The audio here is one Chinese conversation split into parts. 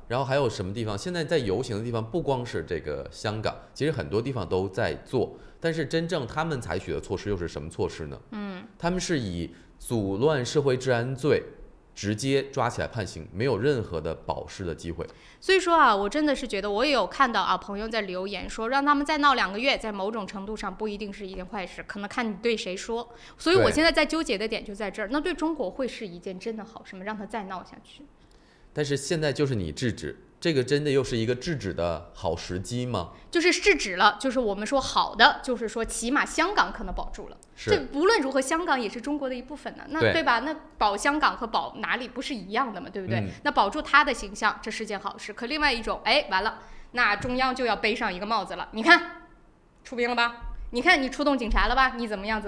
然后还有什么地方？现在在游行的地方不光是这个香港，其实很多地方都在做，但是真正他们采取的措施又是什么措施呢？他们是以阻乱社会治安罪直接抓起来判刑，没有任何的保释的机会。所以说啊，我真的是觉得，我也有看到啊，朋友在留言说，让他们再闹2个月，在某种程度上不一定是一件坏事，可能看你对谁说。所以我现在在纠结的点就在这儿，那对中国会是一件真的好事吗？让他再闹下去？但是现在就是你制止，这个真的又是一个制止的好时机吗？就是制止了，就是我们说好的，就是说起码香港可能保住了。这无论如何，香港也是中国的一部分呢，那 对吧？那保香港和保哪里不是一样的嘛，对不对？那保住他的形象，这是件好事。可另外一种，哎，完了，那中央就要背上一个帽子了。你看，出兵了吧？你看你出动警察了吧？你怎么样？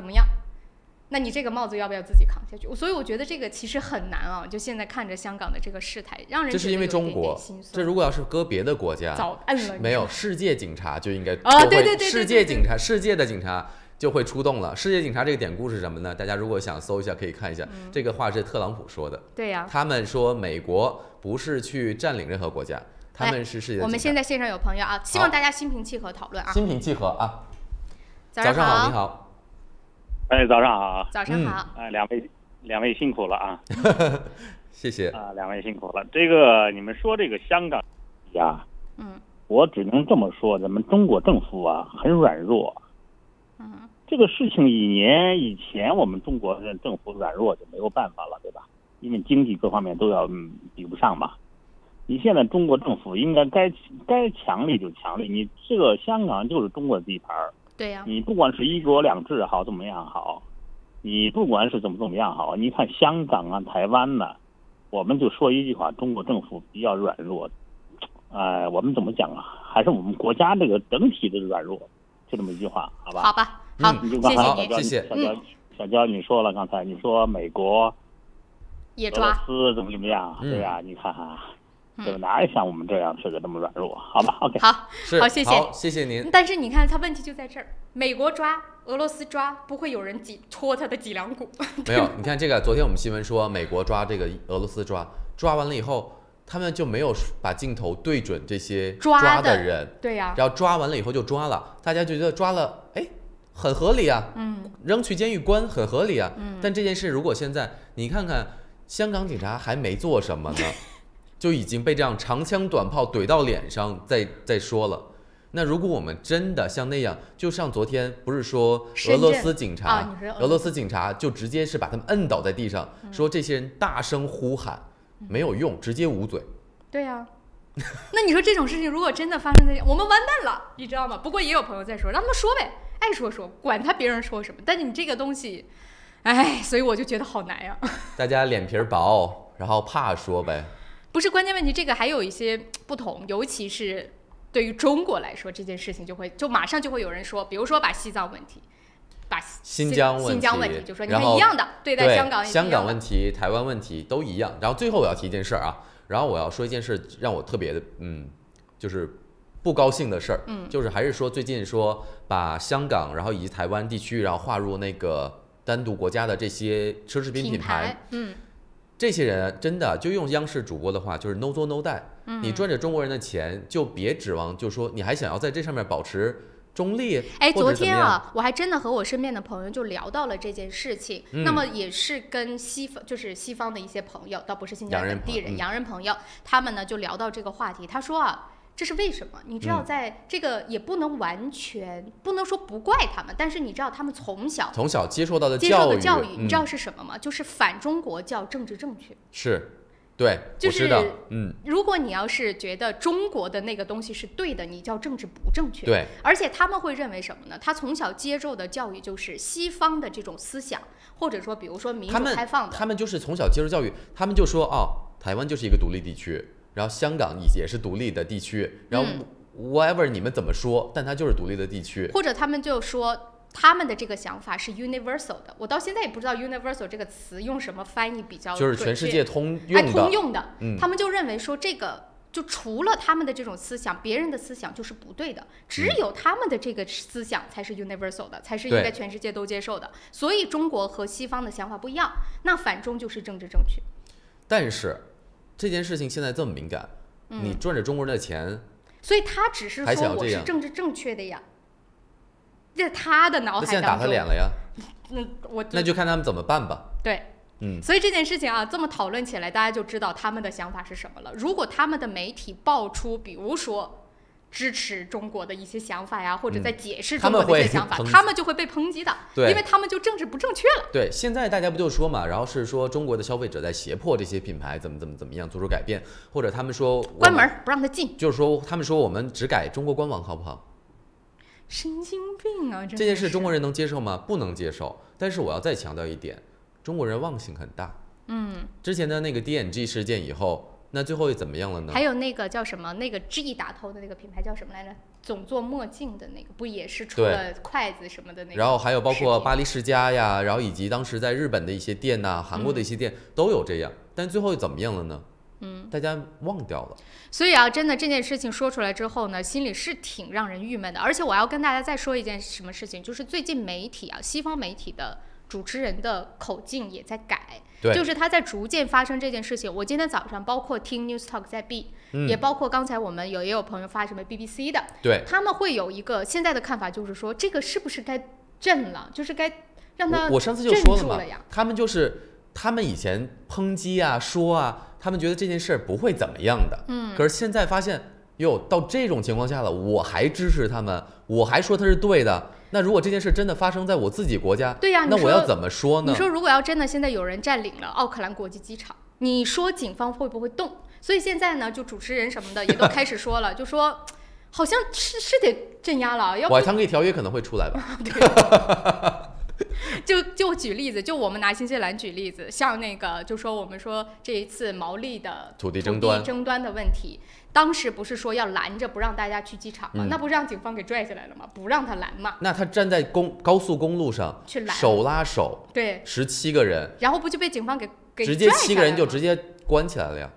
那你这个帽子要不要自己扛下去？所以我觉得这个其实很难啊。就现在看着香港的这个事态，让人觉得有点点心酸。这是因为中国，这如果要是搁别的国家，早摁了。没有世界警察就应该对，世界警察，世界的警察就会出动了。世界警察这个典故是什么呢？大家如果想搜一下，可以看一下。这个话是特朗普说的。对呀。他们说美国不是去占领任何国家，他们是世界的警察。我们现在线上有朋友啊，希望大家心平气和讨论啊。心平气和啊。早上好，你好。哎，早上好。早上好。两位辛苦了啊。谢谢啊，两位辛苦了。这个你们说这个香港呀，我只能这么说，咱们中国政府啊很软弱。这个事情1年以前我们中国的政府软弱就没有办法了，对吧？因为经济各方面都要比不上嘛。你现在中国政府应该该强力就强力，你这个香港就是中国的地盘。对呀，你不管是1国2制好怎么样好，你不管是怎么样好，你看香港啊、台湾呢，我们就说一句话，中国政府比较软弱。我们怎么讲啊？还是我们国家这个整体的软弱，就这么一句话，好吧？好吧，好，谢谢小娇，你说了，刚才你说美国也抓，俄罗斯怎么样？对呀，你看看。对，哪也像我们这样似的这么软弱，好吧 ？OK， 好，谢谢，谢谢您。但是你看，他问题就在这儿，美国抓，俄罗斯抓，不会有人戳他的脊梁骨。没有，你看这个，昨天我们新闻说美国抓这个俄罗斯抓完了以后，他们就没有把镜头对准这些抓的人，对呀，然后抓完了以后就抓了，大家就觉得抓了，哎，很合理啊，扔去监狱关很合理啊，但这件事如果现在你看看，香港警察还没做什么呢。就已经被这样长枪短炮怼到脸上，再说了。那如果我们真的像那样，就像昨天不是说俄罗斯警察就直接是把他们摁倒在地上，说这些人大声呼喊没有用，直接捂嘴。对呀，那你说这种事情如果真的发生在我们完蛋了，你知道吗？不过也有朋友在说，让他们说呗，爱说说，管他别人说什么。但是你这个东西，哎，所以我就觉得好难呀。大家脸皮薄，然后怕说呗。不是关键问题，这个还有一些不同，尤其是对于中国来说，这件事情就马上就会有人说，比如说把西藏问题、把新疆问题，就说你看一样的对待香港，香港问题、台湾问题都一样。然后最后我要提一件事儿啊，然后我要说一件事让我特别的就是不高兴的事儿，就是还是说最近说把香港然后以及台湾地区然后划入那个单独国家的这些奢侈品品牌，这些人真的就用央视主播的话，就是 no 作 no die。你赚着中国人的钱，就别指望，就说你还想要在这上面保持中立。哎，昨天啊，我还真的和我身边的朋友就聊到了这件事情。那么也是跟就是西方的一些朋友，倒不是新疆本地人，洋人朋友，他们呢就聊到这个话题。他说啊。这是为什么？你知道，在这个也不能完全不能说不怪他们，但是你知道他们从小接受到的教育，你知道是什么吗？就是反中国叫政治正确。是，对，就是我知道，如果你要是觉得中国的那个东西是对的，你叫政治不正确。对，而且他们会认为什么呢？他从小接受的教育就是西方的这种思想，或者说比如说民主开放的，他们就是从小接受教育，他们就说台湾就是一个独立地区。然后香港也是独立的地区，然后 whatever 你们怎么说，但它就是独立的地区。或者他们就说他们的这个想法是 universal 的，我到现在也不知道 universal 这个词用什么翻译比较就是全世界通用的。他们就认为说这个就除了他们的这种思想，别人的思想就是不对的，只有他们的这个思想才是 universal 的，才是应该全世界都接受的。所以中国和西方的想法不一样，那反中就是政治正确。但是这件事情现在这么敏感，你赚着中国人的钱，所以他只是说我是政治正确的呀，在他的脑海当中。那现在打他脸了呀，那就看他们怎么办吧。对。所以这件事情啊，这么讨论起来，大家就知道他们的想法是什么了。如果他们的媒体爆出，比如说支持中国的一些想法呀，或者在解释中国的一些想法，他们就会被抨击的，因为他们就政治不正确了。对，现在大家不就说嘛，然后是说中国的消费者在胁迫这些品牌怎么样做出改变，或者他们说关门不让他进，就是说他们说我们只改中国官网好不好？神经病啊！这件事中国人能接受吗？不能接受。但是我要再强调一点。中国人忘性很大，之前的那个 DNG 事件以后，那最后又怎么样了呢？还有那个叫什么，那个 G 打头的那个品牌叫什么来着？总做墨镜的那个，不也是出了筷子什么的那个？然后还有包括巴黎世家呀，然后以及当时在日本的一些店呐、韩国的一些店都有这样，但最后又怎么样了呢？大家忘掉了。所以啊，真的这件事情说出来之后呢，心里是挺让人郁闷的。而且我要跟大家再说一件什么事情，就是最近媒体啊，西方媒体的主持人的口径也在改，就是他在逐渐发生这件事情。我今天早上包括听 News Talk 在 B，也包括刚才我们也有朋友发什么 BBC 的，他们会有一个现在的看法，就是说这个是不是该震了，就是该让他我上次就说了嘛，他们以前抨击啊说啊，他们觉得这件事不会怎么样的，可是现在发现哟，到这种情况下了，我还支持他们，我还说他是对的。那如果这件事真的发生在我自己国家，对呀，那我要怎么说呢？你说如果要真的现在有人占领了奥克兰国际机场，你说警方会不会动？所以现在呢，就主持人什么的也都开始说了，就说好像是得镇压了，要不瓦唐格条约可能会出来吧。就举例子，就我们拿新西兰举例子，像那个就说我们说这一次毛利的土地争端的问题，当时不是说要拦着不让大家去机场吗？那不是让警方给拽下来了吗？不让他拦嘛。那他站在高速公路上去拦，手拉手，对，17个人，然后不就被警方给直接7个人就直接关起来了呀？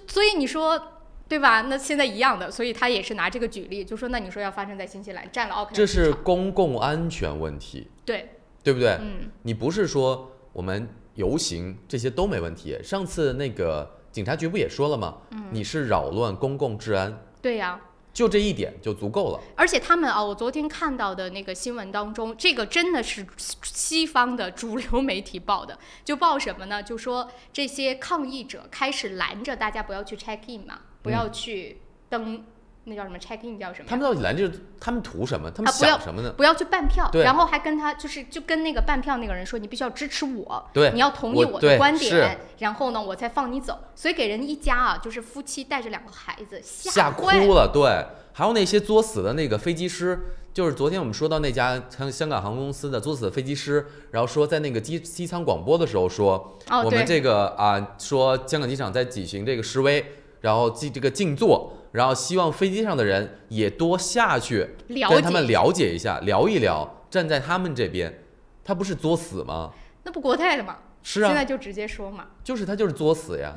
所以你说。对吧？那现在一样的，所以他也是拿这个举例，就说那你说要发生在新西兰，占了奥克兰，这是公共安全问题，对不对？你不是说我们游行这些都没问题。上次那个警察局不也说了吗？你是扰乱公共治安。对呀。就这一点就足够了。而且他们啊，我昨天看到的那个新闻当中，这个真的是西方的主流媒体报的，就报什么呢？就说这些抗议者开始拦着大家不要去 check in 嘛，不要去登。那叫什么 check in 叫什么？他们到底拦着他们图什么？他们想什么呢？不要去办票，然后还跟他就跟那个办票那个人说，你必须要支持我，你要同意我的观点，然后呢我才放你走。所以给人一家啊，就是夫妻带着2个孩子吓哭了。对，还有那些作死的那个飞机师，就是昨天我们说到那家香港航空公司的作死的飞机师，然后说在那个机舱广播的时候说，我们这个啊说香港机场在举行这个示威，然后这个静坐。然后希望飞机上的人也多下去跟他们了解一下，聊一聊，站在他们这边。他不是作死吗？那不国泰的吗？是啊，现在就直接说嘛。就是他就是作死呀。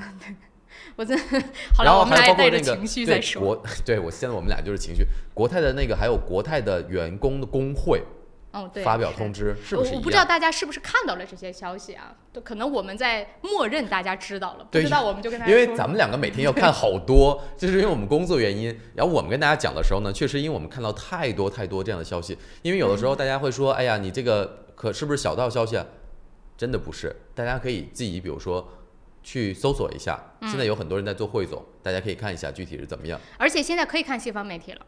我真好了，我们来带着情绪再说。对，我现在我们俩就是情绪。国泰的那个还有国泰的员工的工会。对，发表通知是不是一样？我不知道大家是不是看到了这些消息啊？可能我们在默认大家知道了，不知道我们就跟大家说。因为咱们2个每天要看好多，就是因为我们工作原因。然后我们跟大家讲的时候呢，确实因为我们看到太多这样的消息。因为有的时候大家会说，哎呀，你这个是不是小道消息啊？真的不是，大家可以自己比如说去搜索一下。现在有很多人在做汇总，大家可以看一下具体是怎么样。而且现在可以看西方媒体了。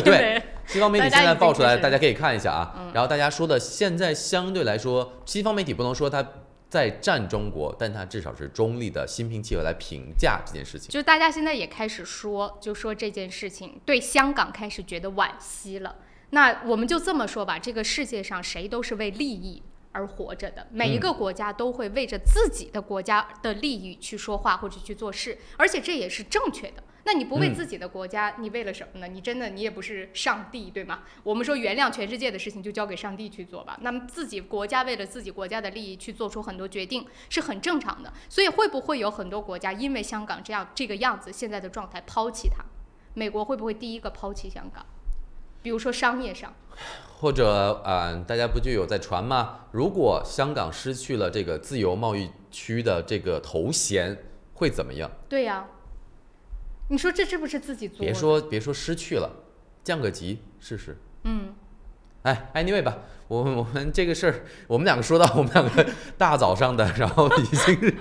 对，西方媒体现在爆出来，大家可以看一下啊。然后大家说的，现在相对来说，西方媒体不能说它在站中国，但它至少是中立的心平气和来评价这件事情。就大家现在也开始说，就说这件事情对香港开始觉得惋惜了。那我们就这么说吧，这个世界上谁都是为利益而活着的，每一个国家都会为着自己的国家的利益去说话或者去做事，而且这也是正确的。那你不为自己的国家，你为了什么呢？你真的你也不是上帝，对吗？我们说原谅全世界的事情就交给上帝去做吧。那么自己国家为了自己国家的利益去做出很多决定是很正常的。所以会不会有很多国家因为香港这个样子现在的状态抛弃它？美国会不会第一个抛弃香港？比如说商业上，或者大家不就有在传吗？如果香港失去了这个自由贸易区的这个头衔，会怎么样？对呀。你说这是不是自己做的？别说失去了，降个级试试。anyway 吧，我们这个事儿，我们两个说到我们两个大早上的，然后已经是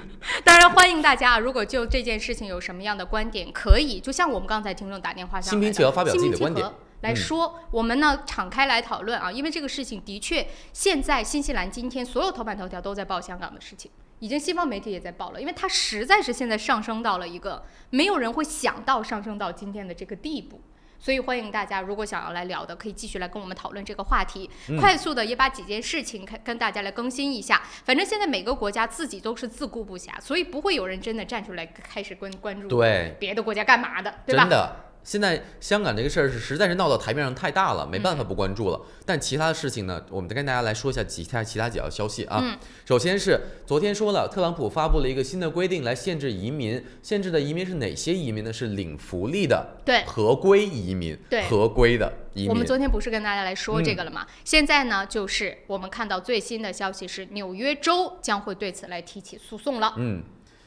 当然欢迎大家啊，如果就这件事情有什么样的观点，可以就像我们刚才听众打电话上来的，心平气和发表自己的观点来说，我们呢敞开来讨论啊，因为这个事情的确，现在新西兰今天所有头版头条都在报香港的事情，已经西方媒体也在报了，因为它实在是现在上升到了一个没有人会想到上升到今天的这个地步。所以欢迎大家，如果想要来聊的，可以继续来跟我们讨论这个话题。快速的也把几件事情跟大家来更新一下。反正现在每个国家自己都是自顾不暇，所以不会有人真的站出来开始关注别的国家干嘛的，对吧？真的。现在香港这个事儿是实在是闹到台面上太大了，没办法不关注了。但其他的事情呢，我们再跟大家来说一下其他几条消息啊。首先是昨天说了，特朗普发布了一个新的规定来限制移民，限制的移民是哪些移民呢？是领福利的，对，合规移民，对，合规的移民。我们昨天不是跟大家来说这个了吗？现在呢，就是我们看到最新的消息是，纽约州将会对此来提起诉讼了。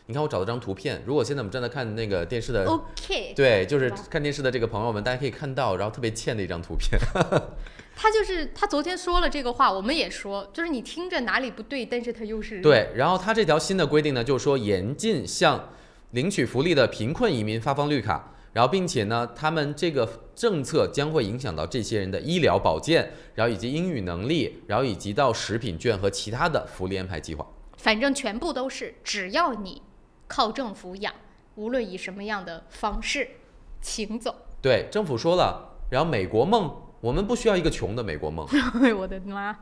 你看我找了张图片，如果现在我们正在看那个电视的 ，OK， 对，就是看电视的这个朋友们，大家可以看到，然后特别欠的一张图片。他昨天说了这个话，我们也说，就是你听着哪里不对，但是他又是对。然后他这条新的规定呢，就是说严禁向领取福利的贫困移民发放绿卡，然后并且呢，他们这个政策将会影响到这些人的医疗保健，然后以及英语能力，然后以及到食品券和其他的福利安排计划。反正全部都是，只要你靠政府养，无论以什么样的方式，请走。对，政府说了，然后美国梦，我们不需要一个穷的美国梦。我的妈！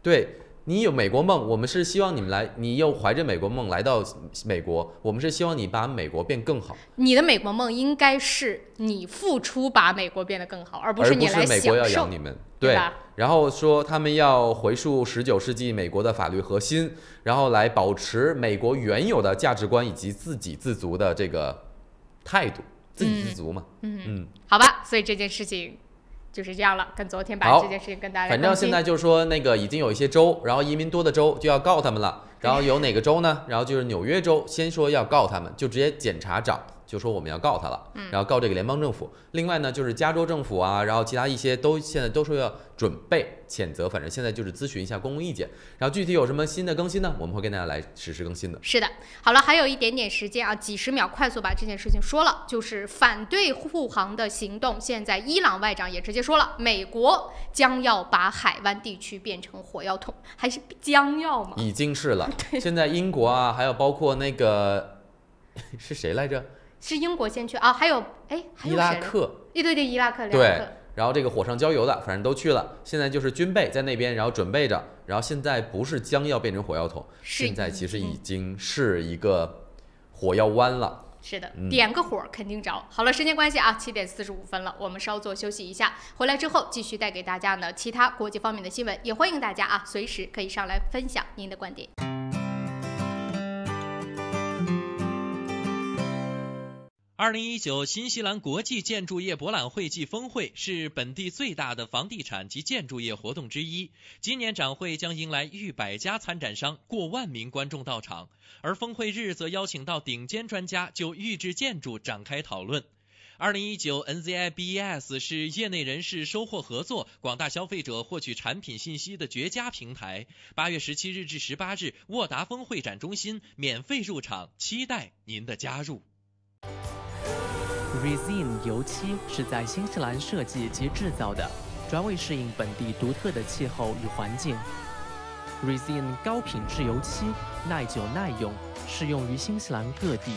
对，你有美国梦，我们是希望你们来，你又怀着美国梦来到美国，我们是希望你把美国变更好。你的美国梦应该是你付出把美国变得更好，而不是你来享受。美国要养你们，对吧？然后说他们要回溯19世纪美国的法律核心，然后来保持美国原有的价值观以及自给自足的这个态度，自给自足嘛。好吧，所以这件事情就是这样了，跟昨天把这件事情跟大家反正现在就是说那个已经有一些州，然后移民多的州就要告他们了，然后有哪个州呢？然后就是纽约州先说要告他们，就直接检察长就说我们要告他了，然后告这个联邦政府。另外呢，就是加州政府啊，然后其他一些现在都说要准备谴责，反正现在就是咨询一下公共意见。然后具体有什么新的更新呢？我们会跟大家来实时更新的。是的，好了，还有一点点时间啊，几十秒快速把这件事情说了，就是反对护航的行动。现在伊朗外长也直接说了，美国将要把海湾地区变成火药桶，还是将要吗？已经是了。现在英国啊，还有包括那个是谁来着？是英国先去啊，还有伊拉克，对，伊拉克，对，然后这个火上浇油的，反正都去了。现在就是军备在那边，然后准备着，然后现在不是将要变成火药桶，现在其实已经是一个火药湾了。是的，点个火肯定着。好了，时间关系啊，7点45分了，我们稍作休息一下，回来之后继续带给大家呢其他国际方面的新闻，也欢迎大家啊随时可以上来分享您的观点。2019新西兰国际建筑业博览会暨峰会是本地最大的房地产及建筑业活动之一。今年展会将迎来逾100家参展商，过万名观众到场。而峰会日则邀请到顶尖专家就预制建筑展开讨论。2019 NZI-BES 是业内人士收获合作、广大消费者获取产品信息的绝佳平台。8月17日至18日，沃达丰会展中心免费入场，期待您的加入。Resin 油漆是在新西兰设计及制造的，专为适应本地独特的气候与环境。Resin 高品质油漆，耐久耐用，适用于新西兰各地。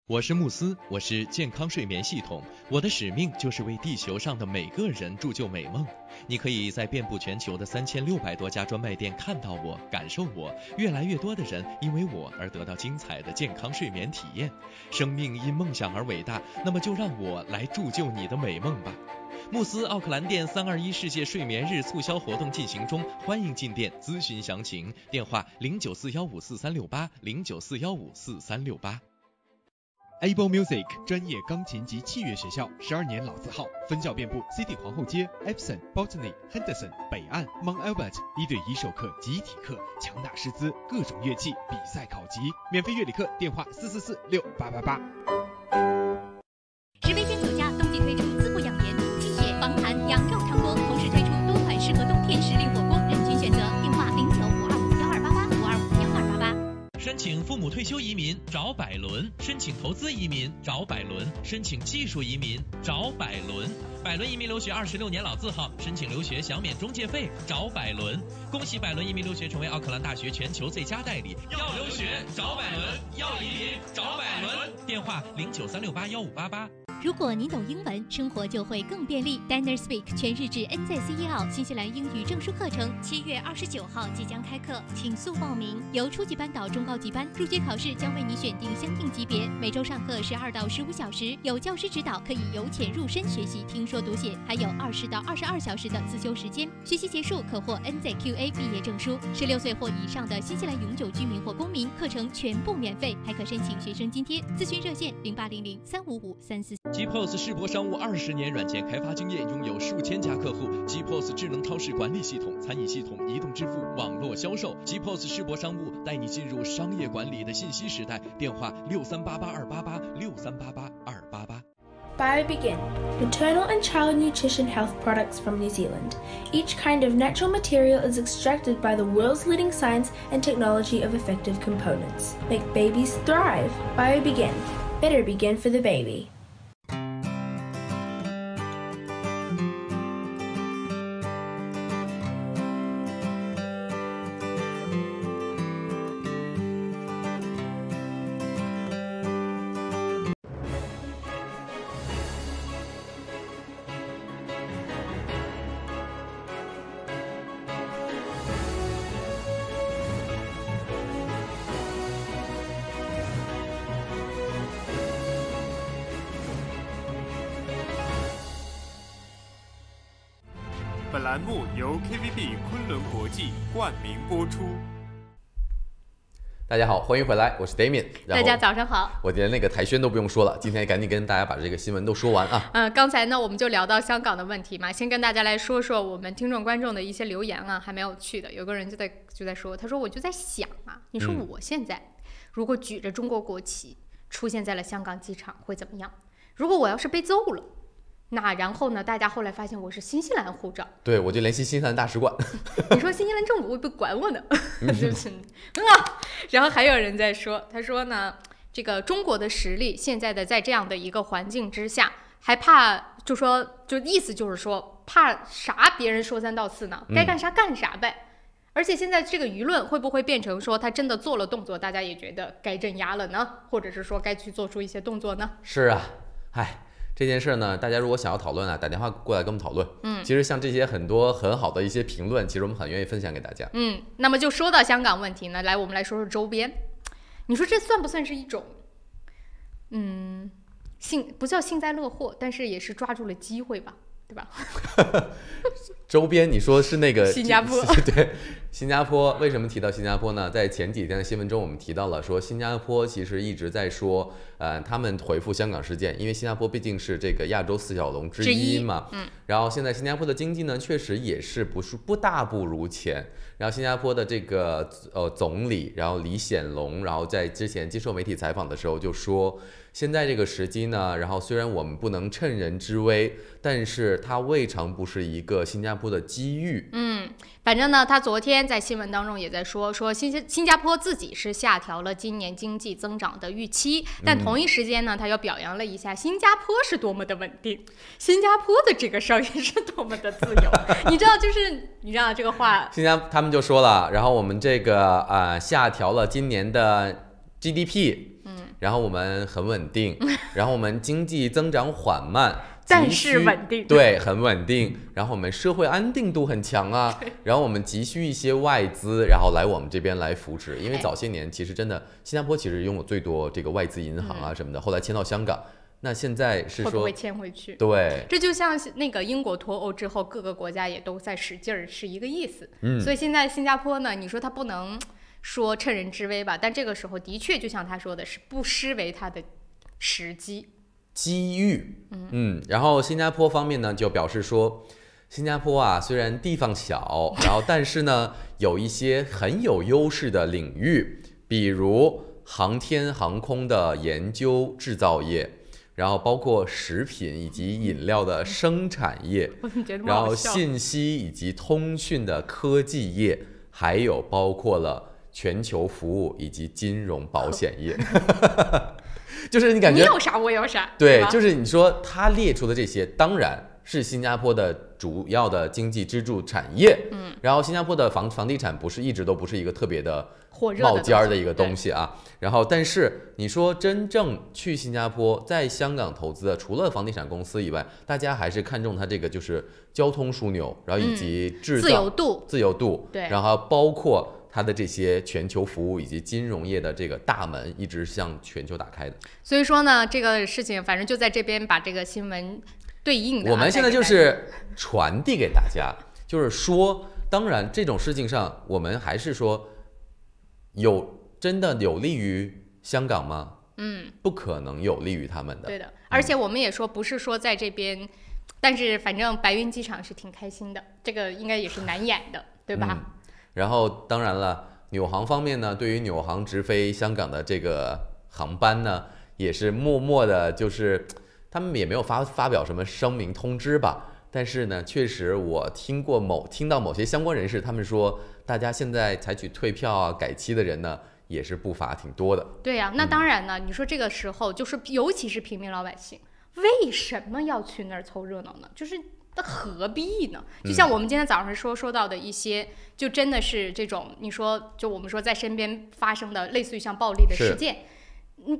我是慕斯，我是健康睡眠系统，我的使命就是为地球上的每个人铸就美梦。你可以在遍布全球的3600多家专卖店看到我，感受我。越来越多的人因为我而得到精彩的健康睡眠体验。生命因梦想而伟大，那么就让我来铸就你的美梦吧。慕斯奥克兰店321世界睡眠日促销活动进行中，欢迎进店咨询详情，电话0941544368 0941544368。Able Music 专业钢琴及器乐学校，12年老字号，分校遍布 City 皇后街、Epsom、Botany、Henderson、北岸、Mount Albert，1对1授课、集体课，强打师资，各种乐器，比赛考级，免费乐理课，电话44468888。母退休移民找百伦，申请投资移民找百伦，申请技术移民找百伦。百伦移民留学26年老字号，申请留学享免中介费找百伦。恭喜百伦移民留学成为奥克兰大学全球最佳代理。要留学找百伦，要移民找百伦。电话0936815588。如果您懂英文，生活就会更便利。Dinner Speak 全日制 NZC1澳新西兰英语证书课程7月29号即将开课，请速报名。由初级班到中高级班，入学考试将为你选定相应级别，每周上课12到15小时，有教师指导，可以由浅入深学习听说读写，还有20到22小时的自修时间。学习结束可获 NZQA 毕业证书。16岁或以上的新西兰永久居民或公民，课程全部免费，还可申请学生津贴。咨询热线0800355344。GPOS 世博商务20年软件开发经验，拥有数千家客户。GPOS 智能超市管理系统、餐饮系统、移动支付、网络销售。GPOS 世博商务带你进入商业管理的信息时代。电话6388-288，6388-288。BioBegin, maternal and child nutrition health products from New Zealand. Each kind of natural material is extracted by the world's leading science and technology of effective components. Make babies thrive. BioBegin. Better begin for the baby.本栏目由 KVB 昆仑国际冠名播出。大家好，欢迎回来，我是 Damian。大家早上好。我连那个台宣都不用说了，今天赶紧跟大家把这个新闻都说完啊。刚才呢我们就聊到香港的问题嘛，先跟大家来说说我们听众观众的一些留言啊，还蛮有趣的。有个人就在说，他说我就在想啊，你说我现在如果举着中国国旗出现在了香港机场会怎么样？如果我要是被揍了，那然后呢？大家后来发现我是新西兰护照，对，我就联系新西兰大使馆。你说新西兰政府会不会管我呢？就是然后还有人在说，他说呢，这个中国的实力现在的在这样的一个环境之下，还怕就意思就是说怕啥？别人说三道四呢？该干啥干啥呗。而且现在这个舆论会不会变成说他真的做了动作，大家也觉得该镇压了呢？或者是说该去做出一些动作呢？是啊，这件事呢，大家如果想要讨论啊，打电话过来跟我们讨论。其实像这些很多很好的一些评论，其实我们很愿意分享给大家。那么就说到香港问题呢，我们来说说周边。你说这算不算是一种，不叫幸灾乐祸，但是也是抓住了机会吧，对吧？周边，你说是那个新加坡？对，新加坡为什么提到新加坡呢？在前几天的新闻中，我们提到了说新加坡其实一直在说，他们回复香港事件，因为新加坡毕竟是这个亚洲4小龙之一嘛。然后现在新加坡的经济呢，确实也是不大不如前。然后新加坡的这个总理，然后李显龙，然后在之前接受媒体采访的时候就说，现在这个时机呢，然后虽然我们不能趁人之危，但是它未尝不是一个新加坡的机遇。反正呢，他昨天在新闻当中也在说新加坡自己是下调了今年经济增长的预期，但同一时间呢，他又表扬了一下新加坡是多么的稳定，新加坡的这个商业是多么的自由。你知道这个话，他们就说了，然后我们这个下调了今年的 GDP，然后我们很稳定，然后我们经济增长缓慢。但是稳定，对，很稳定。然后我们社会安定度很强啊，然后我们急需一些外资，然后来我们这边来扶持。因为早些年其实真的，新加坡其实拥有最多这个外资银行啊什么的，后来迁到香港。那现在是说会不会迁回去？对，这就像那个英国脱欧之后，各个国家也都在使劲儿，是一个意思。所以现在新加坡呢，你说它不能说趁人之危吧，但这个时候的确就像他说的，是不失为它的时机遇。然后新加坡方面呢就表示说，新加坡啊虽然地方小，然后但是呢有一些很有优势的领域，比如航天航空的研究制造业，然后包括食品以及饮料的生产业，然后信息以及通讯的科技业，还有包括了全球服务以及金融保险业。就是你感觉你有啥我有啥，对，就是你说他列出的这些，当然是新加坡的主要的经济支柱产业。然后新加坡的房地产一直都不是一个特别的冒尖的一个东西啊。然后但是你说真正去新加坡在香港投资的，除了房地产公司以外，大家还是看重它这个就是交通枢纽，然后以及制造自由度，对，然后包括它的这些全球服务以及金融业的这个大门一直向全球打开的。所以说呢，这个事情反正就在这边把这个新闻对应的，我们现在就是传递给大家，就是说，当然这种事情上，我们还是说真的有利于香港吗？不可能有利于他们的。对的，而且我们也说不是说在这边，但是反正白云机场是挺开心的，这个应该也是难掩的，对吧？然后当然了，纽航方面呢，对于纽航直飞香港的这个航班呢，也是默默的，就是他们也没有发表什么声明通知吧。但是呢，确实我听到某些相关人士他们说，大家现在采取退票啊、改期的人呢，也是不乏挺多的。对呀，那当然呢，你说这个时候就是尤其是平民老百姓，为什么要去那儿凑热闹呢？就是那何必呢？就像我们今天早上说到的一些，就真的是这种，你说就我们说在身边发生的类似于像暴力的事件，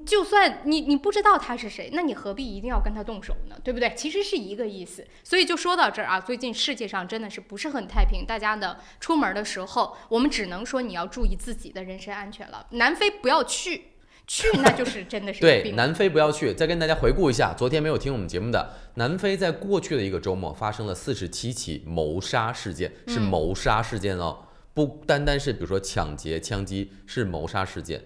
就算你不知道他是谁，那你何必一定要跟他动手呢？对不对？其实是一个意思。所以就说到这儿啊，最近世界上真的是不是很太平，大家呢出门的时候，我们只能说你要注意自己的人身安全了。南非不要去那就是真的是对，南非不要去。再跟大家回顾一下，昨天没有听我们节目的，南非在过去的一个周末发生了47起谋杀事件，是谋杀事件哦，不单单是比如说抢劫、枪击，是谋杀事件。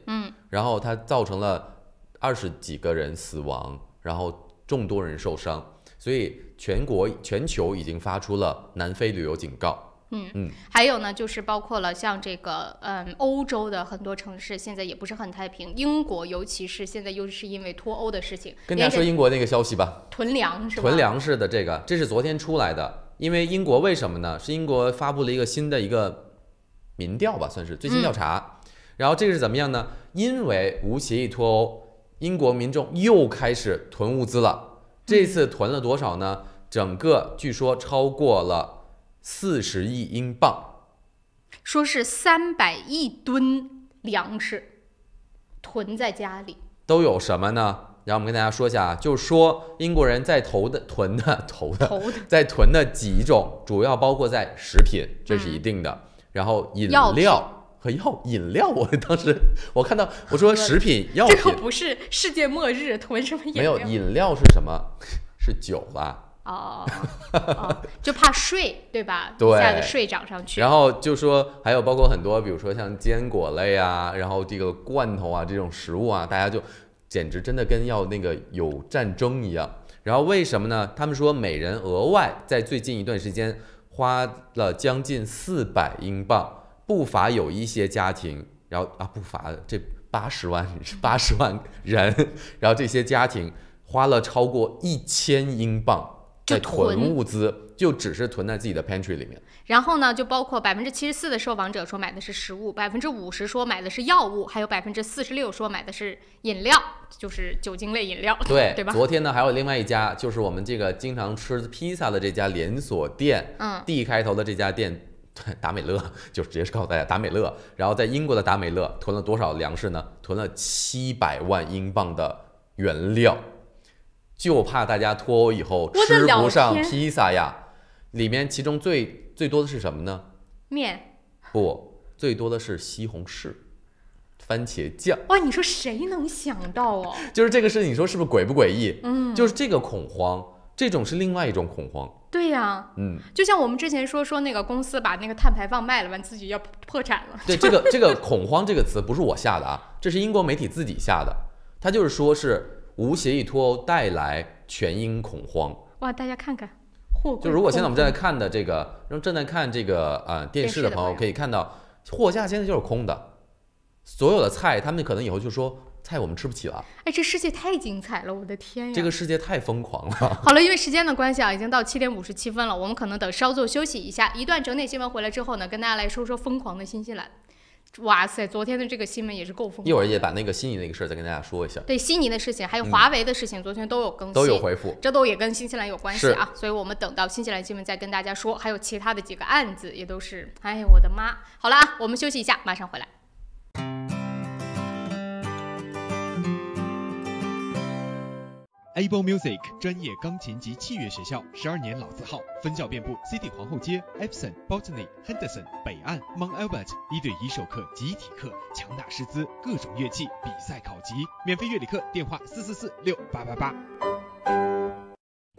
然后它造成了20几个人死亡，然后众多人受伤，所以全球已经发出了南非旅游警告。还有呢，就是包括了像这个欧洲的很多城市现在也不是很太平，英国尤其是现在又是因为脱欧的事情，跟大家说英国那个消息吧，囤粮是吧？囤粮食的这是昨天出来的，因为英国为什么呢？是英国发布了一个新的一个民调吧，算是最新调查。然后这个是怎么样呢？因为无协议脱欧，英国民众又开始囤物资了。这次囤了多少呢？整个据说超过了40亿英镑，说是300亿吨粮食囤在家里。都有什么呢？然后我们跟大家说一下，就是说英国人在囤的几种，主要包括在食品，这是一定的。然后饮料和饮料，我当时我看到我说食品药品，这个不是世界末日囤什么饮料？没有，饮料是什么？是酒啦。就怕税，对吧？对，一下子税涨上去。然后就说还有包括很多，比如说像坚果类啊，然后这个罐头啊这种食物啊，大家就简直真的跟要那个有战争一样。然后为什么呢？他们说每人额外在最近一段时间花了将近400英镑，不乏有一些家庭，然后不乏这80万人，然后这些家庭花了超过1000英镑。在囤物资，就只是囤在自己的 pantry 里面。然后呢，就包括74%的受访者说买的是食物，50%说买的是药物，还有46%说买的是饮料，就是酒精类饮料，对吧？昨天呢，还有另外一家，就是我们这个经常吃披萨的这家连锁店，D 开头的这家店，达美乐，就直接告诉大家达美乐。然后在英国的达美乐囤了多少粮食呢？囤了700万英镑的原料。就怕大家脱欧以后吃不上披萨呀，里面其中最多的是什么呢？面？不，最多的是西红柿、番茄酱。哇，你说谁能想到哦？就是这个事，你说是不是诡不诡异？就是这个恐慌，这种是另外一种恐慌。对呀，就像我们之前说那个公司把那个碳排放卖了，完自己要破产了。对，这个恐慌这个词不是我下的啊，这是英国媒体自己下的，他就是说是。无协议脱欧带来全英恐慌。哇，大家看看，就如果现在我们正在看的这个，正在看这个电视的朋友可以看到，货架现在就是空的，所有的菜他们可能以后就说菜我们吃不起了。这世界太精彩了，我的天呀！这个世界太疯狂了。好了，因为时间的关系啊，已经到7点57分了，我们可能等稍作休息一下，一段整点新闻回来之后呢，跟大家来说说疯狂的新西兰。哇塞，昨天的这个新闻也是够疯狂。一会儿也把那个悉尼那个事儿再跟大家说一下。对悉尼的事情，还有华为的事情，昨天都有更新，都有回复，这都也跟新西兰有关系啊。所以我们等到新西兰新闻再跟大家说。还有其他的几个案子也都是，哎呀，我的妈！好了啊，我们休息一下，马上回来。Able Music 专业钢琴及器乐学校，12年老字号，分校遍布 City 皇后街、Epsom、Botany、Henderson、北岸、Mount Albert， 1对1授课、集体课，强大师资，各种乐器，比赛考级，免费乐理课，电话4446888。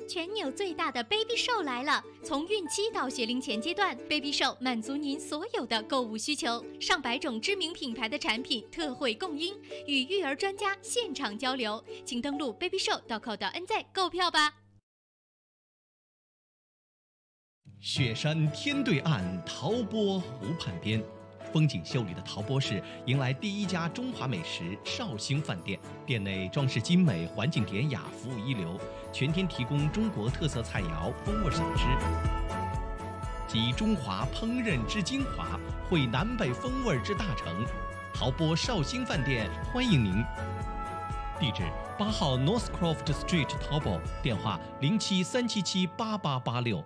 全纽最大的 Baby Show 来了！从孕期到学龄前阶段 ，Baby Show 满足您所有的购物需求，上百种知名品牌的产品特惠供应，与育儿专家现场交流，请登录 babyshow.co.nz 购票吧。雪山天对岸，陶波湖畔边，风景秀丽的陶波市迎来第一家中华美食绍兴饭店，店内装饰精美，环境典雅，服务一流，全天提供中国特色菜肴、风味小吃，集中华烹饪之精华，汇南北风味之大成。陶波绍兴饭店欢迎您。地址8号 Northcroft Street 淘宝，电话0737788886。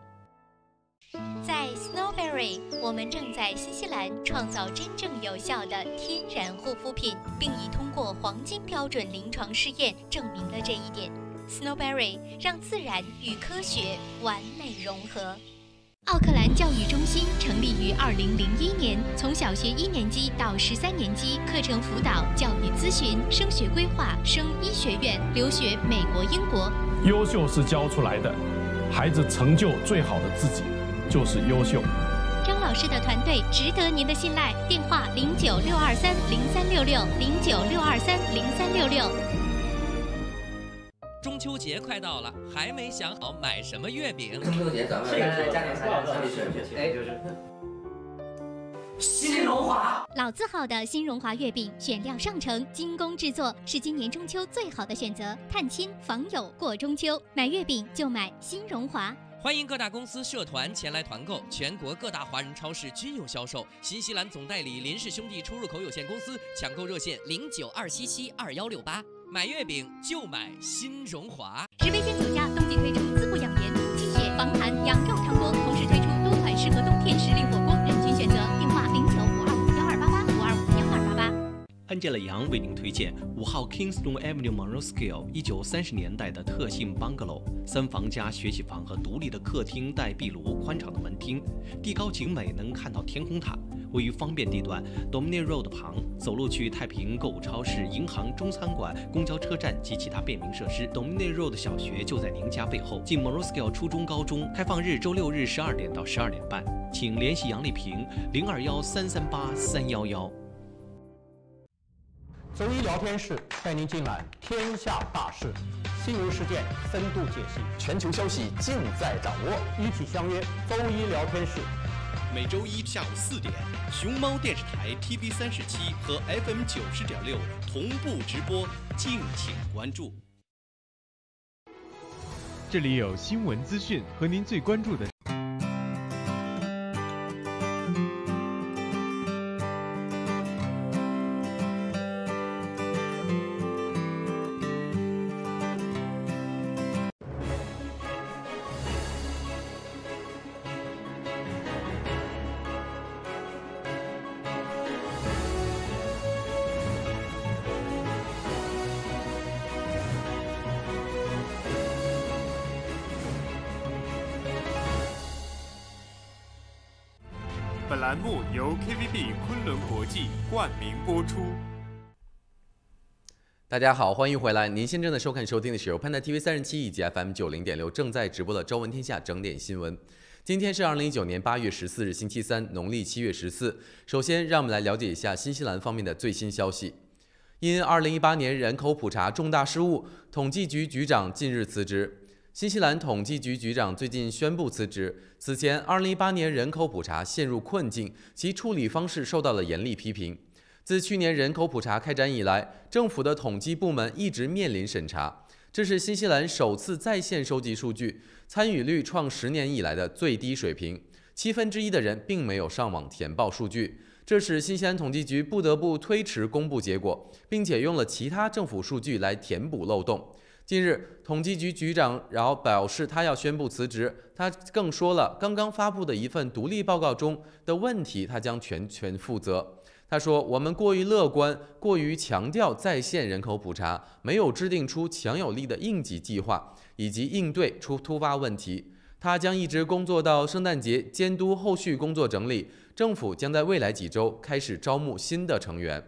在 Snowberry， 我们正在新西兰创造真正有效的天然护肤品，并已通过黄金标准临床试验证明了这一点。Snowberry 让自然与科学完美融合。奥克兰教育中心成立于2001年，从小学1年级到13年级，课程辅导、教育咨询、升学规划、升医学院、留学美国、英国。优秀是教出来的，孩子成就最好的自己就是优秀。张老师的团队值得您的信赖，电话0962303366，0962303366。中秋节快到了，还没想好买什么月饼。中秋节咱们家庭菜就是新荣华。老字号的新荣华月饼，选料上乘，精工制作，是今年中秋最好的选择。探亲访友过中秋，买月饼就买新荣华。欢迎各大公司社团前来团购，全国各大华人超市均有销售。新西兰总代理林氏兄弟出入口有限公司抢购热线0927721168，买月饼就买新荣华。10味鲜酒家冬季推出滋补养颜、清血防寒羊肉汤锅，同时推出多款适合冬天时令火锅，任君选择。电话0952512885512888。Angela 杨为您推荐5号 Kingston Avenue Monroskill 1930年代的特性 bungalow， 3房加学习房和独立的客厅带壁炉，宽敞的门厅，地高景美，能看到天空塔，位于方便地段 Dominion Road 旁，走路去太平购物超市、银行、中餐馆、公交车站及其他便民设施。Dominion Road 小学就在您家背后，近 Monroskill 初中、高中，开放日周6日12点到12点半，请联系杨丽萍0213383311。周一聊天室带您尽览天下大事，新闻事件深度解析，全球消息尽在掌握。一起相约周一聊天室。每周一下午4点，熊猫电视台 TV37和 FM 90.6同步直播，敬请关注。这里有新闻资讯和您最关注的。本栏目由 KVB 昆仑国际冠名播出。大家好，欢迎回来。您现正在收听的是由潘达 TV37以及 FM 90.6正在直播的《朝闻天下》整点新闻。今天是2019年8月14日，星期三，农历7月14。首先，让我们来了解一下新西兰方面的最新消息。因2018年人口普查重大失误，统计局局长近日辞职。新西兰统计局局长最近宣布辞职。此前，2018年人口普查陷入困境，其处理方式受到了严厉批评。自去年人口普查开展以来，政府的统计部门一直面临审查。这是新西兰首次在线收集数据，参与率创10年以来的最低水平，1/7的人并没有上网填报数据。这使新西兰统计局不得不推迟公布结果，并且用了其他政府数据来填补漏洞。近日，统计局局长表示他要宣布辞职。他更说了，刚刚发布的一份独立报告中的问题，他将全权负责。他说：“我们过于乐观，过于强调在线人口普查，没有制定出强有力的应急计划以及应对突发问题。他将一直工作到圣诞节，监督后续工作整理。政府将在未来几周开始招募新的成员。”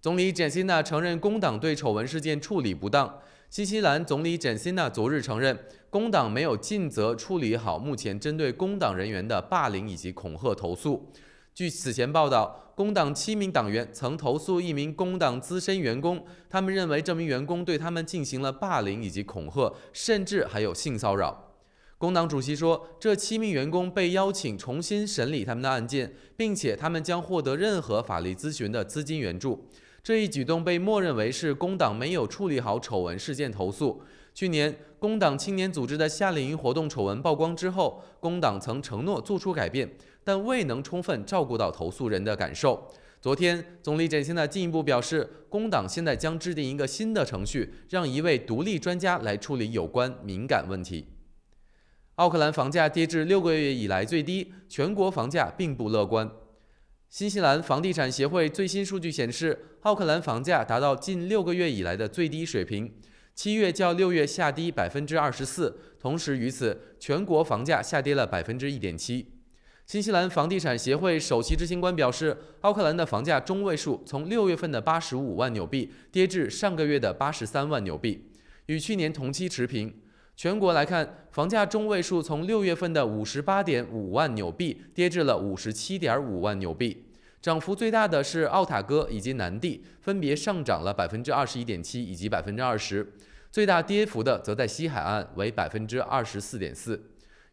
总理简西纳承认工党对丑闻事件处理不当。新西兰总理简西纳昨日承认，工党没有尽责处理好目前针对工党人员的霸凌以及恐吓投诉。据此前报道，工党7名党员曾投诉一名工党资深员工，他们认为这名员工对他们进行了霸凌以及恐吓，甚至还有性骚扰。工党主席说，这7名员工被邀请重新审理他们的案件，并且他们将获得任何法律咨询的资金援助。这一举动被默认为是工党没有处理好丑闻事件投诉。去年，工党青年组织的夏令营活动丑闻曝光之后，工党曾承诺做出改变，但未能充分照顾到投诉人的感受。昨天，总理简西纳进一步表示，工党现在将制定一个新的程序，让一位独立专家来处理有关敏感问题。奥克兰房价跌至6个月以来最低，全国房价并不乐观。新西兰房地产协会最新数据显示，奥克兰房价达到近6个月以来的最低水平，7月较6月下低24%，同时与此，全国房价下跌了1.7%。新西兰房地产协会首席执行官表示，奥克兰的房价中位数从6月份的85万纽币跌至上个月的83万纽币，与去年同期持平。全国来看，房价中位数从6月份的58.5万纽币跌至了57.5万纽币，涨幅最大的是奥塔哥以及南地，分别上涨了21.7%以及20%，最大跌幅的则在西海岸为24.4%。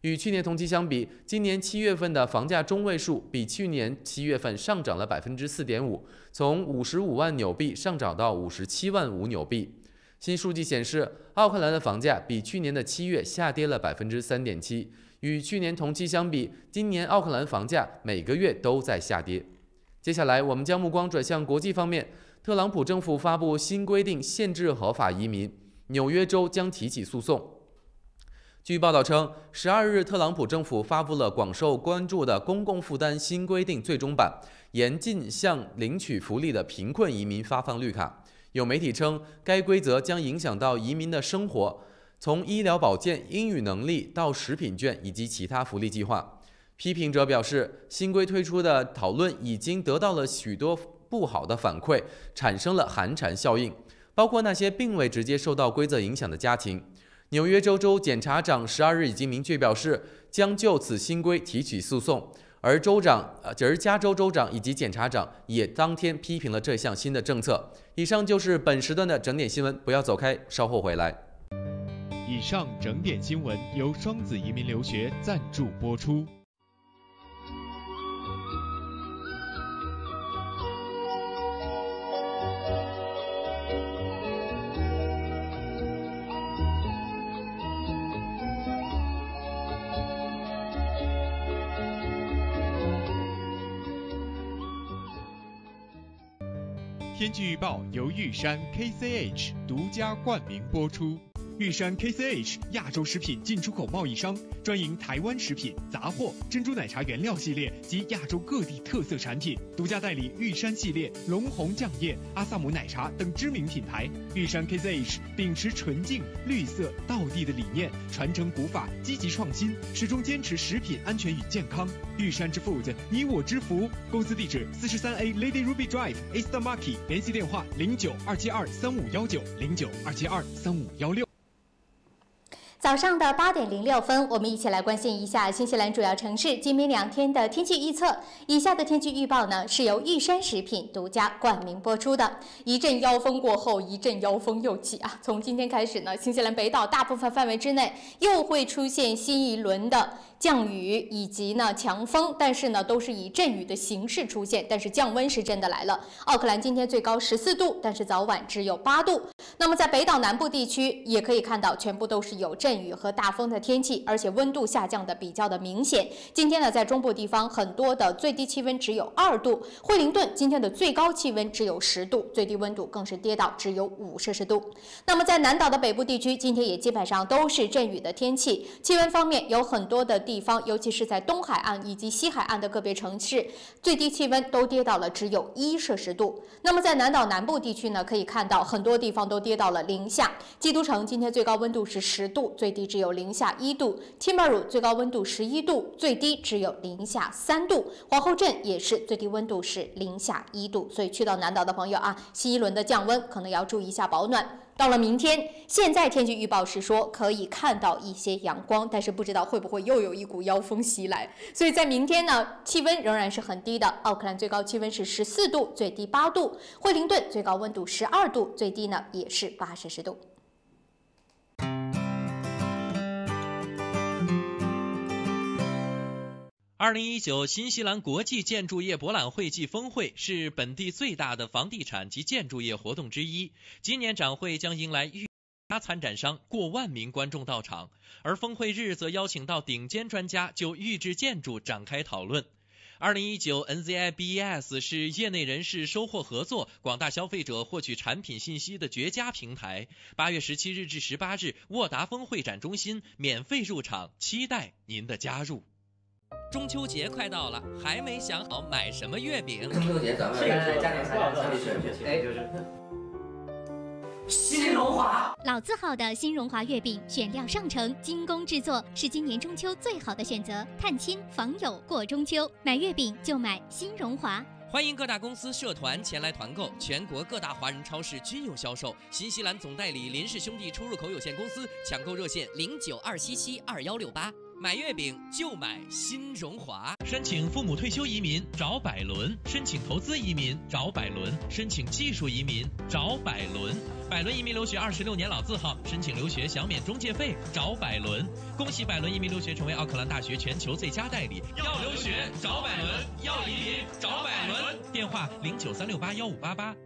与去年同期相比，今年7月份的房价中位数比去年7月份上涨了4.5%，从55万纽币上涨到57万5纽币。新数据显示，奥克兰的房价比去年的7月下跌了3.7%，与去年同期相比，今年奥克兰房价每个月都在下跌。接下来，我们将目光转向国际方面，特朗普政府发布新规定，限制合法移民，纽约州将提起诉讼。据报道称，12日特朗普政府发布了广受关注的公共负担新规定最终版，严禁向领取福利的贫困移民发放绿卡。有媒体称，该规则将影响到移民的生活，从医疗保健、英语能力到食品券以及其他福利计划。批评者表示，新规推出的讨论已经得到了许多不好的反馈，产生了寒蝉效应，包括那些并未直接受到规则影响的家庭。纽约州州检察长12日已经明确表示，将就此新规提起诉讼。而加州州长以及检察长也当天批评了这项新的政策。以上就是本时段的整点新闻，不要走开，稍后回来。以上整点新闻由双子移民留学赞助播出。天气预报由玉山 KCH 独家冠名播出。玉山 KCH 亚洲食品进出口贸易商，专营台湾食品、杂货、珍珠奶茶原料系列及亚洲各地特色产品，独家代理玉山系列、龙红酱业、阿萨姆奶茶等知名品牌。玉山 KCH 秉持纯净、绿色、道地的理念，传承古法，积极创新，始终坚持食品安全与健康。玉山之 Food， 你我之福。公司地址43A Lady Ruby Drive East Market， 联系电话09-272-3519 09-272-3516。早上的8点06分，我们一起来关心一下新西兰主要城市今明2天的天气预测。以下的天气预报呢，是由玉山食品独家冠名播出的。一阵妖风过后，一阵妖风又起啊！从今天开始呢，新西兰北岛大部分范围之内又会出现新一轮的降雨以及呢强风，但是呢都是以阵雨的形式出现，但是降温是真的来了。奥克兰今天最高14度，但是早晚只有8度。那么在北岛南部地区也可以看到，全部都是有阵阵雨和大风的天气，而且温度下降的比较的明显。今天呢，在中部地方很多的最低气温只有2度，惠灵顿今天的最高气温只有10度，最低温度更是跌到只有5摄氏度。那么在南岛的北部地区，今天也基本上都是阵雨的天气。气温方面，有很多的地方，尤其是在东海岸以及西海岸的个别城市，最低气温都跌到了只有1摄氏度。那么在南岛南部地区呢，可以看到很多地方都跌到了零下。基督城今天最高温度是10度，最低只有零下1度。Timaru 最高温度11度，最低只有零下3度。皇后镇也是最低温度是零下1度。所以去到南岛的朋友啊，新一轮的降温可能要注意一下保暖。到了明天，现在天气预报是说可以看到一些阳光，但是不知道会不会又有一股妖风袭来。所以在明天呢，气温仍然是很低的。奥克兰最高气温是14度，最低8度；惠灵顿最高温度12度，最低呢也是8摄氏度。2019新西兰国际建筑业博览会暨峰会是本地最大的房地产及建筑业活动之一。今年展会将迎来逾家参展商，过万名观众到场，而峰会日则邀请到顶尖专家就预制建筑展开讨论。2019 NZIBES 是业内人士收获合作、广大消费者获取产品信息的绝佳平台。8月17日至18日，沃达丰会展中心免费入场，期待您的加入。中秋节快到了，还没想好买什么月饼。中秋节咱们家庭菜就是新荣华。老字号的新荣华月饼，选料上乘，精工制作，是今年中秋最好的选择。探亲访友过中秋，买月饼就买新荣华。欢迎各大公司社团前来团购，全国各大华人超市均有销售。新西兰总代理林氏兄弟出入口有限公司抢购热线0927721168。买月饼就买新荣华。申请父母退休移民找百伦，申请投资移民找百伦，申请技术移民找百伦。百伦移民留学26年老字号，申请留学享免中介费找百伦。恭喜百伦移民留学成为奥克兰大学全球最佳代理。要留学找百伦，要移民找百伦。电话0936815588。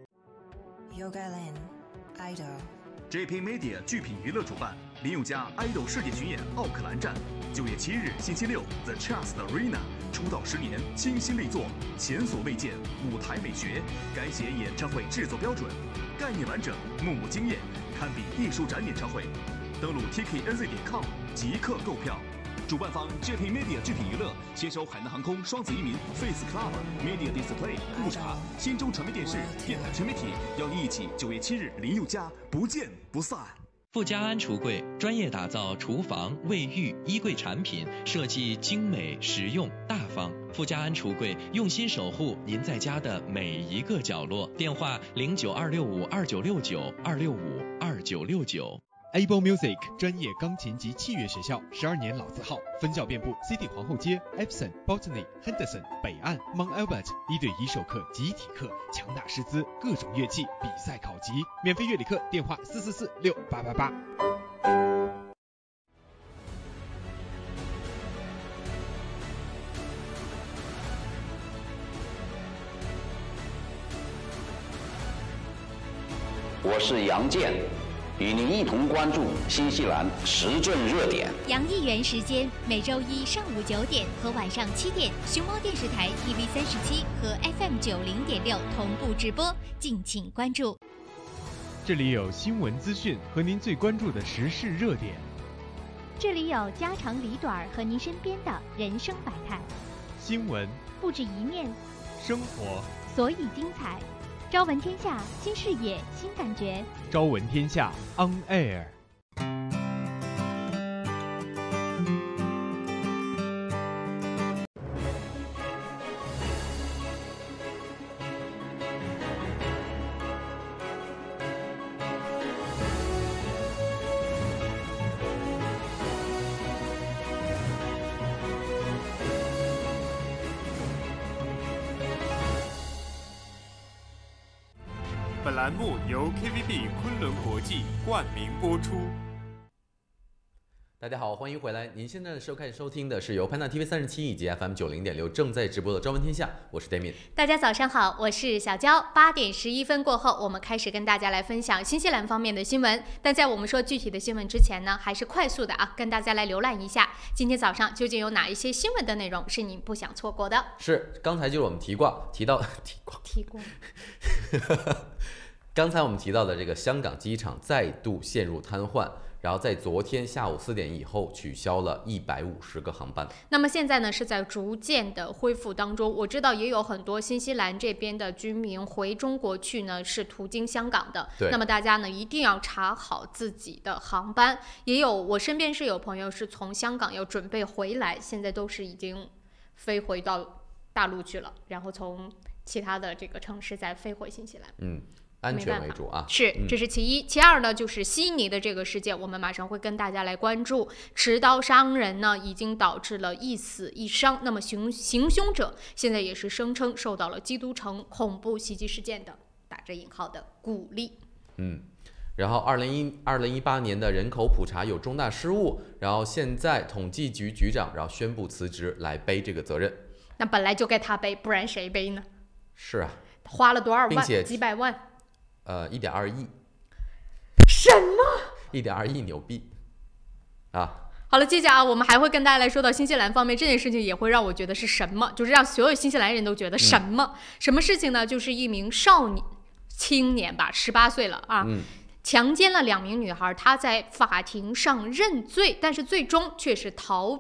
JP Media 巨品娱乐主办，林宥嘉爱豆世界巡演奥克兰站，9月7日星期六 The Chance Arena， 出道10年，倾心力作，前所未见，舞台美学，改写演唱会制作标准，概念完整，幕幕惊艳，堪比艺术展演唱会。登录 TKNZ.com 即刻购票。主办方 JP Media 巨品娱乐携手海南航空、双子移民、Face Club、Media Display、酷茶、新中传媒电视、电台全媒体，邀你一起9月7日林宥嘉，不见不散。富家安橱柜专业打造厨房、卫浴、衣柜产品，设计精美、实用、大方。富家安橱柜用心守护您在家的每一个角落。电话0926529926529969。Able Music 专业钢琴及器乐学校，12年老字号，分校遍布 City 皇后街、Epsom、Botany、Henderson、北岸、Mount Albert， 1对1授课、集体课，强大师资，各种乐器，比赛考级，免费乐理课，电话44468888。我是杨健，与您一同关注新西兰时政热点。杨议员时间每周一上午9点和晚上7点，熊猫电视台 TV37和 FM 90.6同步直播，敬请关注。这里有新闻资讯和您最关注的时事热点，这里有家长里短和您身边的人生百态。新闻不止一面，生活所以精彩。朝闻天下，新视野，新感觉。朝闻天下 On Air。本栏目由 KVB 昆仑国际冠名播出。大大家好，欢迎回来。您现在收听的是由潘达 TV37以及 FM90.6正在直播的《朝闻天下》，我是 Damian。大家早上好，我是小娇。8点11分过后，我们开始跟大家来分享新西兰方面的新闻。但在我们说具体的新闻之前呢，还是快速的跟大家来浏览一下今天早上究竟有哪一些新闻的内容是您不想错过的。是，刚才就是我们提过。刚才我们提到的这个香港机场再度陷入瘫痪。然后在昨天下午4点以后取消了150个航班。那么现在呢是在逐渐的恢复当中。我知道也有很多新西兰这边的居民回中国去呢是途经香港的。那么大家呢一定要查好自己的航班。也有我身边是有朋友是从香港要准备回来，现在都是已经飞回到大陆去了，然后从其他的这个城市再飞回新西兰。安全为主啊，是，这是其一。其二呢，就是悉尼的这个事件，我们马上会跟大家来关注。持刀伤人呢，已经导致了1死1伤。那么行凶者现在也是声称受到了基督城恐怖袭击事件的打着引号的鼓励。然后2018年的人口普查有重大失误，然后现在统计局局长然后宣布辞职来背这个责任。那本来就该他背，不然谁背呢？是啊，花了多少万？并且几百万。1.2亿，什么？1.2亿，牛逼啊！好了，接下来我们还会跟大家来说到新西兰方面这件事情，也会让我觉得是什么，就是让所有新西兰人都觉得什么、什么事情呢？就是一名青年吧，18岁了啊，强奸了2名女孩，他在法庭上认罪，但是最终却是逃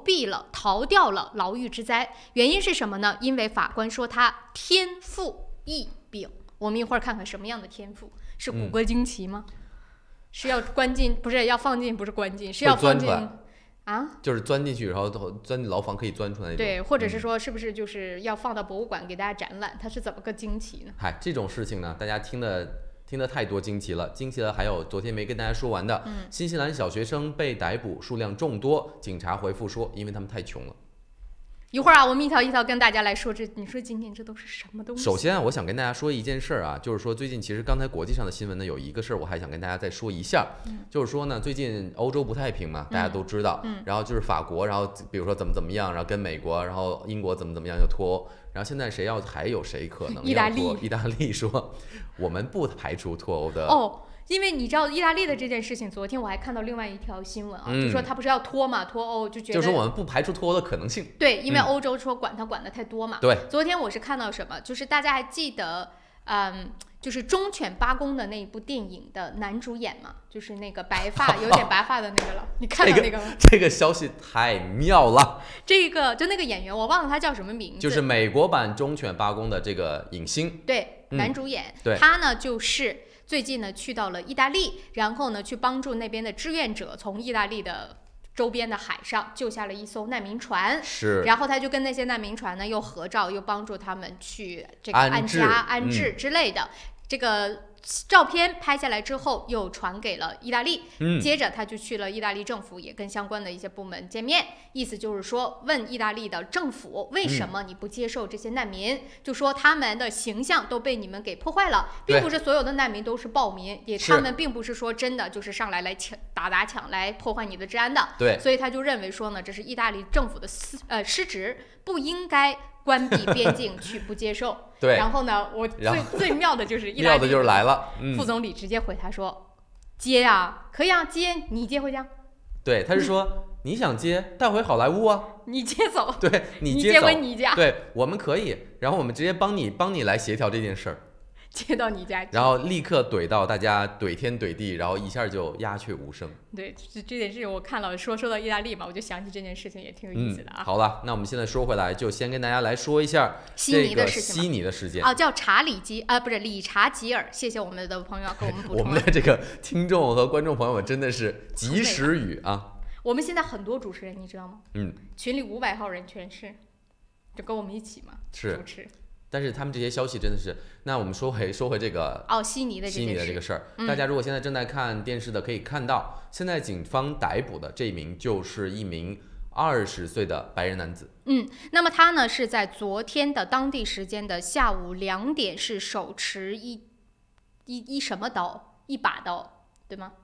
掉了牢狱之灾。原因是什么呢？因为法官说他天赋异禀。我们一会儿看看什么样的天赋，是骨骼惊奇吗？是要关进，不是要放进，不是关进，是要放进啊？就是钻进去，然后钻进牢房可以钻出来那种。对，或者是说，是不是就是要放到博物馆给大家展览？它是怎么个惊奇呢？这种事情呢，大家听得太多惊奇了，还有昨天没跟大家说完的，新西兰小学生被逮捕，数量众多，警察回复说，因为他们太穷了。一会儿我们一条一条跟大家来说，你说今天这都是什么东西？首先我想跟大家说一件事啊，就是说最近其实刚才国际上的新闻呢，有一个事儿我还想跟大家再说一下，就是说呢，最近欧洲不太平嘛，大家都知道，然后就是法国，然后比如说怎么样，然后跟美国，然后英国怎么样就脱欧，然后现在还有谁可能要脱？意大利说我们不排除脱欧的。因为你知道意大利的这件事情，昨天我还看到另外一条新闻啊，就说他不是要脱欧，就觉得就是我们不排除脱欧的可能性。对，因为欧洲说管得太多嘛。对，昨天我是看到什么，就是大家还记得，就是忠犬八公的那一部电影的男主演嘛，就是那个有点白发的那个了，你看到那个吗？这个消息太妙了。这个就那个演员，我忘了他叫什么名字，就是美国版忠犬八公的这个影星，对，男主演，对，他呢就是最近呢去到了意大利，然后呢去帮助那边的志愿者从意大利的周边的海上救下了一艘难民船，是，然后他就跟那些难民船呢又合照，又帮助他们去这个安置之类的。这个照片拍下来之后又传给了意大利，接着他就去了意大利政府，也跟相关的一些部门见面，意思就是说问意大利的政府为什么你不接受这些难民，就说他们的形象都被你们给破坏了，并不是所有的难民都是暴民，他们并不是说真的就是上来打抢来破坏你的治安的，对，所以他就认为说呢，这是意大利政府的失职，不应该关闭边境去不接受。对，然后呢，我最妙的就是意大利妙的就是来了，副总理直接回他说：“接啊，可以啊，接你接回家。”对，他是说你想接带回好莱坞啊，你接走，对你接回你家，对，我们可以，然后我们直接帮你来协调这件事儿。接到你家，然后立刻怼到大家怼天怼地，然后一下就鸦雀无声。对，这件事情我看了，说到意大利嘛，我就想起这件事情也挺有意思的啊。好了，那我们现在说回来，就先跟大家来说一下悉尼的事件。叫理查吉尔，谢谢我们的朋友给我们补充。我们的这个听众和观众朋友们真的是及时雨啊！我们现在很多主持人，你知道吗？群里500号人全是，就跟我们一起嘛，主持。但是他们这些消息真的是，那我们说回这个悉尼的这个事儿，大家如果现在正在看电视的可以看到，现在警方逮捕的这一名就是一名20岁的白人男子。那么他呢是在昨天的当地时间的下午2点，是手持一什么刀，一把刀，对吗？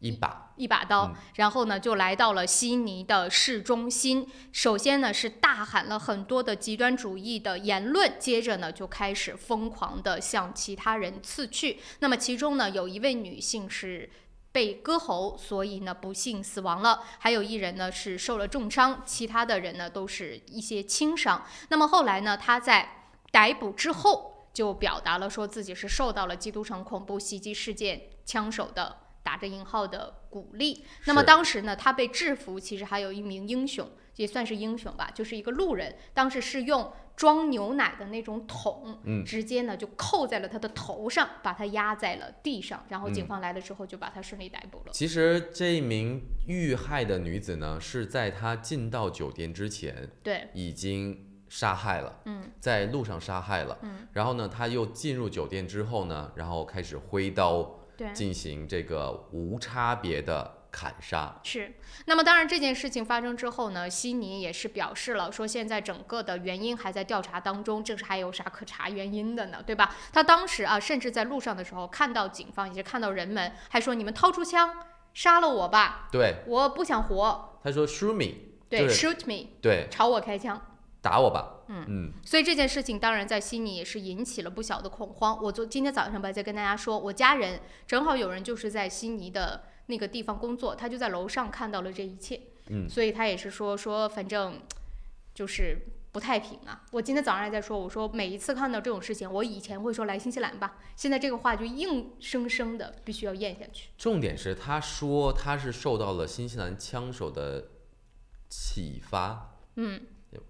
一把刀，然后呢就来到了悉尼的市中心。首先呢是大喊了很多的极端主义的言论，接着呢就开始疯狂的向其他人刺去。那么其中呢有一位女性是被割喉，所以呢不幸死亡了，还有一人呢是受了重伤，其他的人呢都是一些轻伤。那么后来呢他在逮捕之后就表达了说自己是受到了基督城恐怖袭击事件枪手的打着引号的鼓励。那么当时呢他被制服，其实还有一名英雄，也算是英雄吧，就是一个路人，当时是用装牛奶的那种桶，直接呢就扣在了他的头上，把他压在了地上，然后警方来了之后就把他顺利逮捕了。其实这一名遇害的女子呢是在她进到酒店之前，对，已经杀害了，在路上杀害了，然后呢她又进入酒店之后呢，然后开始挥刀进行这个无差别的砍杀。是，那么当然这件事情发生之后呢，悉尼也是表示了说现在整个的原因还在调查当中，这是还有啥可查原因的呢，对吧？他当时啊甚至在路上的时候看到警方以及看到人们，还说你们掏出枪杀了我吧，对，我不想活。他说 shoot me， 对， shoot me， 对，朝我开枪，打我吧。所以这件事情当然在悉尼也是引起了不小的恐慌。我今天早上吧在跟大家说，我家人正好有人就是在悉尼的那个地方工作，他就在楼上看到了这一切，所以他也是说反正就是不太平啊。我今天早上还在说，我说每一次看到这种事情，我以前会说来新西兰吧，现在这个话就硬生生的必须要咽下去。重点是他说他是受到了新西兰枪手的启发，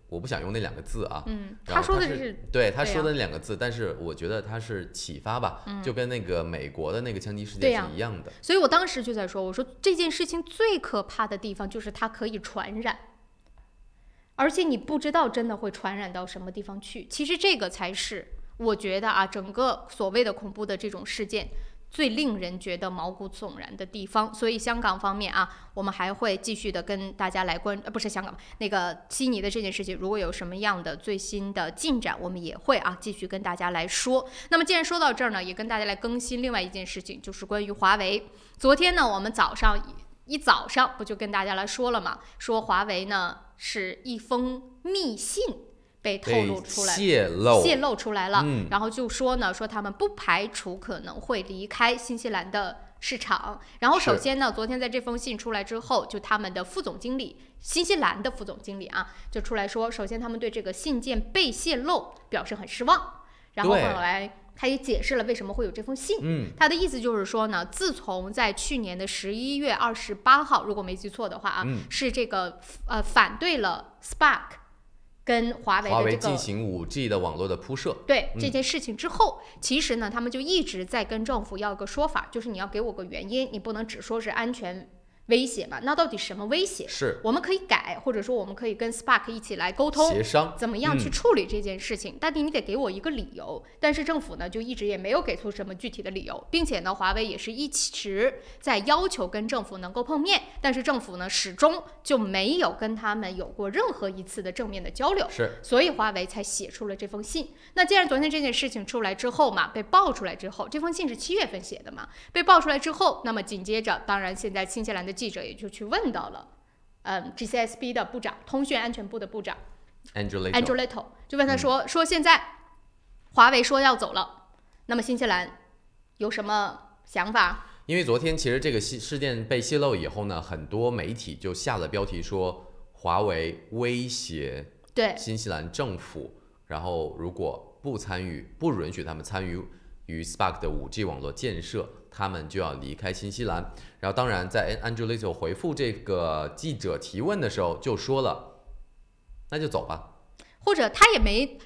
我不想用那两个字啊，他说的是对他说的那两个字，但是我觉得他是启发吧，就跟那个美国的那个枪击事件是一样的。所以我当时就在说，我说这件事情最可怕的地方就是它可以传染，而且你不知道真的会传染到什么地方去。其实这个才是我觉得啊，整个所谓的恐怖的这种事件最令人觉得毛骨悚然的地方。所以香港方面啊，我们还会继续的跟大家来不是香港那个悉尼的这件事情，如果有什么样的最新的进展，我们也会啊继续跟大家来说。那么既然说到这儿呢，也跟大家来更新另外一件事情，就是关于华为。昨天呢我们一早上不就跟大家来说了嘛，说华为呢是一封密信被透露出来，泄露出来了，然后就说呢，说他们不排除可能会离开新西兰的市场。然后首先呢，昨天在这封信出来之后，就他们的副总经理，新西兰的副总经理啊，就出来说，首先他们对这个信件被泄露表示很失望，然后后来他也解释了为什么会有这封信。他的意思就是说呢，自从在去年的11月28号，如果没记错的话啊，是这个反对了 Spark。跟华为进行5G 的网络的铺设，对这件事情之后，其实呢，他们就一直在跟政府要个说法，就是你要给我个原因，你不能只说是安全威胁嘛？那到底什么威胁？是我们可以改，或者说我们可以跟 Spark 一起来沟通协商，怎么样去处理这件事情？但你得给我一个理由。但是政府呢，就一直也没有给出什么具体的理由，并且呢，华为也是一直在要求跟政府能够碰面，但是政府呢，始终就没有跟他们有过任何一次的正面的交流。是，所以华为才写出了这封信。那既然昨天这件事情出来之后嘛，被爆出来之后，这封信是7月份写的嘛，被爆出来之后，那么紧接着，当然现在新西兰的记者也就去问到了，GCSB 的部长，通讯安全部的部长 Andrew Little， 就问他说现在华为说要走了，那么新西兰有什么想法？因为昨天其实这个事件被泄露以后呢，很多媒体就下了标题说华为威胁新西兰政府，然后如果不允许他们参与与 Spark 的5G 网络建设，他们就要离开新西兰。然后当然在 Andrew Little 回复这个记者提问的时候就说了，那就走吧，或者他也没，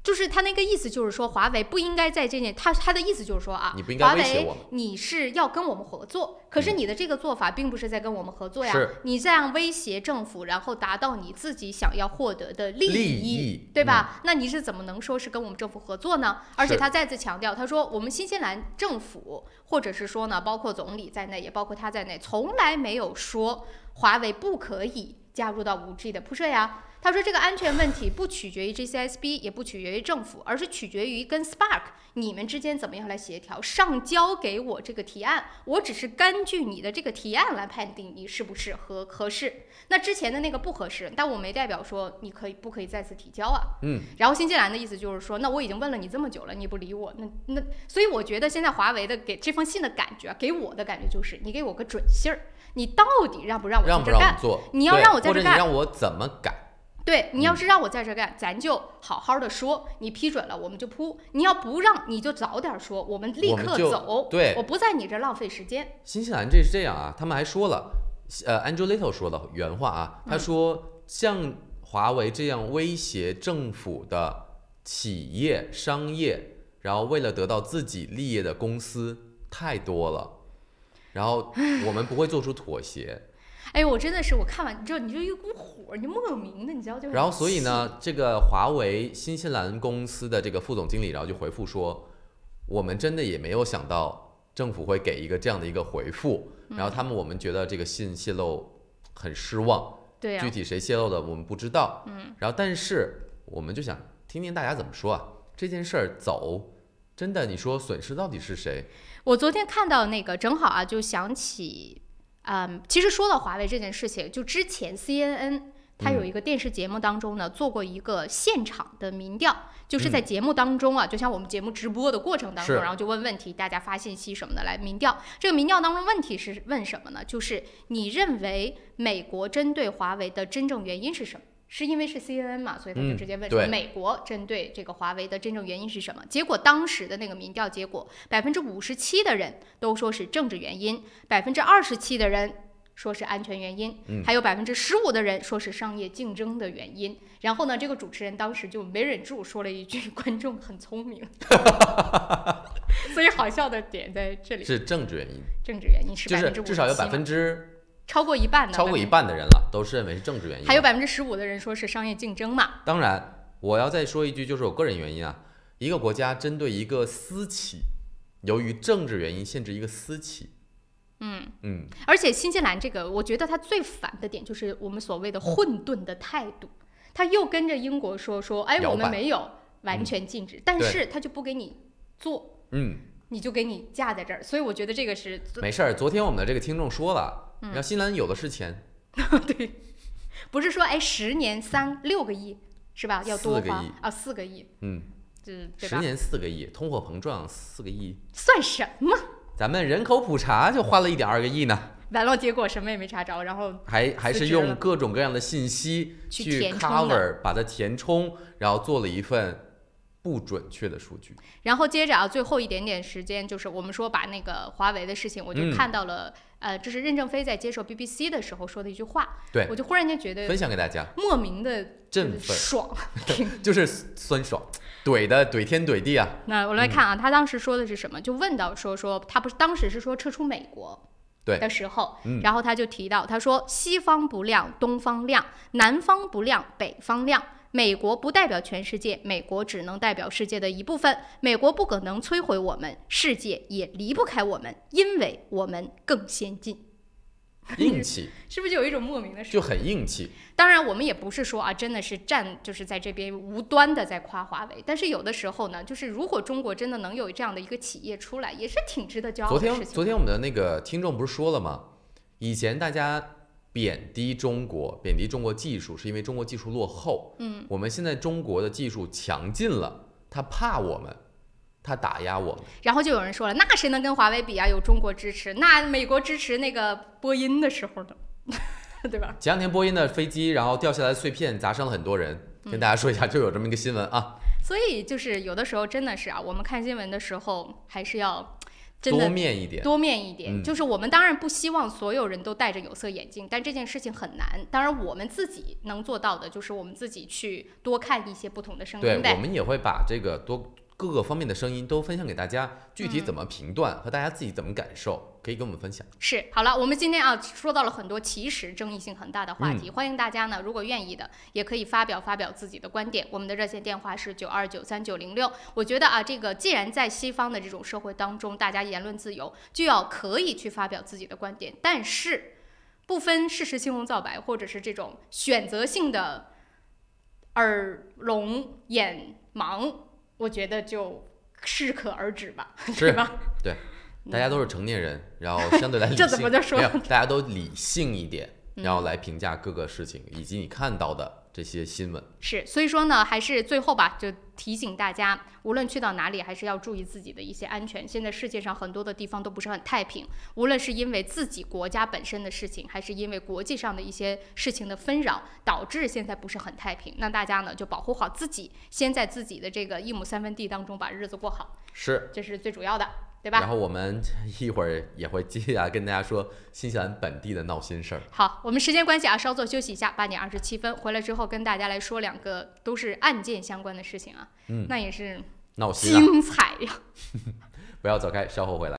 就是他那个意思就是说华为不应该在这件，他的意思就是说啊，你不应该威胁我们，华为你是要跟我们合作，可是你的这个做法并不是在跟我们合作呀，你这样威胁政府，然后达到你自己想要获得的利益，对吧？那你是怎么能说是跟我们政府合作呢？而且他再次强调，他说我们新西兰政府或者是说呢，包括总理在内，也包括他在内，从来没有说华为不可以加入到 5G 的铺设呀。他说这个安全问题不取决于 GCSB， 也不取决于政府，而是取决于跟 Spark 你们之间怎么样来协调，上交给我这个提案，我只是根据你的这个提案来判定你是不是合适。那之前的那个不合适，但我没代表说你不可以再次提交啊。然后新西兰的意思就是说，那我已经问了你这么久了，你不理我，那所以我觉得现在华为的给这封信的感觉，给我的感觉就是你给我个准信儿，你到底让不让我在这干？你要让我在这干，或者你让我怎么改？对，你要是让我在这干，咱就好好的说，你批准了我们就铺，你要不让你就早点说，我们立刻走。对，我不在你这浪费时间。新西兰这是这样啊，他们还说了，Andrew Little 说的原话啊，他说像华为这样威胁政府的企业、商业，然后为了得到自己利益的公司太多了，然后我们不会做出妥协。哎，我真的是，我看完你就一股火，你莫名的，你知道就。然后所以呢，这个华为新西兰公司的这个副总经理，然后就回复说，我们真的也没有想到政府会给一个这样的一个回复，然后我们觉得这个信泄露很失望，对啊，具体谁泄露的我们不知道，然后但是我们就想听听大家怎么说啊，这件事儿走，真的你说损失到底是谁？我昨天看到那个正好啊，就想起。其实说到华为这件事情，就之前 CNN 它有一个电视节目当中呢，做过一个现场的民调，就是在节目当中啊，就像我们节目直播的过程当中，然后就问问题，大家发信息什么的来民调。这个民调当中问题是问什么呢？就是你认为美国针对华为的真正原因是什么？是因为是 CNN 嘛，所以他就直接问说美国针对这个华为的真正原因是什么？结果当时的那个民调结果，57%的人都说是政治原因，27%的人说是安全原因，还有15%的人说是商业竞争的原因。然后呢，这个主持人当时就没忍住说了一句：“观众很聪明。”所以好笑的点在这里，是政治原因。政治原因是就是至少有超过一半的人了，都是认为是政治原因。还有15%的人说是商业竞争嘛。当然，我要再说一句，就是我个人原因啊。一个国家针对一个私企，由于政治原因限制一个私企，而且新西兰这个，我觉得他最烦的点就是我们所谓的混沌的态度。他又跟着英国说，哎，我们没有完全禁止，但是他就不给你做，你就给你架在这儿。所以我觉得这个是没事儿。昨天我们的这个听众说了。然后新西兰有的是钱，对，不是说10年6个亿是吧？要多花4个亿，对吧？10年4个亿，通货膨胀4个亿，算什么？咱们人口普查就花了1.2个亿呢。完了，结果什么也没查着，然后还是用各种各样的信息去 cover 把它填充，然后做了一份不准确的数据。然后接着啊，最后一点点时间，就是我们说把那个华为的事情，我就看到了。这是任正非在接受 BBC 的时候说的一句话，对，我就忽然间觉得分享给大家，莫名的振奋爽，就是酸爽，怼天怼地啊。那我来看啊，他当时说的是什么？就问到说他不是当时是说撤出美国的时候，然后他就提到，他说西方不亮东方亮，南方不亮北方亮。美国不代表全世界，美国只能代表世界的一部分。美国不可能摧毁我们，世界也离不开我们，因为我们更先进。硬气是不是就有一种莫名的就很硬气？当然，我们也不是说啊，真的是就是在这边无端的在夸华为。但是有的时候呢，就是如果中国真的能有这样的一个企业出来，也是挺值得骄傲的事情。昨天我们的那个听众不是说了吗？以前大家贬低中国技术，是因为中国技术落后。我们现在中国的技术强劲了，他怕我们，他打压我们。然后就有人说了，那谁能跟华为比啊？有中国支持，那美国支持那个波音的时候呢，对吧？前2天波音的飞机，然后掉下来碎片砸伤了很多人，跟大家说一下，就有这么一个新闻啊。所以就是有的时候真的是啊，我们看新闻的时候还是要。多面一点，就是我们当然不希望所有人都戴着有色眼镜，但这件事情很难。当然，我们自己能做到的就是我们自己去多看一些不同的声音。对，我们也会把这个各个方面的声音都分享给大家，具体怎么评断和大家自己怎么感受，可以跟我们分享。是，好了，我们今天啊说到了很多其实争议性很大的话题，欢迎大家呢，如果愿意的，也可以发表自己的观点。我们的热线电话是92939006。我觉得啊，这个既然在西方的这种社会当中，大家言论自由，就要可以去发表自己的观点，但是不分事实青红皂白，或者是这种选择性的耳聋眼盲，我觉得就适可而止吧，对吧？对，大家都是成年人，然后相对来理性，这怎么就说？没有，大家都理性一点，然后来评价各个事情以及你看到的这些新闻。是，所以说呢，还是最后吧，就提醒大家，无论去到哪里，还是要注意自己的一些安全。现在世界上很多的地方都不是很太平，无论是因为自己国家本身的事情，还是因为国际上的一些事情的纷扰，导致现在不是很太平。那大家呢，就保护好自己，先在自己的这个1亩3分地当中把日子过好，是，这是最主要的。对吧？然后我们一会儿也会接下来跟大家说新西兰本地的闹心事儿。好，我们时间关系啊，稍作休息一下，8点27分回来之后跟大家来说2个都是案件相关的事情啊，那也是闹心精彩呀！不要走开，稍后回来。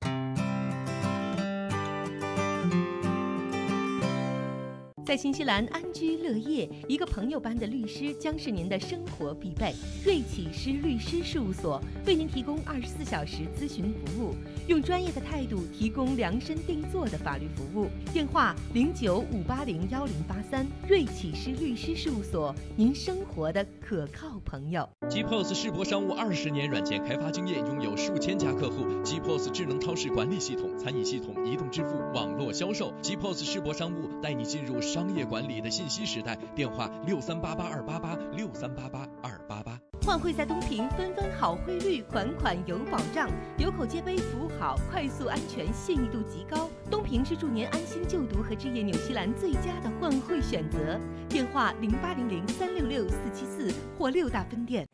在新西兰安居乐业，一个朋友般的律师将是您的生活必备。瑞启诗律师事务所为您提供24小时咨询服务，用专业的态度提供量身定做的法律服务。电话0958011083，瑞启诗律师事务所，您生活的可靠朋友。GPOS 世博商务20年软件开发经验，拥有数千家客户。GPOS 智能超市管理系统、餐饮系统、移动支付、网络销售。GPOS 世博商务带你进入商业管理的信息时代。电话6388-288，6388-288。换汇在东平，纷纷好汇率，款款有保障，有口皆碑，服务好，快速安全，信誉度极高。东平是助您安心就读和置业纽西兰最佳的换汇选择。电话0800-366-474或6大分店。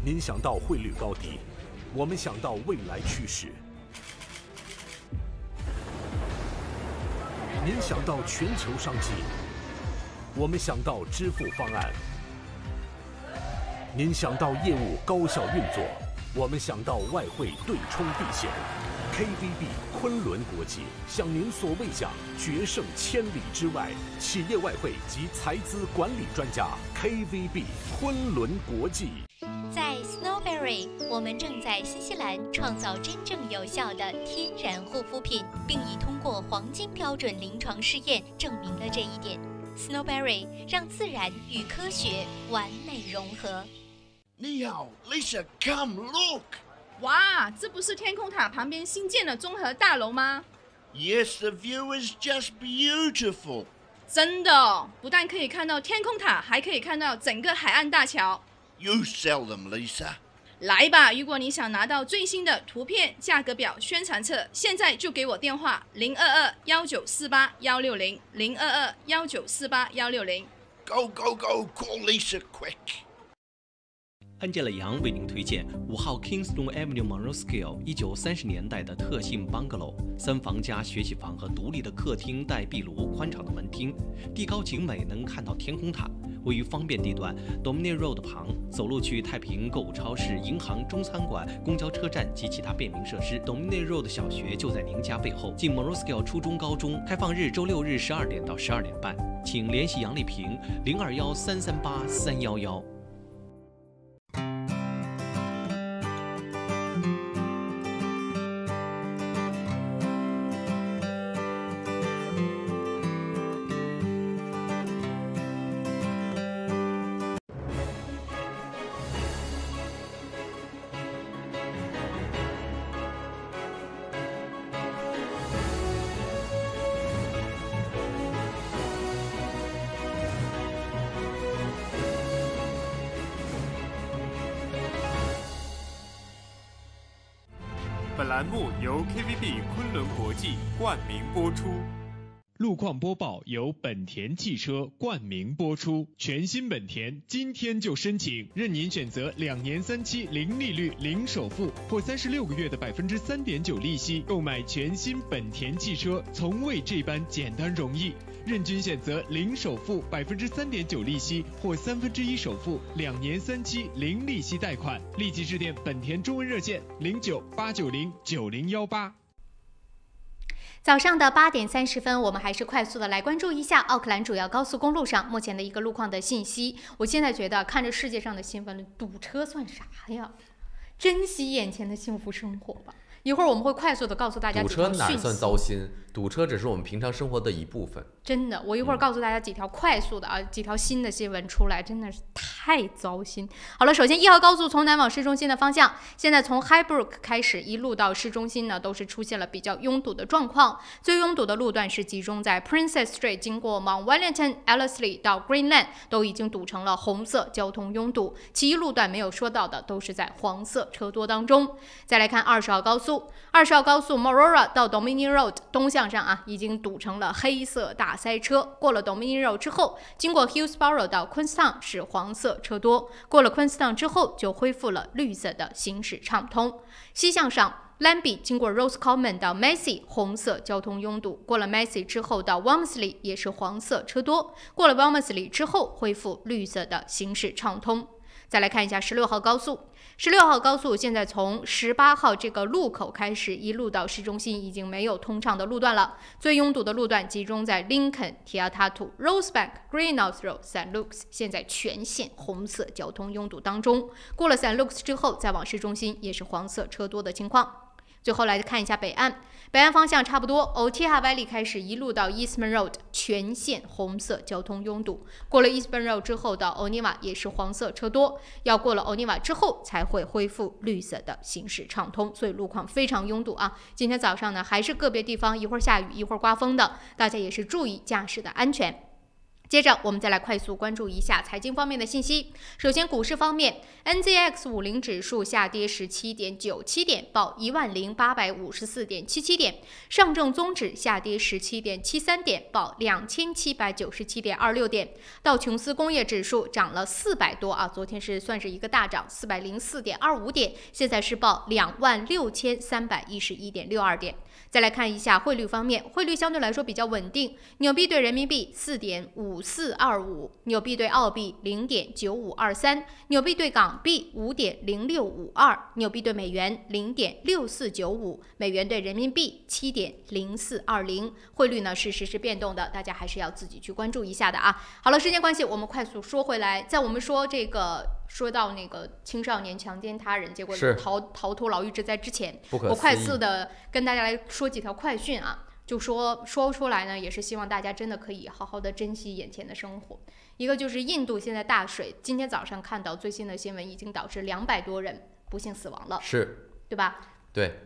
您想到汇率高低，我们想到未来趋势。您想到全球商机，我们想到支付方案。您想到业务高效运作，我们想到外汇对冲避险。KVB 昆仑国际向您所未想，决胜千里之外，企业外汇及财资管理专家 KVB 昆仑国际。在 Snowberry， 我们正在新西兰创造真正有效的天然护肤品，并已通过黄金标准临床试验证明了这一点。Snowberry 让自然与科学完美融合。你好 ，Lisa， come look。哇，这不是天空塔旁边新建的综合大楼吗 ？Yes, the view is just beautiful。真的，不但可以看到天空塔，还可以看到整个海岸大桥。You sell them, Lisa。来吧，如果你想拿到最新的图片、价格表、宣传册，现在就给我电话022-1948-160，022-1948-160。Go go go! Call Lisa quick。安吉拉杨为您推荐5号 Kingston Avenue Monroe 1930年代的特性 bungalow， 3房加学习房和独立的客厅带壁炉、宽敞的门厅，地高景美，能看到天空塔。位于方便地段 Dominion Road 旁，走路去太平购物超市、银行、中餐馆、公交车站及其他便民设施。Dominion Road 小学就在您家背后。近 Monroe 初中、高中，开放日周6日12点到12点半，请联系杨丽萍021-338-311。本栏目由 KVB 昆仑国际冠名播出。路况播报由本田汽车冠名播出。全新本田今天就申请，任您选择2年3期零利率、零首付或36个月的3.9%利息，购买全新本田汽车从未这般简单容易。任君选择零首付3.9%利息或1/3首付2年3期零利息贷款，立即致电本田中文热线09-890-9018。早上的8点30分，我们还是快速的来关注一下奥克兰主要高速公路上目前的一个路况的信息。我现在觉得看着世界上的新闻，堵车算啥呀？珍惜眼前的幸福生活吧。一会儿我们会快速的告诉大家堵车哪算糟心？堵车只是我们平常生活的一部分。真的，我一会儿告诉大家几条快速的几条新的新闻出来，真的是太糟心。好了，首先1号高速从南往市中心的方向，现在从 Highbrook 开始一路到市中心呢，都是出现了比较拥堵的状况。最拥堵的路段是集中在 Princess Street， 经过 Mount Wellington、Ellerslie 到 Greenland， 都已经堵成了红色交通拥堵。其余路段没有说到的，都是在黄色车多当中。再来看20号高速，20号高速 Morora 到 Dominion Road 东向上已经堵成了黑色大塞车。过了 Dominion Road 之后，经过 Hillsborough 到 Queenstown 是黄色车多，过了 Queenstown 之后就恢复了绿色的行驶畅通。西向上Lambie 经过 Roscommon 到 Massey 红色交通拥堵，过了 Massey 之后到 Walmesley 也是黄色车多，过了 Walmesley 之后恢复绿色的行驶畅通。再来看一下16号高速，16号高速现在从18号这个路口开始一路到市中心已经没有通畅的路段了，最拥堵的路段集中在 Lincoln、Teatatu、Rosebank、Greenouth Road、St. Luke's， 现在全线红色交通拥堵当中。过了 St. Luke's 之后再往市中心也是黄色车多的情况。最后来看一下北岸，北岸方向差不多 Oteha Valley 开始一路到 Eastman Road， 全线红色交通拥堵。过了 Eastman Road 之后到 Oniva 也是黄色车多，要过了 Oniva 之后才会恢复绿色的行驶畅通，所以路况非常拥堵啊。今天早上呢还是个别地方一会儿下雨一会儿刮风的，大家也是注意驾驶的安全。接着我们再来快速关注一下财经方面的信息。首先股市方面 NZX50 指数下跌 17.97 点，报 10,854.77 点。上证综指下跌 17.73 点，报 2,797.26 点。道琼斯工业指数涨了400多昨天是算是一个大涨 404.25 点，现在是报 26,311.62 点。再来看一下汇率方面，汇率相对来说比较稳定，纽币对人民币 4.5425， 纽币对澳币 0.9523， 纽币对港币 5.0652， 纽币对美元 0.6495， 美元对人民币 7.0420。汇率呢是实时变动的，大家还是要自己去关注一下的啊。好了，时间关系，我们快速说回来，在我们说到那个青少年强奸他人，结果逃脱牢狱之灾之前，我快速的跟大家来说几条快讯啊，就说出来呢，也是希望大家真的可以好好的珍惜眼前的生活。一个就是印度现在大水，今天早上看到最新的新闻，已经导致200多人不幸死亡了，是，对吧？对，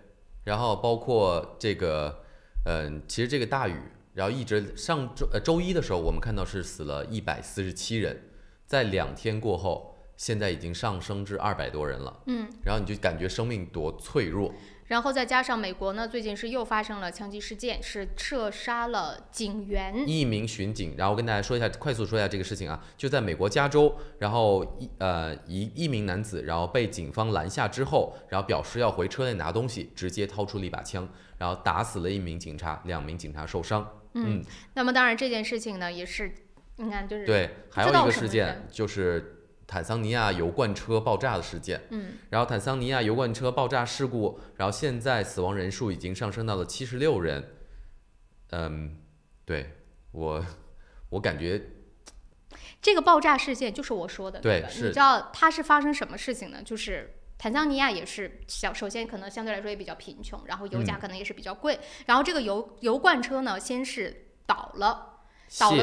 然后包括这个，其实这个大雨，然后一直周一的时候，我们看到是死了147人，在2天过后。现在已经上升至200多人了，然后你就感觉生命多脆弱。然后再加上美国呢，最近是又发生了枪击事件，是射杀了警员1名巡警。然后跟大家说一下，快速说一下这个事情啊，就在美国加州，然后一名男子，然后被警方拦下之后，然后表示要回车内拿东西，直接掏出了一把枪，然后打死了1名警察，2名警察受伤。那么当然这件事情呢，也是你看就是对，还有一个事件就是坦桑尼亚油罐车爆炸的事件，然后坦桑尼亚油罐车爆炸事故，然后现在死亡人数已经上升到了76人。对，我感觉这个爆炸事件就是我说的，对，你知道它是发生什么事情呢？就是坦桑尼亚也是首先可能相对来说也比较贫穷，然后油价可能也是比较贵，然后这个油罐车呢先是倒了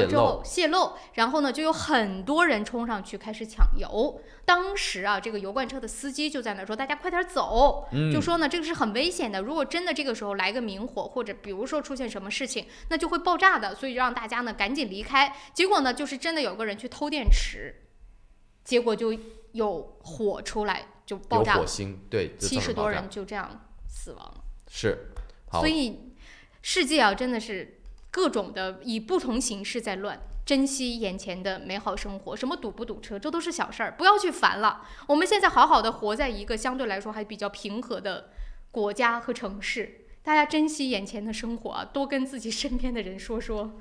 之后泄漏，然后呢就有很多人冲上去开始抢油。当时这个油罐车的司机就在那说大家快点走，就说呢这个是很危险的，如果真的这个时候来个明火，或者比如说出现什么事情，那就会爆炸的，所以让大家呢赶紧离开。结果呢就是真的有个人去偷电池，结果就有火出来，就爆炸了，有火星，对，70多人就这样死亡了。是，好，所以世界真的是各种的以不同形式在乱，珍惜眼前的美好生活，什么堵不堵车，这都是小事儿，不要去烦了。我们现在好好的活在一个相对来说还比较平和的国家和城市，大家珍惜眼前的生活多跟自己身边的人说说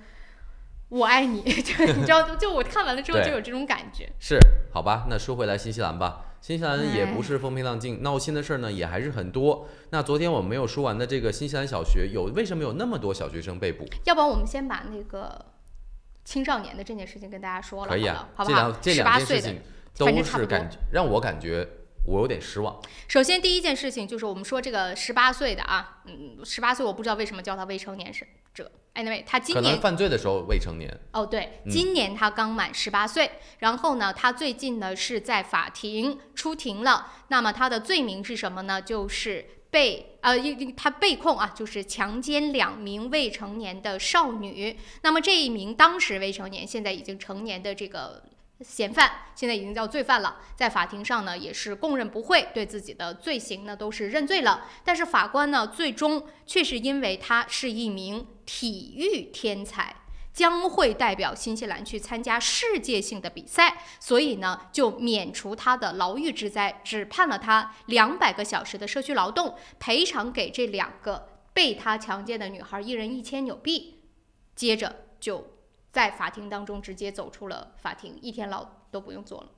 我爱你，就你知道，就我看完了之后就有这种感觉。是，好吧，那说回来新西兰吧。新西兰也不是风平浪静，闹心的事儿呢也还是很多。那昨天我们没有说完的这个新西兰小学为什么有那么多小学生被捕？要不然我们先把那个青少年的这件事情跟大家说了，可以啊，好不好？这两件事情都是让我感觉我有点失望。首先第一件事情就是我们说这个18岁的啊，18岁我不知道为什么叫他未成年者。Anyway， 他今年可能犯罪的时候未成年。哦，对，今年他刚满18岁。然后呢，他最近呢是在法庭出庭了。那么他的罪名是什么呢？就是他被控啊，就是强奸2名未成年的少女。那么这一名当时未成年，现在已经成年的这个嫌犯，现在已经叫罪犯了，在法庭上呢也是供认不讳，对自己的罪行呢都是认罪了。但是法官呢最终却是因为他是一名体育天才，将会代表新西兰去参加世界性的比赛，所以呢就免除他的牢狱之灾，只判了他200个小时的社区劳动，赔偿给这2个被他强奸的女孩1人1000纽币。接着就在法庭当中直接走出了法庭，1天牢都不用坐了。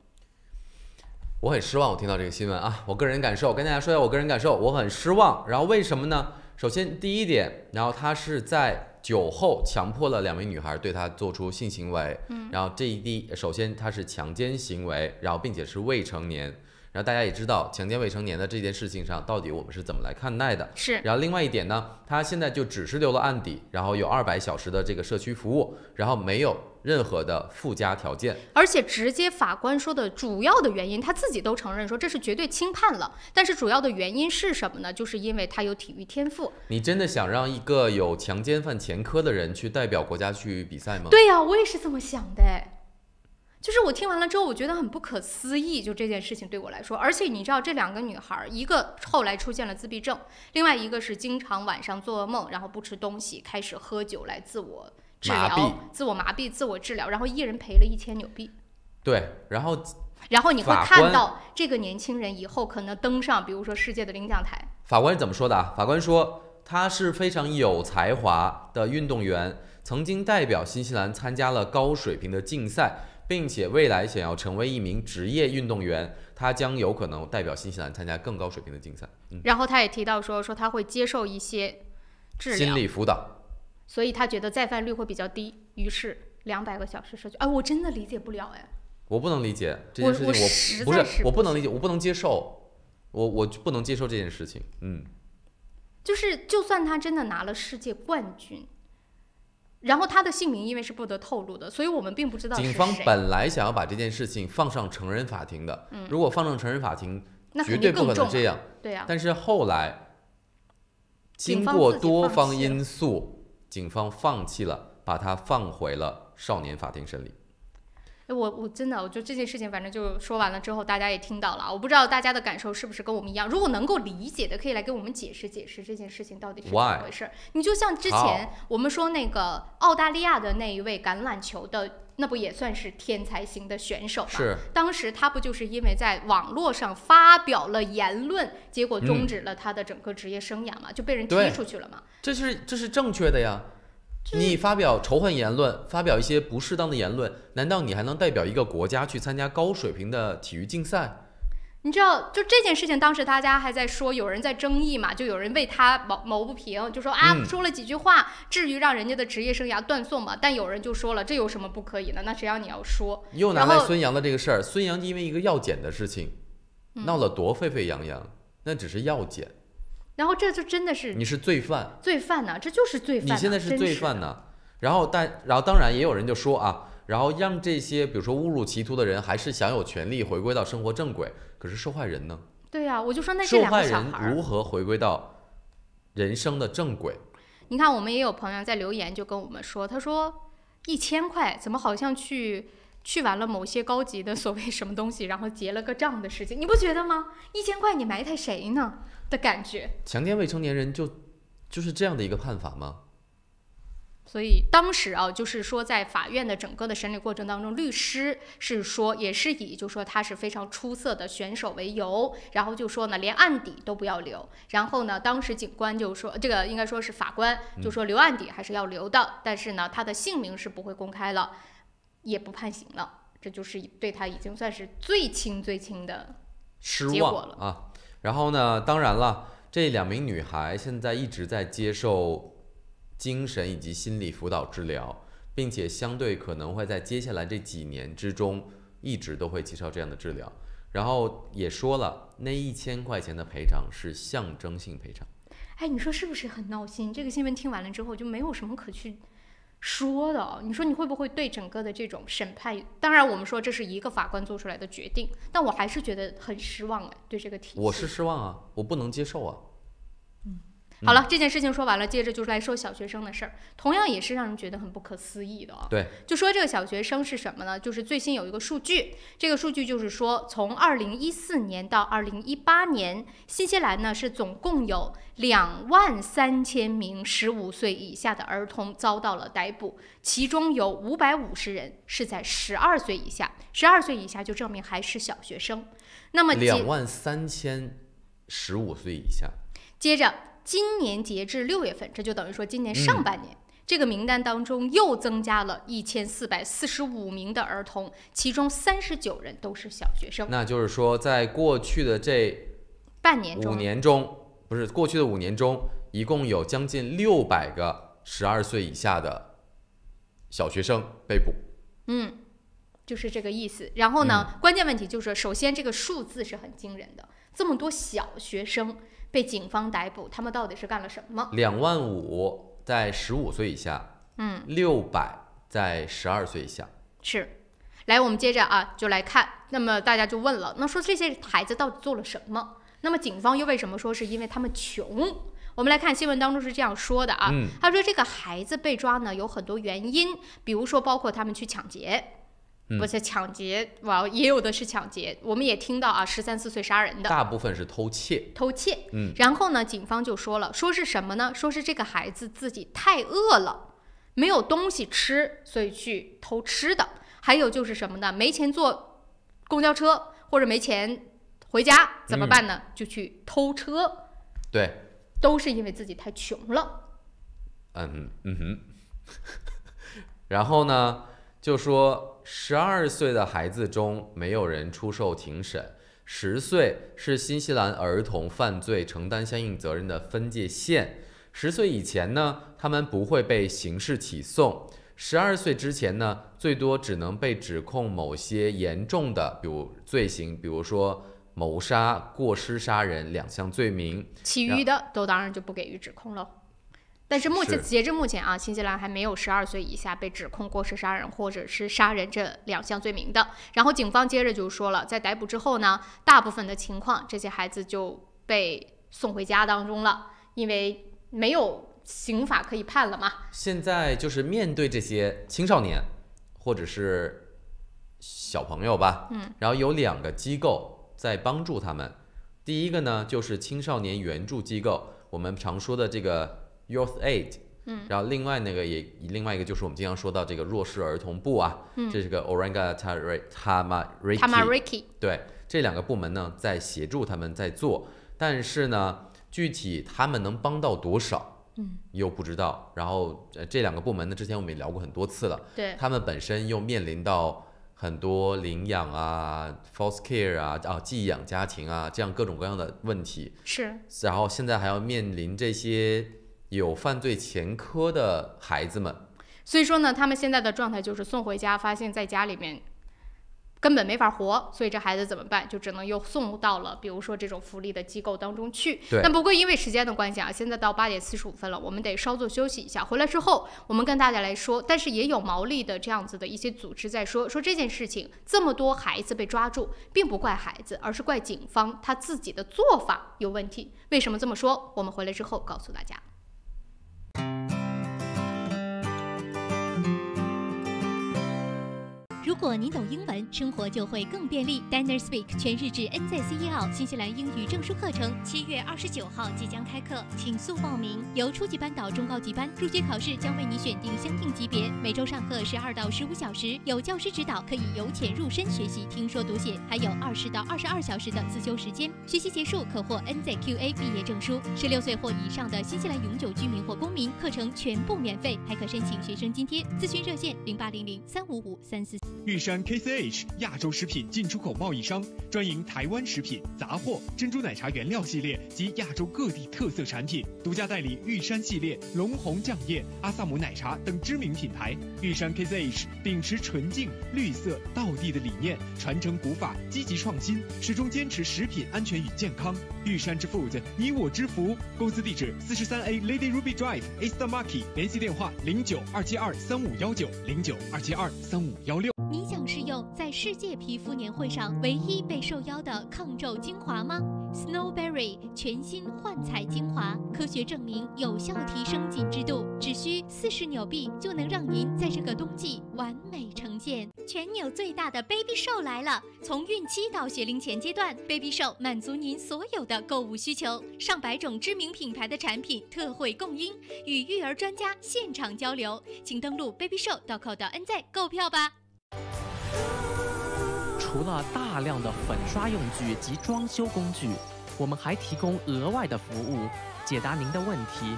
我很失望，我听到这个新闻啊，我个人感受，跟大家说一下我个人感受，我很失望。然后为什么呢？首先第一点，然后他是在酒后强迫了2名女孩对他做出性行为，然后首先他是强奸行为，然后并且是未成年。然后大家也知道强奸未成年的这件事情上，到底我们是怎么来看待的？是。然后另外一点呢，他现在就只是留了案底，然后有200小时的这个社区服务，然后没有任何的附加条件。而且直接法官说的主要的原因，他自己都承认说这是绝对轻判了。但是主要的原因是什么呢？就是因为他有体育天赋。你真的想让一个有强奸犯前科的人去代表国家去比赛吗？对呀，我也是这么想的。就是我听完了之后，我觉得很不可思议，就这件事情对我来说。而且你知道，这2个女孩，一个后来出现了自闭症，另外一个是经常晚上做噩梦，然后不吃东西，开始喝酒来自我治疗、自我麻痹、自我治疗，然后1人赔了1000纽币。对，然后你会看到这个年轻人以后可能登上，比如说世界的领奖台。法官怎么说的啊？法官说他是非常有才华的运动员，曾经代表新西兰参加了高水平的竞赛。并且未来想要成为一名职业运动员，他将有可能代表新西兰参加更高水平的竞赛。然后他也提到说他会接受一些治疗、心理辅导，所以他觉得再犯率会比较低。于是200个小时社区，我真的理解不了我不能理解这件事情，我不能理解，我不能接受，我不能接受这件事情。就算他真的拿了世界冠军。然后他的姓名因为是不得透露的，所以我们并不知道是谁。警方本来想要把这件事情放上成人法庭的，如果放上成人法庭，绝对不可能这样。对啊。但是后来，经过多方因素，警方放弃了，把他放回了少年法庭审理。我真的，我觉得这件事情反正就说完了之后，大家也听到了。我不知道大家的感受是不是跟我们一样。如果能够理解的，可以来给我们解释解释这件事情到底是怎么回事。你就像之前我们说那个澳大利亚的那一位橄榄球的，那不也算是天才型的选手吗？是。当时他不就是因为在网络上发表了言论，结果终止了他的整个职业生涯嘛，就被人踢出去了嘛？这是正确的呀。你发表仇恨言论，发表一些不适当的言论，难道你还能代表一个国家去参加高水平的体育竞赛？你知道，就这件事情，当时大家还在说，有人在争议嘛，就有人为他谋不平，就说说了几句话，至于让人家的职业生涯断送嘛？但有人就说了，这有什么不可以呢？那谁让你要说？又拿来孙杨的这个事儿，孙杨因为一个药检的事情，闹了多沸沸扬扬，那只是药检。然后这就真的是你是罪犯，罪犯呢，这就是罪犯。你现在是罪犯呢。然后当然也有人就说啊，然后让这些比如说误入歧途的人还是享有权利回归到生活正轨。可是受害人呢？对呀，我就说那这2个小孩受害人如何回归到人生的正轨？你看，我们也有朋友在留言就跟我们说，他说1000块怎么好像去完了某些高级的所谓什么东西，然后结了个账的事情，你不觉得吗？1000块你埋汰谁呢？的感觉。强奸未成年人就是这样的一个判法吗？所以当时啊，就是说在法院的整个的审理过程当中，律师是说也是以就说他是非常出色的选手为由，然后就说呢连案底都不要留。然后呢，当时警官就说，这个应该说是法官就说留案底还是要留的，但是呢他的姓名是不会公开了，也不判刑了。这就是对他已经算是最轻的结果了啊。然后呢，当然了，这2名女孩现在一直在接受精神以及心理辅导治疗，并且相对可能会在接下来这几年之中一直都会接受这样的治疗。然后也说了，那1000块钱的赔偿是象征性赔偿。哎，你说是不是很闹心？这个新闻听完了之后就没有什么可去说的。你说你会不会对整个的这种审判，当然我们说这是一个法官做出来的决定，但我还是觉得很失望对这个体系。我是失望啊，我不能接受啊。好了，这件事情说完了，接着就是来说小学生的事儿，同样也是让人觉得很不可思议的啊。对，就说这个小学生是什么呢？就是最新有一个数据，这个数据就是说，从2014年到2018年，新西兰呢是总共有23000名15岁以下的儿童遭到了逮捕，其中有550人是在12岁以下，12岁以下就证明还是小学生。那么23000 15岁以下，接着。今年截至6月份，这就等于说今年上半年，这个名单当中又增加了1445名的儿童，其中39人都是小学生。那就是说，在过去的这半年中5年中，不是过去的5年中，一共有将近600个12岁以下的小学生被捕。就是这个意思。然后呢，关键问题就是，首先这个数字是很惊人的，这么多小学生被警方逮捕，他们到底是干了什么？25000在15岁以下，600在12岁以下。是，来，我们接着啊，就来看。那么大家就问了，那说这些孩子到底做了什么？那么警方又为什么说是因为他们穷？我们来看新闻当中是这样说的啊，他说这个孩子被抓呢有很多原因，比如说包括他们去抢劫。不是抢劫，也有的是抢劫。我们也听到啊，13、14岁杀人的，大部分是偷窃。然后呢，警方就说了，说是什么呢？说是这个孩子自己太饿了，没有东西吃，所以去偷吃的。还有就是什么呢？没钱坐公交车或者没钱回家怎么办呢？就去偷车。对，都是因为自己太穷了。然后呢？就说12岁的孩子中没有人出售庭审，10岁是新西兰儿童犯罪承担相应责任的分界线。10岁以前呢，他们不会被刑事起诉。12岁之前呢，最多只能被指控某些严重的，比如罪行，比如说谋杀、过失杀人2项罪名，其余的都当然就不给予指控了。但是截至目前啊，新西兰还没有12岁以下被指控过失杀人或者是杀人这2项罪名的。然后警方接着就说了，在逮捕之后呢，大部分的情况这些孩子就被送回家当中了，因为没有刑法可以判了嘛。现在就是面对这些青少年或者是小朋友吧，然后有2个机构在帮助他们。第一个呢，就是青少年援助机构，我们常说的这个Youth Aid，然后另外一个就是我们经常说到这个弱势儿童部啊，这是个 Oranga Tamariki， 对，这2个部门呢在协助他们在做，但是呢，具体他们能帮到多少，又不知道。然后这2个部门呢，之前我们也聊过很多次了，对，他们本身又面临到很多领养啊、foster care 啊、寄养家庭啊这样各种各样的问题，是，然后现在还要面临这些有犯罪前科的孩子们，所以说呢，他们现在的状态就是送回家，发现在家里面根本没法活，所以这孩子怎么办？就只能又送到了比如说这种福利的机构当中去。但不过因为时间的关系啊，现在到8点45分了，我们得稍作休息一下。回来之后，我们跟大家来说，但是也有毛利的这样子的一些组织在说这件事情，这么多孩子被抓住，并不怪孩子，而是怪警方他自己的做法有问题。为什么这么说？我们回来之后告诉大家。如果您懂英文，生活就会更便利。Dinner Speak 全日制 NZC1新西兰英语证书课程7月29号即将开课，请速报名。由初级班到中高级班，入学考试将为你选定相应级别，每周上课12到15小时，有教师指导，可以由浅入深学习听说读写，还有20到22小时的自修时间。学习结束可获 NZQA 毕业证书。16岁或以上的新西兰永久居民或公民，课程全部免费，还可申请学生津贴。咨询热线0800-355-344。玉山 KCH 亚洲食品进出口贸易商，专营台湾食品、杂货、珍珠奶茶原料系列及亚洲各地特色产品，独家代理玉山系列、龙红酱业、阿萨姆奶茶等知名品牌。玉山 KCH 秉持纯净、绿色、道地的理念，传承古法，积极创新，始终坚持食品安全与健康。玉山之 Food， 你我之福。公司地址43A Lady Ruby Drive East Market， 联系电话09-272-3519 09-272-3516。你想试用在世界皮肤年会上唯一被受邀的抗皱精华吗？ Snowberry 全新焕彩精华，科学证明有效提升紧致度，只需40扭臂就能让您在这个冬季完美呈现。全纽最大的 Baby Show 来了，从孕期到学龄前阶段 ，Baby Show 满足您所有的购物需求，上百种知名品牌的产品特惠供应，与育儿专家现场交流，请登录 babyshow.co.nz 购票吧。除了大量的粉刷用具及装修工具，我们还提供额外的服务，解答您的问题。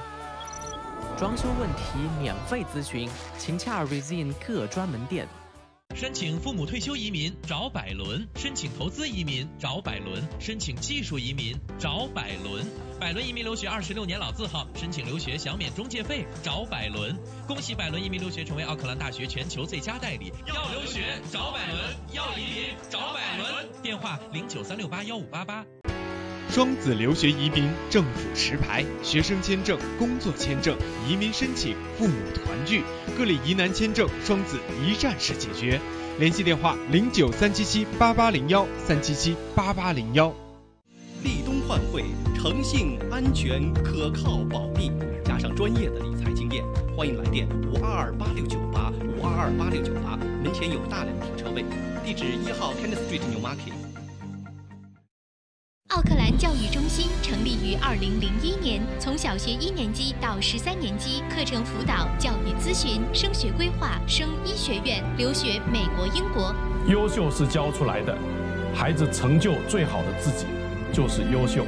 装修问题免费咨询，请洽 Resin 各专门店。申请父母退休移民找百伦，申请投资移民找百伦，申请技术移民找百伦。百伦移民留学26年老字号，申请留学享免中介费找百伦。恭喜百伦移民留学成为奥克兰大学全球最佳代理。要留学找百伦，要移民找百伦。电话0936815588。双子留学移民政府持牌，学生签证、工作签证、移民申请、父母团聚、各类疑难签证，双子一站式解决。联系电话09-377-8801 377-8801。立冬换汇，诚信、安全、可靠、保密，加上专业的理财经验，欢迎来电522-8698 522-8698，门前有大量停车位，地址1号 Kenneth Street New Market。奥克兰教育中心成立于2001年，从小学1年级到13年级，课程辅导、教育咨询、升学规划、升医学院、留学美国、英国。优秀是教出来的，孩子成就最好的自己就是优秀。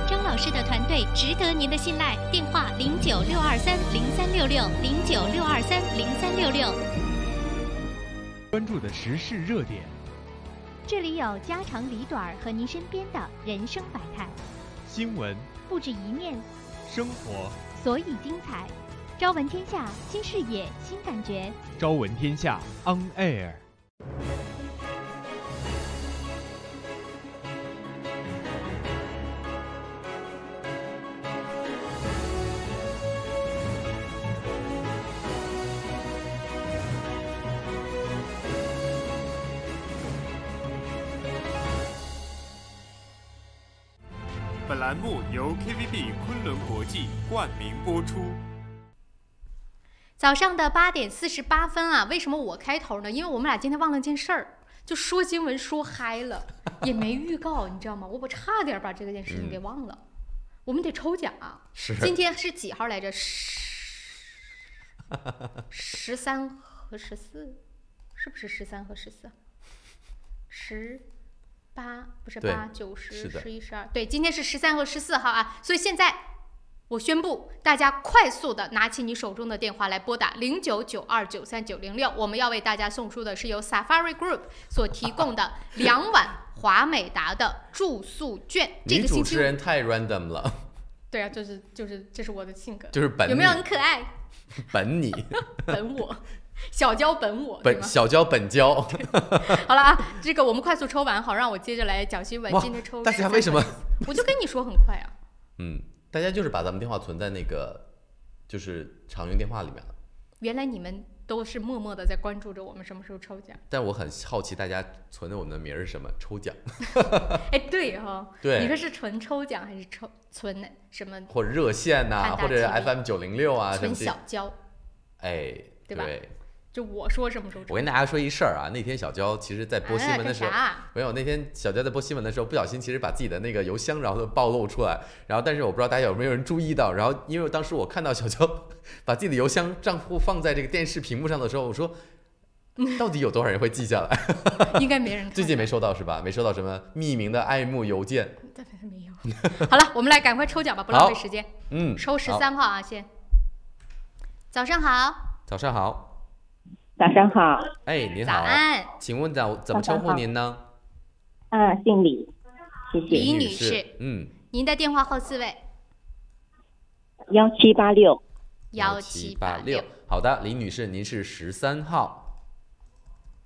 张老师的团队值得您的信赖，电话0962303366 0962303366。关注的时事热点。这里有家长里短和您身边的人生百态，新闻不止一面，生活所以精彩。朝闻天下，新视野，新感觉。朝闻天下 On Air。本栏目由 KVB 昆仑国际冠名播出。早上的8点48分啊，为什么我开头呢？因为我们俩今天忘了件事儿，就说新闻说嗨了，也没预告，你知道吗？我差点把这件事情给忘了。我们得抽奖啊！是。今天是几号来着？13和14，是不是13和14？18不是8、9、10、11、12，对，今天是13和14号啊，所以现在我宣布，大家快速的拿起你手中的电话来拨打0992939906，我们要为大家送出的是由 Safari Group 所提供的2晚华美达的住宿券。女主持人太 random 了。对啊，就是这是我的性格，就是本你有没有很可爱？本你，本我。小娇本我，小娇本娇。好了啊，这个我们快速抽完，好让我接着来讲新闻。今天抽，大家为什么？我就跟你说很快啊。大家就是把咱们电话存在那个就是常用电话里面了。原来你们都是默默的在关注着我们什么时候抽奖。但我很好奇，大家存的我们的名是什么？抽奖。哎，对哈。对。你说是存抽奖还是存什么？或者热线呐，或者 FM 906啊，存小娇。哎，对吧？就我说什么时候？我跟大家说一事儿啊，那天小娇其实在播新闻的时候，没有那天小娇在播新闻的时候，不小心其实把自己的那个邮箱然后暴露出来，然后但是我不知道大家有没有人注意到，然后因为当时我看到小娇把自己的邮箱账户放在这个电视屏幕上的时候，我说到底有多少人会记下来？应该没人。最近没收到是吧？没收到什么匿名的爱慕邮件？没有。好了，我们来赶快抽奖吧，不浪费时间。抽13号啊，先。早上好。早上好。早上好。哎，您好。早安。请问怎么称呼您呢？姓李，谢谢。李女士。您的电话后4位。1786。1786。好的，李女士，您是13号。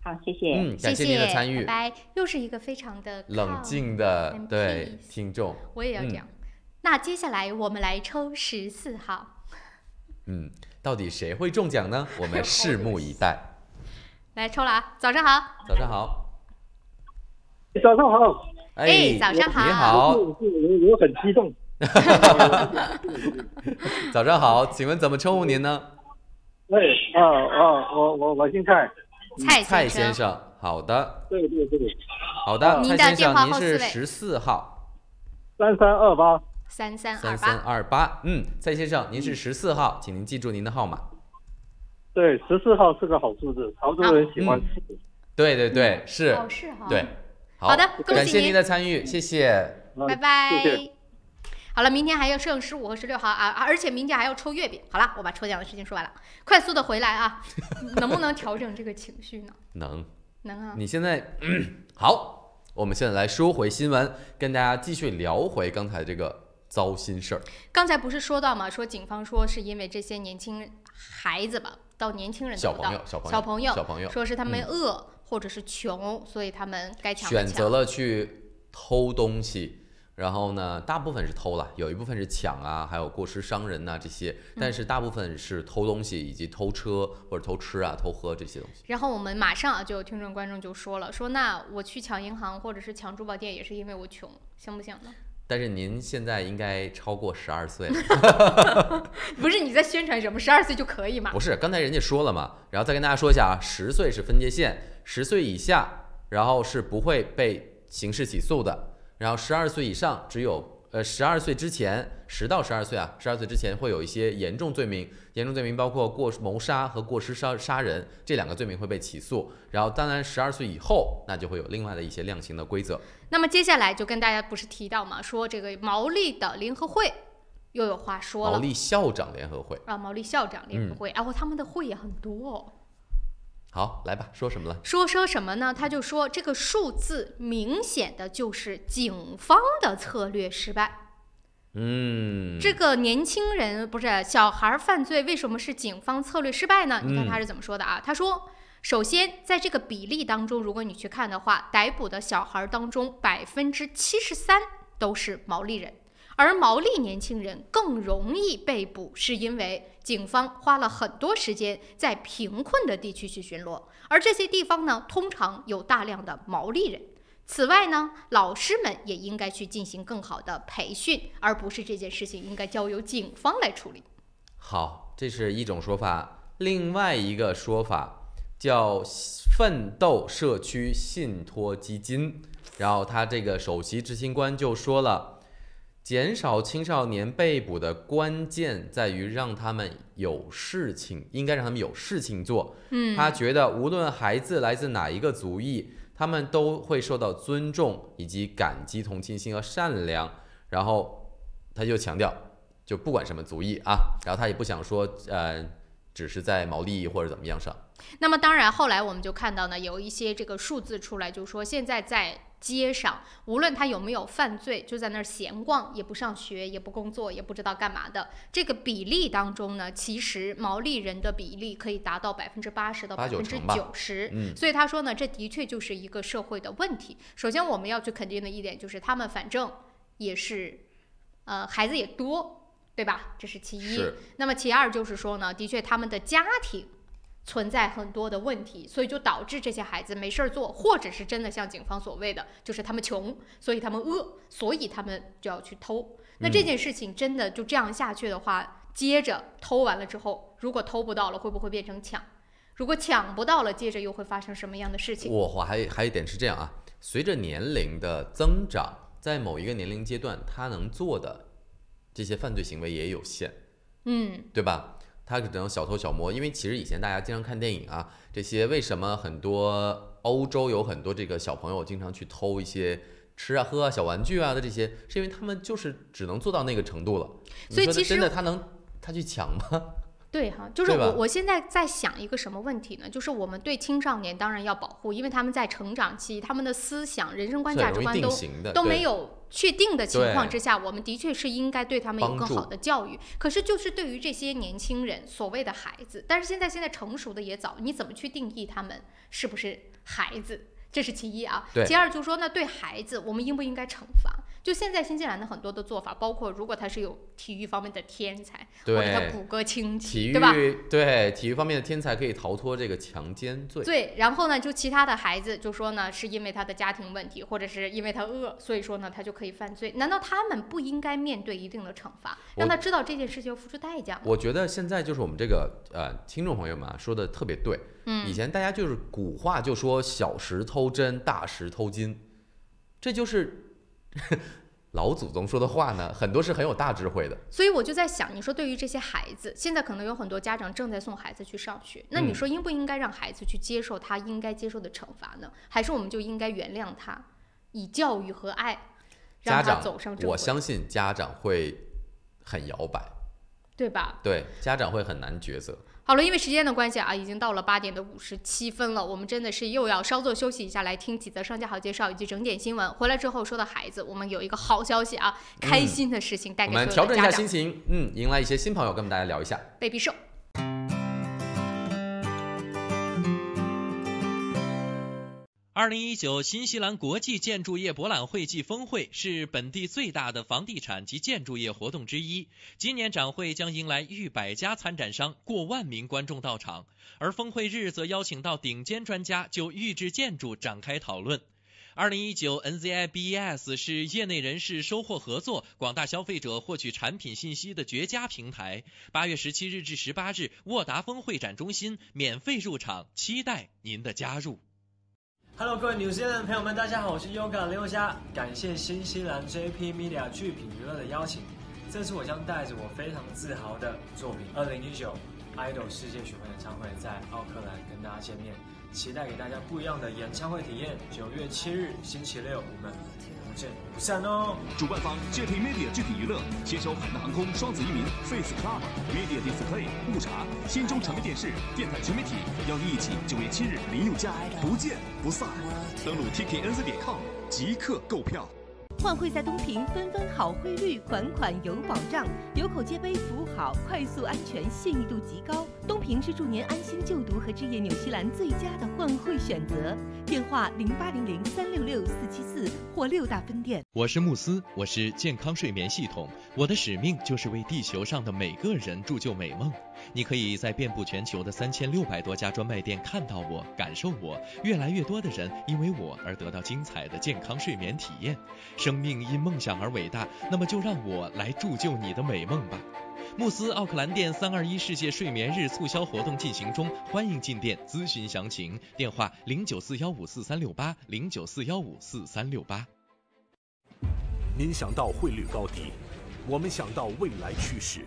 好，谢谢。感谢您的参与。拜拜。又是一个非常的冷静的对听众。我也要这样。那接下来我们来抽14号。到底谁会中奖呢？我们拭目以待。来抽了啊！早上好。早上好。早上好。哎，早上好。你好。我很激动。早上好，请问怎么称呼您呢？我姓蔡。蔡先生，好的。对。好的，您蔡先生，您是14号。3328。3328。蔡先生，您是14号，请您记住您的号码。对，14号是个好数字，好多人喜欢吃。对，是。对。好的，感谢您的参与，谢谢。拜拜。谢谢。好了，明天还要剩15和16号啊，而且明天还要抽月饼。好了，我把抽奖的事情说完了，快速的回来啊，能不能调整这个情绪呢？能啊。你现在好，我们现在来说回新闻，跟大家继续聊回刚才这个糟心事儿。刚才不是说到吗？说警方说是因为这些年轻孩子吧，到年轻人小朋友说是他们饿或者是穷，所以他们该抢选择了去偷东西。然后呢，大部分是偷了，有一部分是抢啊，还有过失伤人呐这些，但是大部分是偷东西以及偷车或者偷吃啊、偷喝这些东西。然后我们马上就有听众观众就说了，说那我去抢银行或者是抢珠宝店也是因为我穷，行不行呢？但是您现在应该超过12岁了。不是你在宣传什么？12岁就可以吗？不是，刚才人家说了嘛，然后再跟大家说一下啊，10岁是分界线，10岁以下，然后是不会被刑事起诉的。然后12岁以上只有12岁之前10到12岁啊，12岁之前会有一些严重罪名，包括谋杀和过失杀人这2个罪名会被起诉。然后当然12岁以后，那就会有另外的一些量刑的规则。那么接下来就跟大家不是提到嘛，说这个毛利的联合会又有话说了。毛利校长联合会啊，毛利校长联合会，然后他们的会也很多哦。好，来吧，说什么了？说什么呢？他就说这个数字明显的就是警方的策略失败。这个年轻人不是小孩犯罪，为什么是警方策略失败呢？你看他是怎么说的啊？他说，首先在这个比例当中，如果你去看的话，逮捕的小孩当中73%都是毛利人。而毛利年轻人更容易被捕，是因为警方花了很多时间在贫困的地区去巡逻，而这些地方呢，通常有大量的毛利人。此外呢，老师们也应该去进行更好的培训，而不是这件事情应该交由警方来处理。好，这是一种说法。另外一个说法叫奋斗社区信托基金，然后他这个首席执行官就说了，减少青少年被捕的关键在于让他们有事情，应该让他们有事情做。他觉得无论孩子来自哪一个族裔，他们都会受到尊重以及感激、同情心和善良。然后他就强调，就不管什么族裔啊，然后他也不想说只是在毛利或者怎么样上。那么当然后来我们就看到呢，有一些这个数字出来，就说现在在街上，无论他有没有犯罪，就在那儿闲逛，也不上学，也不工作，也不知道干嘛的。这个比例当中呢，其实毛利人的比例可以达到80%到90%。所以他说呢，这的确就是一个社会的问题。首先我们要去肯定的一点就是，他们反正也是，孩子也多，对吧？这是其一。那么其二就是说呢，的确他们的家庭存在很多的问题，所以就导致这些孩子没事儿做，或者是真的像警方所谓的，就是他们穷，所以他们饿，所以他们就要去偷。那这件事情真的就这样下去的话，接着偷完了之后，如果偷不到了，会不会变成抢？如果抢不到了，接着又会发生什么样的事情？还有一点是这样啊，随着年龄的增长，在某一个年龄阶段，他能做的这些犯罪行为也有限，对吧？他可能小偷小摸，因为其实以前大家经常看电影啊，这些为什么很多欧洲有很多这个小朋友经常去偷一些吃啊喝啊小玩具啊的这些，是因为他们就是只能做到那个程度了。所以其实真的他去抢吗？对哈，就是我现在在想一个什么问题呢？就是我们对青少年当然要保护，因为他们在成长期，他们的思想、人生观、价值观都没有确定的情况之下，我们的确是应该对他们有更好的教育。可是就是对于这些年轻人，所谓的孩子，但是现在成熟的也早，你怎么去定义他们是不是孩子？这是其一啊。其二就是说，那对孩子，我们应不应该惩罚？就现在新西兰的很多的做法，包括如果他是有体育方面的天才，或者他骨骼清奇，对吧？对，体育方面的天才可以逃脱这个强奸罪。对，然后呢，就其他的孩子就说呢，是因为他的家庭问题，或者是因为他饿，所以说呢，他就可以犯罪。难道他们不应该面对一定的惩罚，让他知道这件事情要付出代价吗？我觉得现在就是我们这个听众朋友们说的特别对。以前大家就是古话就说小时偷针，大时偷金，这就是老祖宗说的话呢，很多是很有大智慧的。所以我就在想，你说对于这些孩子，现在可能有很多家长正在送孩子去上学，那你说应不应该让孩子去接受他应该接受的惩罚呢？还是我们就应该原谅他，以教育和爱让他走上正轨？我相信家长会很摇摆，对吧？对，家长会很难抉择。好了，因为时间的关系啊，已经到了8点57分了，我们真的是又要稍作休息一下，来听几则商家好介绍以及整点新闻。回来之后说到孩子，我们有一个好消息啊，开心的事情带给所有的家长。我们调整一下心情，迎来一些新朋友，跟我们大家聊一下 Baby Show。2019新西兰国际建筑业博览会暨峰会是本地最大的房地产及建筑业活动之一。今年展会将迎来逾100家参展商，过万名观众到场。而峰会日则邀请到顶尖专家就预制建筑展开讨论。2019 NZIBES 是业内人士收获合作、广大消费者获取产品信息的绝佳平台。8月17日至18日，沃达丰会展中心免费入场，期待您的加入。Hello， 各位纽西兰的朋友们，大家好，我是 Yoga 林宥嘉，感谢新西兰 JP Media 剧品娱乐的邀请。这次我将带着我非常自豪的作品2019 Idol 世界巡回演唱会在奥克兰跟大家见面，期待给大家不一样的演唱会体验。9月7日星期六，我们不见不散哦！主办方 JP Media 剧品娱乐携手海南航空、双子移民、Face Club、Media Display、误茶、新洲传媒电视、电台全媒体，邀你一起9月7日林宥嘉不见不散。登录 TKNZ.com 即刻购票。换汇在东平，纷纷好汇率，款款有保障，有口皆碑，服务好，快速安全，信誉度极高。东平是助您安心就读和置业纽西兰最佳的换汇选择。电话0800-366-474或6大分店。我是慕斯，我是健康睡眠系统，我的使命就是为地球上的每个人铸就美梦。你可以在遍布全球的3600多家专卖店看到我，感受我。越来越多的人因为我而得到精彩的健康睡眠体验。生命因梦想而伟大，那么就让我来铸就你的美梦吧。慕斯奥克兰店321世界睡眠日促销活动进行中，欢迎进店咨询详情。电话0941544368 0941544368。您想到汇率高低，我们想到未来趋势。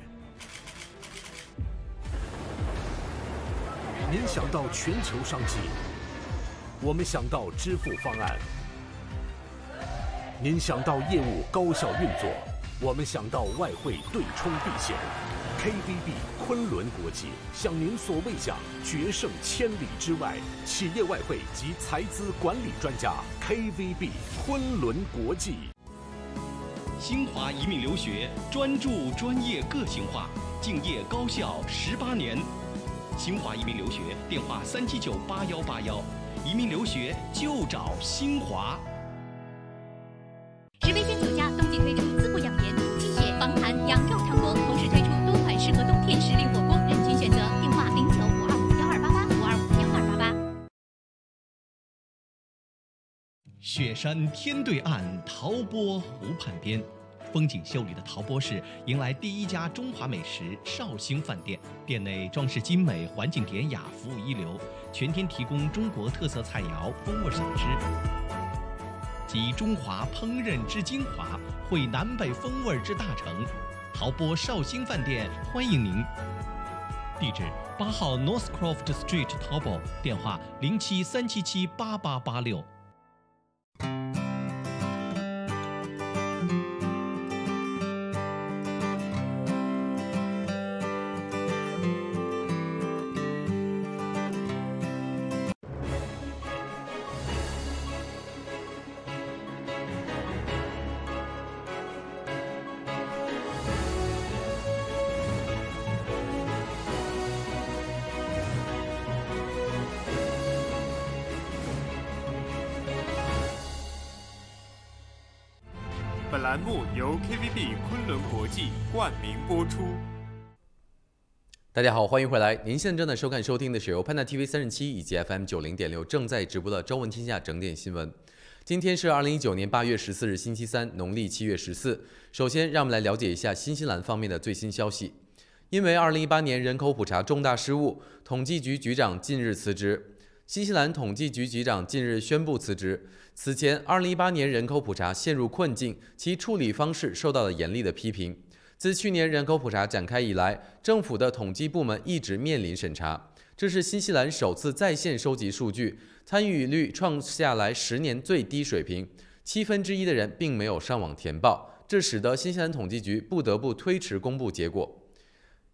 您想到全球商机，我们想到支付方案；您想到业务高效运作，我们想到外汇对冲避险。KVB 昆仑国际想您所未想，决胜千里之外。企业外汇及财资管理专家 KVB 昆仑国际。新华移民留学专注专业个性化，敬业高效18年。新华移民留学电话3798181，移民留学就找新华。10维仙酒家冬季推出滋补养颜、鸡血防寒养肉汤锅，同时推出多款适合冬天时令火锅，任君选择。电话0952512885512888。雪山天对岸，陶波湖畔边，风景秀丽的陶波市迎来第一家中华美食绍兴饭店，店内装饰精美，环境典雅，服务一流，全天提供中国特色菜肴、风味小吃，集中华烹饪之精华，汇南北风味之大成。陶波绍兴饭店欢迎您。地址8号 Northcroft Street 淘宝，电话0737778886。本栏目由 KVB 昆仑国际冠名播出。大家好，欢迎回来。您现在正在收听的是由 Panda TV 37以及 FM 90.6正在直播的《朝闻天下》整点新闻。今天是2019年8月14日，星期三，农历7月14。首先，让我们来了解一下新西兰方面的最新消息。因为2018年人口普查重大失误，统计局局长近日辞职。新西兰统计局局长近日宣布辞职。此前，2018年人口普查陷入困境，其处理方式受到了严厉的批评。自去年人口普查展开以来，政府的统计部门一直面临审查。这是新西兰首次在线收集数据，参与率创下来10年最低水平，1/7的人并没有上网填报，这使得新西兰统计局不得不推迟公布结果，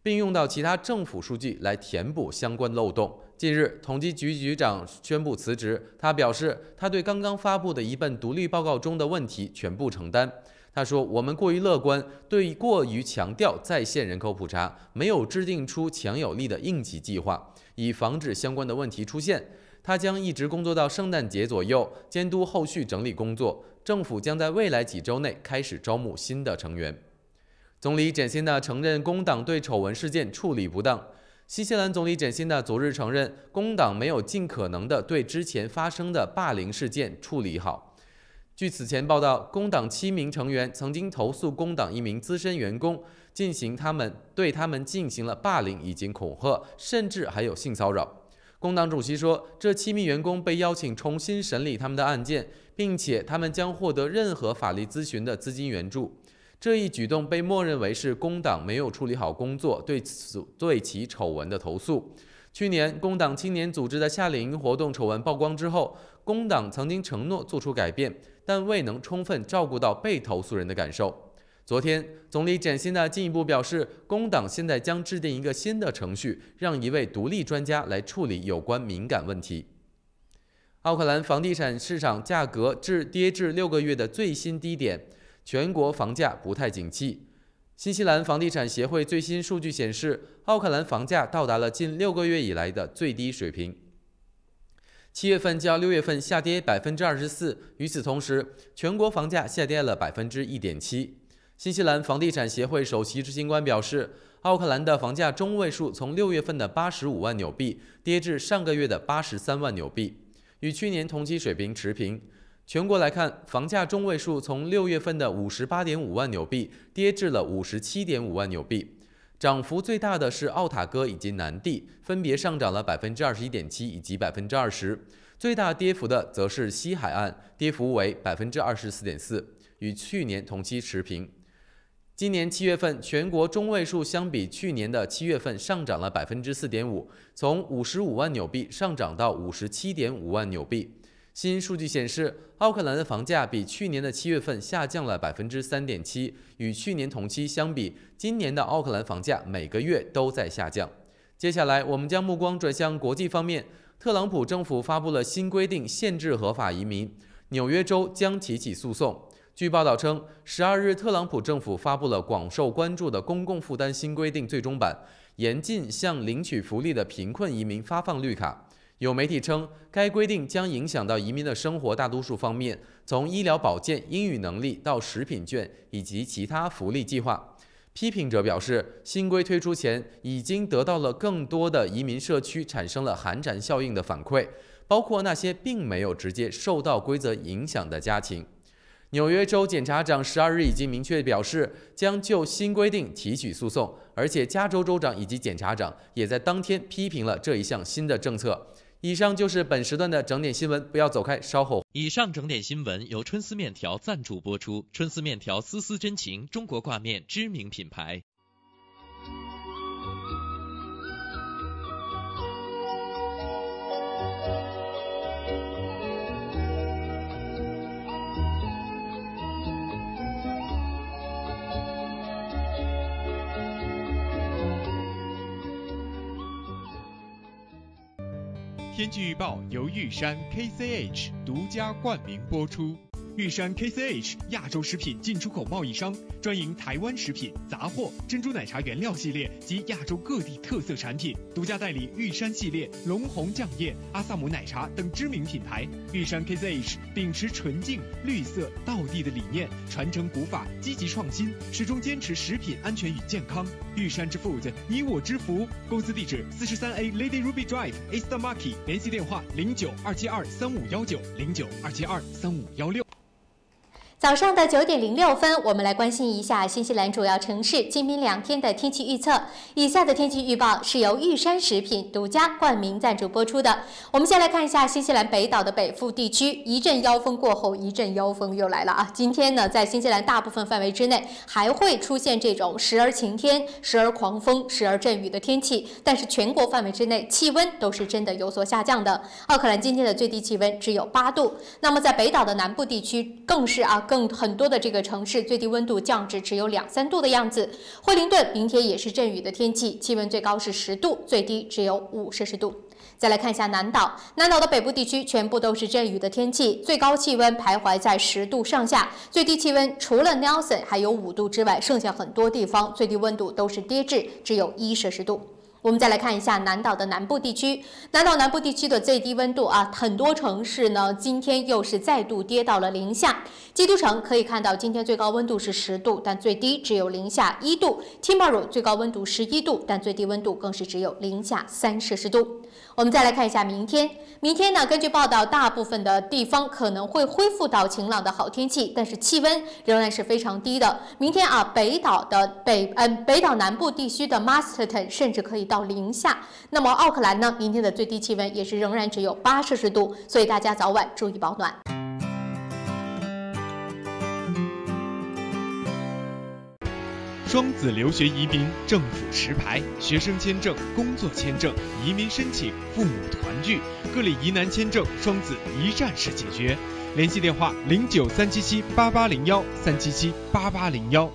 并用到其他政府数据来填补相关漏洞。近日，统计局局长宣布辞职，他表示他对刚刚发布的一份独立报告中的问题全部承担。他说：“我们过于乐观，对过于强调在线人口普查，没有制定出强有力的应急计划，以防止相关的问题出现。他将一直工作到圣诞节左右，监督后续整理工作。政府将在未来几周内开始招募新的成员。”总理简辛纳承认工党对丑闻事件处理不当。新西兰总理简辛纳昨日承认，工党没有尽可能地对之前发生的霸凌事件处理好。据此前报道，工党7名成员曾经投诉工党一名资深员工对他们进行了霸凌以及恐吓，甚至还有性骚扰。工党主席说，这7名员工被邀请重新审理他们的案件，并且他们将获得任何法律咨询的资金援助。这一举动被默认为是工党没有处理好工作对其丑闻的投诉。去年，工党青年组织的夏令营活动丑闻曝光之后，工党曾经承诺做出改变，但未能充分照顾到被投诉人的感受。昨天，总理简辛纳进一步表示，工党现在将制定一个新的程序，让一位独立专家来处理有关敏感问题。奥克兰房地产市场价格跌至6个月的最新低点。全国房价不太景气。新西兰房地产协会最新数据显示，奥克兰房价到达了近6个月以来的最低水平。7月份较6月份下跌24%，与此同时，全国房价下跌了1.7%。新西兰房地产协会首席执行官表示，奥克兰的房价中位数从6月份的85万纽币跌至上个月的83万纽币，与去年同期水平持平。全国来看，房价中位数从6月份的58.5万纽币跌至了57.5万纽币，涨幅最大的是奥塔哥以及南地，分别上涨了21.7%以及20%，最大跌幅的则是西海岸，跌幅为24.4%，与去年同期持平。今年7月份，全国中位数相比去年的7月份上涨了4.5%，从55万纽币上涨到57.5万纽币。新数据显示，奥克兰的房价比去年的7月份下降了3.7%，与去年同期相比，今年的奥克兰房价每个月都在下降。接下来，我们将目光转向国际方面，特朗普政府发布了新规定，限制合法移民，纽约州将提起诉讼。据报道称，12日，特朗普政府发布了广受关注的公共负担新规定最终版，严禁向领取福利的贫困移民发放绿卡。有媒体称，该规定将影响到移民的生活大多数方面，从医疗保健、英语能力到食品券以及其他福利计划。批评者表示，新规推出前已经得到了更多的移民社区产生了寒蝉效应的反馈，包括那些并没有直接受到规则影响的家庭。纽约州检察长12日已经明确表示，将就新规定提起诉讼，而且加州州长以及检察长也在当天批评了这一项新的政策。以上就是本时段的整点新闻，不要走开，稍后。以上整点新闻由春丝面条赞助播出，春丝面条丝丝真情，中国挂面知名品牌。天气预报由玉山 KCH 独家冠名播出。玉山 KCH 亚洲食品进出口贸易商，专营台湾食品、杂货、珍珠奶茶原料系列及亚洲各地特色产品，独家代理玉山系列、龙红酱业、阿萨姆奶茶等知名品牌。玉山 KCH 秉持纯净、绿色、道地的理念，传承古法，积极创新，始终坚持食品安全与健康。玉山之 Food， 你我之福。公司地址43A Lady Ruby Drive East Market， 联系电话09-272-3519 09-272-3516。早上的9点06分，我们来关心一下新西兰主要城市今明2天的天气预测。以下的天气预报是由玉山食品独家冠名赞助播出的。我们先来看一下新西兰北岛的北部地区，一阵妖风过后，一阵妖风又来了啊！今天呢，在新西兰大部分范围之内还会出现这种时而晴天、时而狂风、时而阵雨的天气，但是全国范围之内气温都是真的有所下降的。奥克兰今天的最低气温只有8度，那么在北岛的南部地区更是很多的这个城市最低温度降至只有2-3度的样子。惠灵顿明天也是阵雨的天气，气温最高是10度，最低只有5摄氏度。再来看一下南岛，南岛的北部地区全部都是阵雨的天气，最高气温徘徊在10度上下，最低气温除了 Nelson 还有5度之外，剩下很多地方最低温度都是跌至只有1摄氏度。我们再来看一下南岛的南部地区，南岛南部地区的最低温度很多城市呢今天又是再度跌到了零下。基督城可以看到今天最高温度是10度，但最低只有零下1度。Timaru 最高温度11度，但最低温度更是只有零下3摄氏度。我们再来看一下明天，明天呢，根据报道，大部分的地方可能会恢复到晴朗的好天气，但是气温仍然是非常低的。明天北岛的北岛南部地区的 Masterton 甚至可以到零下。那么奥克兰呢，明天的最低气温也是仍然只有8摄氏度，所以大家早晚注意保暖。双子留学移民政府持牌，学生签证、工作签证、移民申请、父母团聚，各类疑难签证，双子一站式解决。联系电话09-377-8801 377-8801。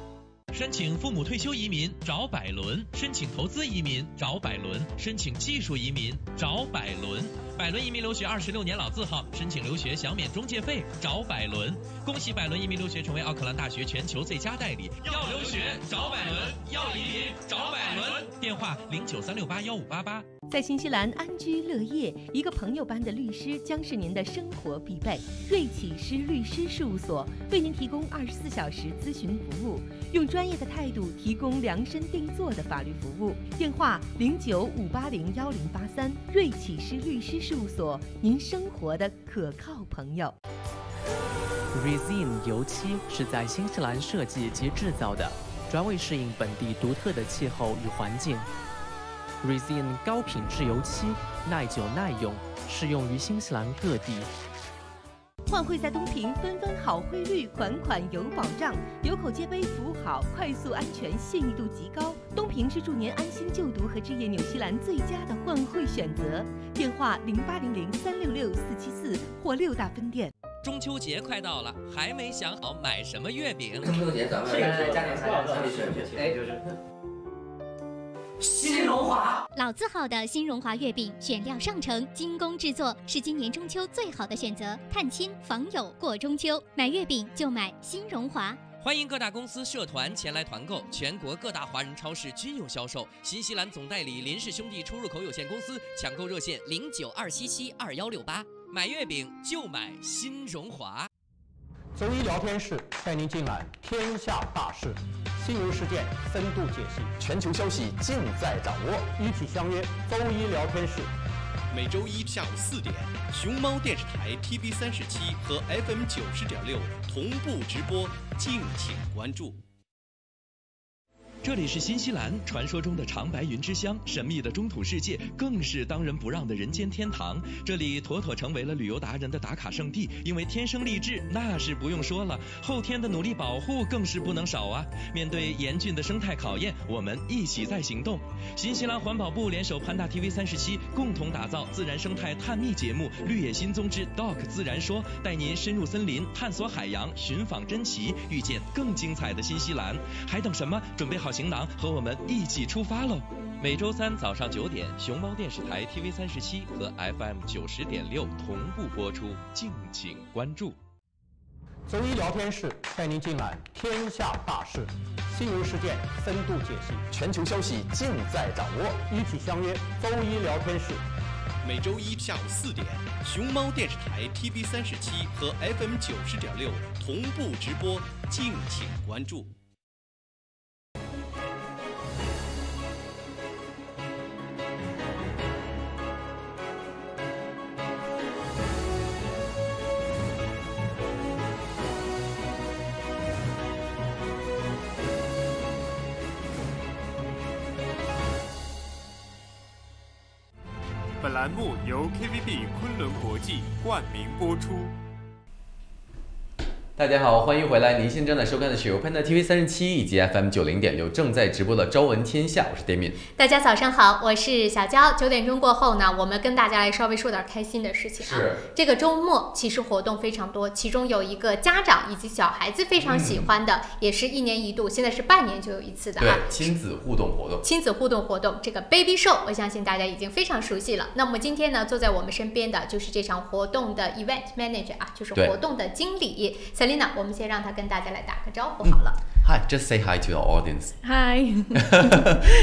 申请父母退休移民找百伦，申请投资移民找百伦，申请技术移民找百伦。百伦移民留学26年老字号，申请留学享免中介费找百伦。恭喜百伦移民留学成为奥克兰大学全球最佳代理。要留学找百伦，要移民找百伦。电话09-368-1588。在新西兰安居乐业，一个朋友般的律师将是您的生活必备。瑞启诗律师事务所为您提供24小时咨询服务，用专业的态度提供量身定做的法律服务。电话09-580-1083。瑞启诗律师事务所，您生活的可靠朋友。Resin 油漆是在新西兰设计及制造的，专为适应本地独特的气候与环境。Resin 高品质油漆，耐久耐用，适用于新西兰各地。换汇在东平，纷纷好汇率，款款有保障，有口皆碑服务好，快速安全，信誉度极高。东平是助您安心就读和置业纽西兰最佳的换汇选择。电话0800-366-474或6大分店。中秋节快到了，还没想好买什么月饼。中秋节咱们家庭菜就是新荣华老字号的新荣华月饼，选料上乘，精工制作，是今年中秋最好的选择。探亲访友过中秋，买月饼就买新荣华。欢迎各大公司社团前来团购，全国各大华人超市均有销售。新西兰总代理林氏兄弟出入口有限公司抢购热线09-277-2168，买月饼就买新荣华。周一聊天室带您尽览天下大事，新闻事件深度解析，全球消息尽在掌握。一起相约周一聊天室。每周一下午4点，熊猫电视台 TV37和 FM 90.6同步直播，敬请关注。这里是新西兰，传说中的长白云之乡，神秘的中土世界，更是当仁不让的人间天堂。这里妥妥成为了旅游达人的打卡圣地，因为天生丽质那是不用说了，后天的努力保护更是不能少啊！面对严峻的生态考验，我们一起在行动。新西兰环保部联手潘大 TV37，共同打造自然生态探秘节目《绿野新踪之 Doc 自然说》，带您深入森林，探索海洋，寻访珍奇，遇见更精彩的新西兰。还等什么？准备好行囊，和我们一起出发喽！每周3早上9点，熊猫电视台 TV37和 FM 90.6同步播出，敬请关注。周一聊天室带您尽览天下大事，新闻事件深度解析，全球消息尽在掌握。一起相约周一聊天室。每周一下午4点，熊猫电视台 TV37和 FM 90.6同步直播，敬请关注。本栏目由 KVB 昆仑国际冠名播出。大家好，欢迎回来！您现正在收看的是由 Panda TV37以及 FM 90.6正在直播的《朝闻天下》，我是 Damian。大家早上好，我是小娇。9点钟过后呢，我们跟大家来稍微说点开心的事情啊。是。这个周末其实活动非常多，其中有一个家长以及小孩子非常喜欢的，也是1年1度，现在是半年就有一次的对，亲子互动活动。亲子互动活动，这个 Baby Show， 我相信大家已经非常熟悉了。那么今天呢，坐在我们身边的就是这场活动的 Event Manager 啊，就是活动的经理 Selina， 我们先让跟大家来打个招呼好了。Hi, just say hi to the audience. Hi.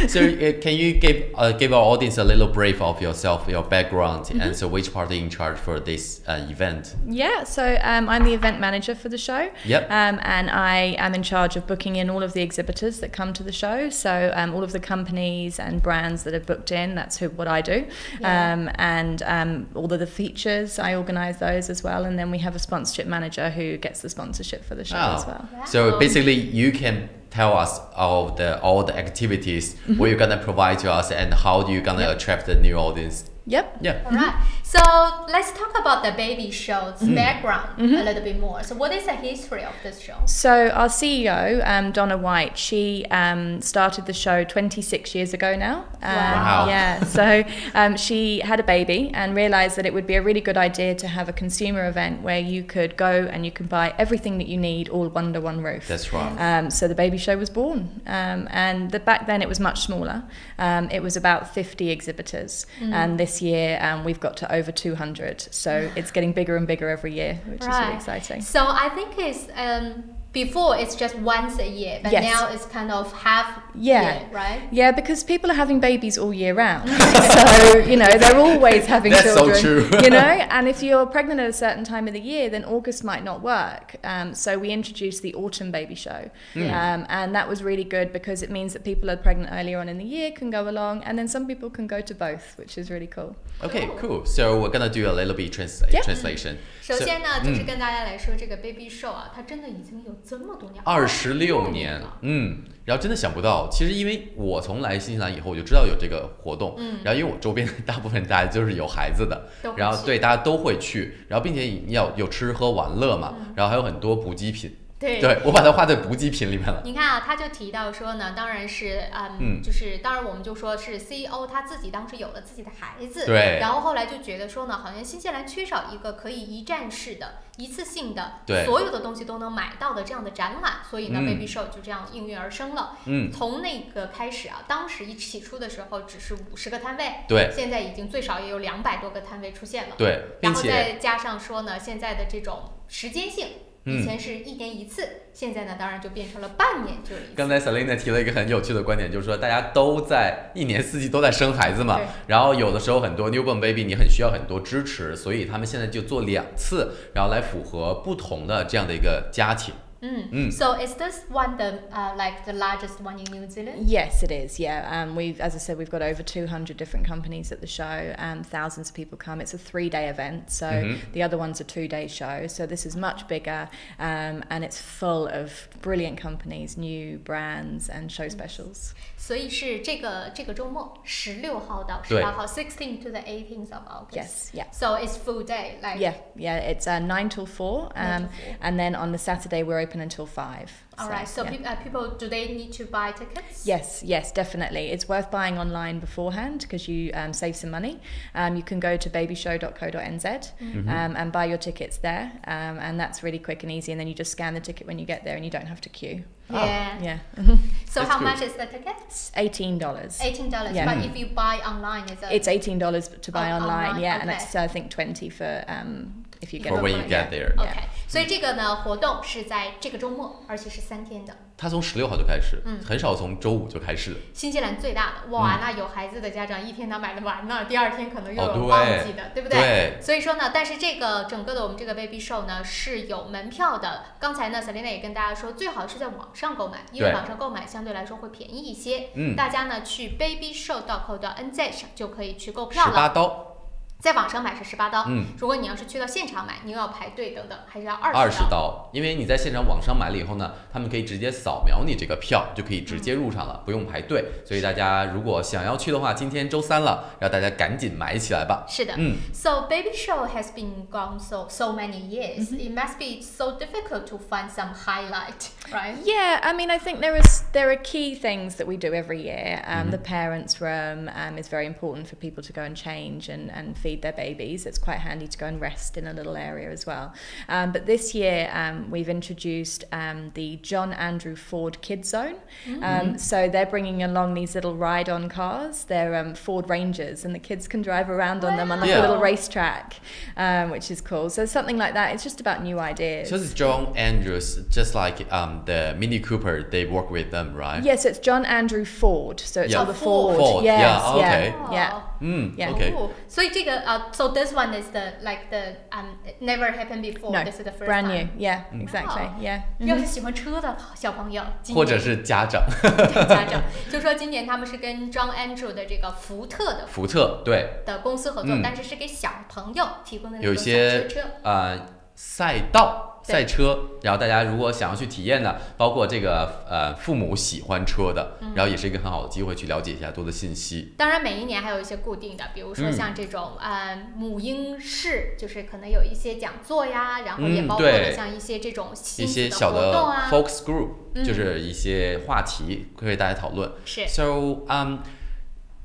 So, can you give our audience a little brief of yourself, your background, and so which part are you in charge for this event? Yeah, so I'm the event manager for the show. Yep. And I am in charge of booking in all of the exhibitors that come to the show. So all of the companies and brands that are booked in, that's what I do. Yeah. And all of the features, I organise those as well. And then we have a sponsorship manager who gets the sponsorship for the show as well. Wow. So basically, you can tell us all the activities what you're gonna provide to us and how you gonna attract the new audience. Yep. Yeah. All right. So let's talk about the Baby Show's background a little bit more. So what is the history of this show? So our CEO, Donna White, she started the show 26 years ago now. Wow. Yeah. So she had a baby and realized that it would be a really good idea to have a consumer event where you could go and you can buy everything that you need all under one roof. That's right. So the Baby Show was born. And back then it was much smaller. It was about 50 exhibitors. And this year we've got to over 200, so it's getting bigger and bigger every year, which is really exciting. So I think it's before it's just once a year, but now it's kind of half year, right? Yeah, because people are having babies all year round. So, you know, they're always having children. That's so true. You know, and if you're pregnant at a certain time of the year, then August might not work. So we introduced the Autumn Baby Show. And that was really good because it means that people are pregnant earlier on in the year can go along, and then some people can go to both, which is really cool. Okay, cool. So we're gonna do a little bit translation. 首先呢，就是跟大家来说这个 Baby Show 啊，它真的已经有这么多年，26年，然后真的想不到，其实因为我从来新西兰以后我就知道有这个活动，然后因为我周边大部分大家就是有孩子的，然后对大家都会去，然后并且要有吃喝玩乐嘛，然后还有很多补给品。对，我把它画在补给品里面了。你看啊，他就提到说呢，当然是就是当然我们就说是 CEO 他自己当时有了自己的孩子，对，然后后来就觉得说呢，好像新西兰缺少一个可以一站式的、一次性的，所有的东西都能买到的这样的展览，所以呢 ，Baby Show 就这样应运而生了。从那个开始啊，当时起初的时候只是50个摊位，对，现在已经最少也有200多个摊位出现了，对，然后再加上说呢，现在的这种时间性。以前是1年1次，现在呢当然就变成了半年就一次。刚才 Selina 提了一个很有趣的观点，就是说大家都在1年4季都在生孩子嘛，然后有的时候很多 newborn baby 你很需要很多支持，所以他们现在就做2次，然后来符合不同的这样的一个家庭。So is this one like the largest one in New Zealand? Yes, it is. Yeah, as I said, we've got over 200 different companies at the show. Thousands of people come. It's a 3-day event, so the other one's a 2-day show. So this is much bigger, and it's full of brilliant companies, new brands, and show specials. 所以是这个周末16号到18号 16th to the 18th of August. Yes, yeah. So it's full day, like yeah. It's 9 till 4, and then on the Saturday we're open until 5. All right. So people, do they need to buy tickets? Yes, definitely. It's worth buying online beforehand because you save some money. You can go to babyshow.co.nz and buy your tickets there, and that's really quick and easy. And then you just scan the ticket when you get there, and you don't have to queue. Yeah. So how much is the ticket? It's $18. $18. Yeah. But if you buy online, it's $18 to buy online. Yeah, and it's I think $20 if you get for when you get there. OK， 所以这个呢活动是在这个周末，而且是3天的。它从16号就开始，很少从周5就开始了。新西兰最大的，哇，那有孩子的家长一天哪买得完呢？第2天可能又有旺季的，对不对？对。所以说呢，但是这个整个的我们这个 Baby Show 呢是有门票的。刚才呢 Selina 也跟大家说，最好是在网上购买，因为网上购买相对来说会便宜一些。大家呢去 babyshow.co.nz 上就可以去购票了。18刀。在网上买是18刀，如果你要是去到现场买，你又要排队等等，还是要20刀。因为你在现场网上买了以后呢，他们可以直接扫描你这个票，就可以直接入场了，不用排队。所以大家如果想要去的话，今天周3了，让大家赶紧买起来吧。是的，So Baby Show has been gone so many years. It must be so difficult to find some highlight, right? Yeah, I mean, I think there are key things that we do every year. The parents' room is very important for people to go and change and feed their babies. It's quite handy to go and rest in a little area as well. But this year we've introduced the John Andrew Ford Kids Zone. So they're bringing along these little ride-on cars. They're Ford Rangers, and the kids can drive around on them on like a little racetrack, which is cool. So something like that. It's just about new ideas. So it's John Andrews, just like the Mini Cooper, they work with them, right? Yes, it's John Andrew Ford. So it's all the Ford. Yes, yeah, okay. Yeah. Okay. 所以这个so this one is the never happened before. No, this is the first brand time. new. Yeah, exactly. Yeah. 要是喜欢车的小朋友，或者是家长，对家长，就说今年他们是跟 John Andrew 的这个福特对的公司合作，但是是给小朋友提供的那种小车车。赛车，然后大家如果想要去体验呢，包括这个父母喜欢车的，然后也是一个很好的机会去了解一下多的信息。当然每一年还有一些固定的，比如说像这种母婴室，就是可能有一些讲座呀，然后也包括了像一些这种一些小的 focus group，就是一些话题可以大家讨论。是。 So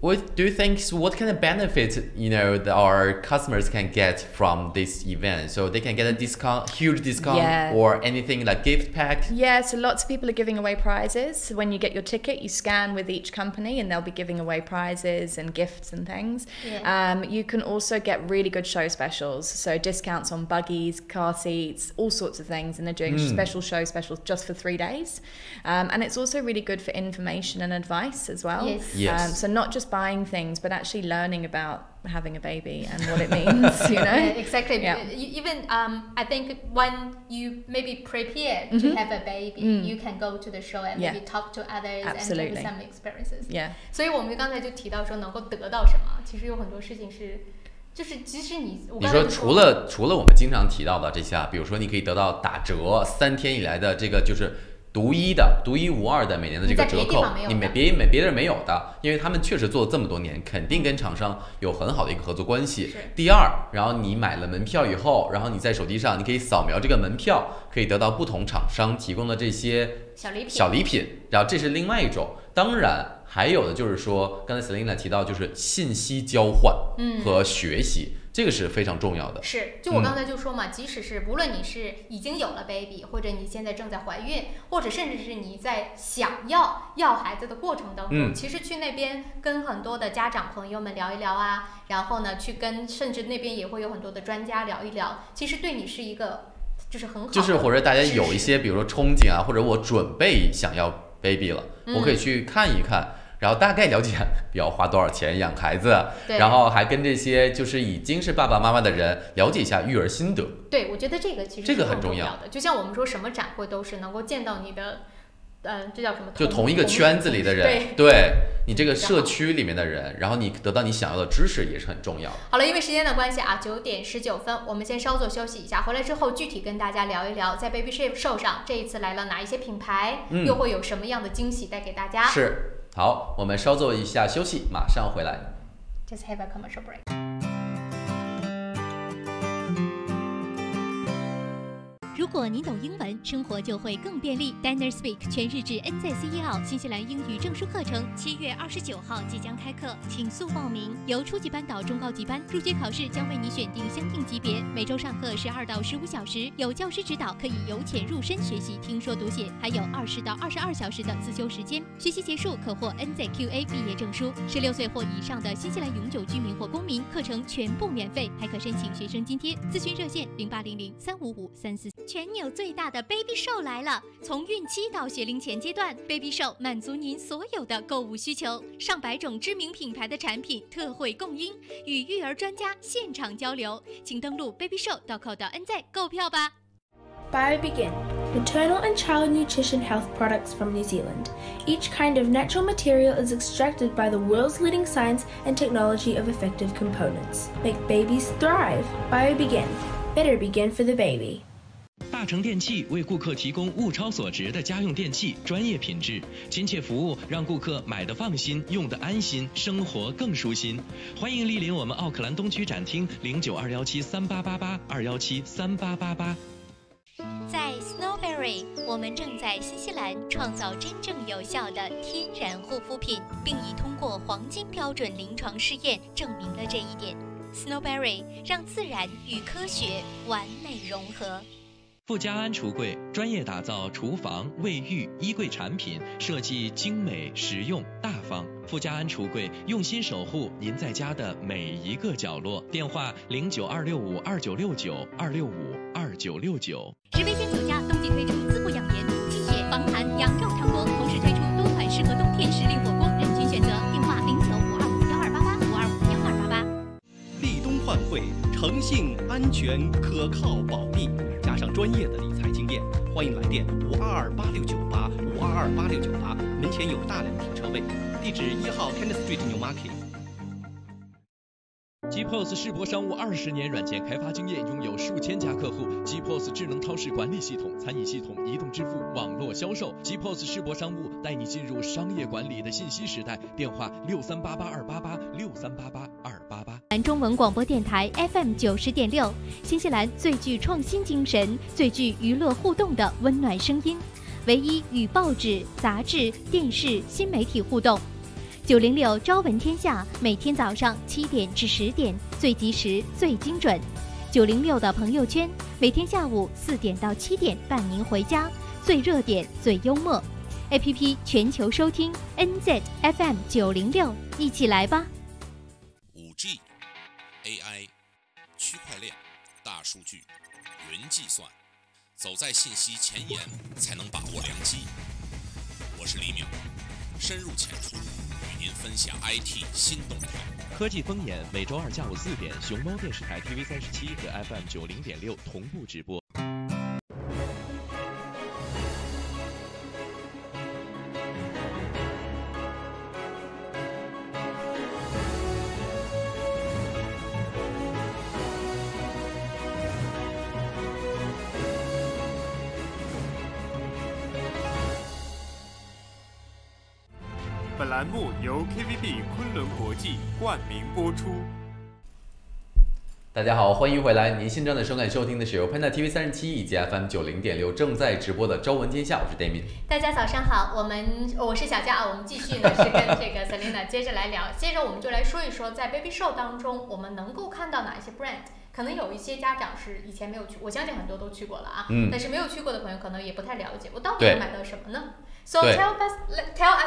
what do you think? What kind of benefit that our customers can get from this event? So they can get a discount, huge discount, or anything like gift pack. Yeah, so lots of people are giving away prizes. So when you get your ticket, you scan with each company, and they'll be giving away prizes and gifts and things. You can also get really good show specials, so discounts on buggies, car seats, all sorts of things, and they're doing special show specials just for 3 days. And it's also really good for information and advice as well. Yes. So not just buying things, but actually learning about having a baby and what it means, you know? Exactly. Even I think when you maybe prepare to have a baby, you can go to the show and maybe talk to others and have some experiences. Yeah. 所以我们刚才就提到说能够得到什么，其实有很多事情是，就是即使你说除了我们经常提到的这些，比如说你可以得到打折3天以来的这个就是独一无二的每年的这个折扣，你别人没有的，因为他们确实做了这么多年，肯定跟厂商有很好的一个合作关系。第二，然后你买了门票以后，然后你在手机上你可以扫描这个门票，可以得到不同厂商提供的这些小礼品，然后这是另外一种。当然还有的就是说，刚才 Selina 提到就是信息交换和学习。这个是非常重要的。是，就我刚才就说嘛，即使是无论你是已经有了 baby， 或者你现在正在怀孕，或者甚至是你在想要孩子的过程当中，其实去那边跟很多的家长朋友们聊一聊啊，然后呢去跟甚至那边也会有很多的专家聊一聊，其实对你是一个就是很好的，就是或者大家有一些比如说憧憬啊，或者我准备想要 baby 了，我可以去看一看。然后大概了解要花多少钱养孩子，然后还跟这些就是已经是爸爸妈妈的人了解一下育儿心得。对，我觉得这个其实这个很重要的。就像我们说什么展会都是能够见到你的，这叫什么？就同一个圈子里的人，对你这个社区里面的人，然后你得到你想要的知识也是很重要的。好了，因为时间的关系啊，9点19分，我们先稍作休息一下，回来之后具体跟大家聊一聊，在 Baby Show 上这一次来了哪一些品牌，又会有什么样的惊喜带给大家。是。好，我们稍作一下休息，马上回来。Just have a commercial break. 如果您懂英文，生活就会更便利。Diners Speak 全日制 NZC1号新西兰英语证书课程7月29号即将开课，请速报名。由初级班到中高级班，入学考试将为你选定相应级别，每周上课12到15小时，有教师指导，可以由浅入深学习听说读写，还有20到22小时的自修时间。学习结束可获 NZQA 毕业证书。16岁或以上的新西兰永久居民或公民，课程全部免费，还可申请学生津贴。咨询热线0800-355-344。全纽最大的 Baby Show 来了！从孕期到学龄前阶段 ，Baby Show 满足您所有的购物需求，上百种知名品牌的产品特惠供应，与育儿专家现场交流。请登录 babyshow.co.nz 购票吧。BioBegin, maternal and child nutrition health products from New Zealand. Each kind of natural material is extracted by the world's leading science and technology of effective components. Make babies thrive. BioBegin. Better begin for the baby. 大成电器为顾客提供物超所值的家用电器，专业品质、亲切服务，让顾客买得放心，用得安心，生活更舒心。欢迎莅临我们奥克兰东区展厅092173888821738888。在 Snowberry， 我们正在新西兰创造真正有效的天然护肤品，并已通过黄金标准临床试验证明了这一点。Snowberry 让自然与科学完美融合。富家安橱柜专业打造厨房、卫浴、衣柜产品，设计精美、实用、大方。富家安橱柜用心守护您在家的每一个角落。电话09265299265299。10杯鲜酒家冬季推出滋补养颜、鸡血防寒羊肉汤锅，同时推出多款适合冬天实力火锅，人均选择。电话0952512885251288。立冬换汇，诚信、安全、可靠、保密。加上专业的理财经验，欢迎来电522698522698，门前有大量停车位，地址1号 Kenneth Street Newmarket。GPOS 世博商务20年软件开发经验，拥有数千家客户。GPOS 智能超市管理系统、餐饮系统、移动支付、网络销售。GPOS 世博商务带你进入商业管理的信息时代。电话63882886388。中文广播电台 FM 90.6，新西兰最具创新精神、最具娱乐互动的温暖声音，唯一与报纸、杂志、电视、新媒体互动。906朝闻天下，每天早上7点至10点，最及时、最精准。906的朋友圈，每天下午4点到7点伴您回家，最热点、最幽默。APP 全球收听 NZFM 906，一起来吧。5G、AI、区块链、大数据、云计算，走在信息前沿，才能把握良机。我是李淼，深入浅出，与您分享 IT 新动态。科技风眼每周2下午4点，熊猫电视台 TV37和 FM 90.6同步直播。本栏目由 KVB 昆仑国际冠名播出。大家好，欢迎回来！您现正收听的是由 Panda TV37以及 FM 90.6正在直播的《朝闻天下》，我是 Damien。大家早上好，我是小佳啊。我们继续呢是跟这个 Selina 接着来聊，接着我们就来说一说，在 Baby Show 当中，我们能够看到哪一些 brand。可能有一些家长是以前没有去，我相信很多都去过了啊。但是没有去过的朋友可能也不太了解，我到底能买到什么呢？So tell us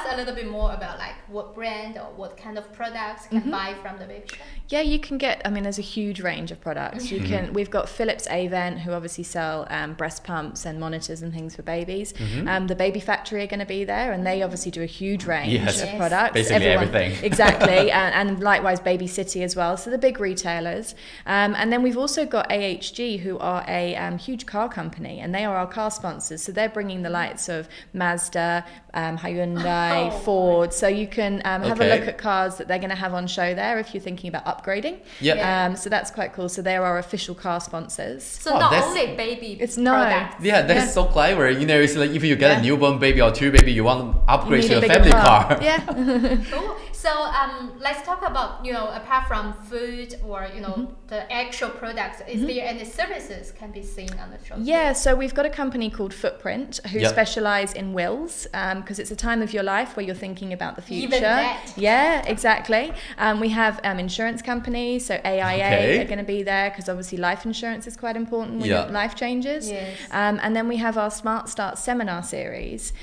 a little bit more about like what brand or what kind of products can buy from the Baby Show. Yeah, you can get. I mean, there's a huge range of products. You can. We've got Philips Avent, who obviously sell breast pumps and monitors and things for babies. The Baby Factory are going to be there, and they obviously do a huge range of products. Basically everything. Exactly, and likewise Baby City as well. So the big retailers, and then we've also got AHG, who are a huge car company, and they are our car sponsors. So they're bringing the likes of Mazda, Hyundai, Ford. So you can have a look at cars that they're going to have on show there if you're thinking about upgrading. So that's quite cool. So they're our official car sponsors. So not only baby products. Yeah, that's so clever. You know, it's like if you get a newborn baby or two baby, you want to upgrade to a family car. Yeah. Cool. So let's talk about, apart from food or, the actual products, is there any services can be seen on the show? Yeah, so we've got a company called Footprint who specialize in wills, because it's a time of your life where you're thinking about the future. Even that. Yeah, exactly. We have insurance companies, so AIA are going to be there because obviously life insurance is quite important when life changes. Yes. And then we have our Smart Start seminar series,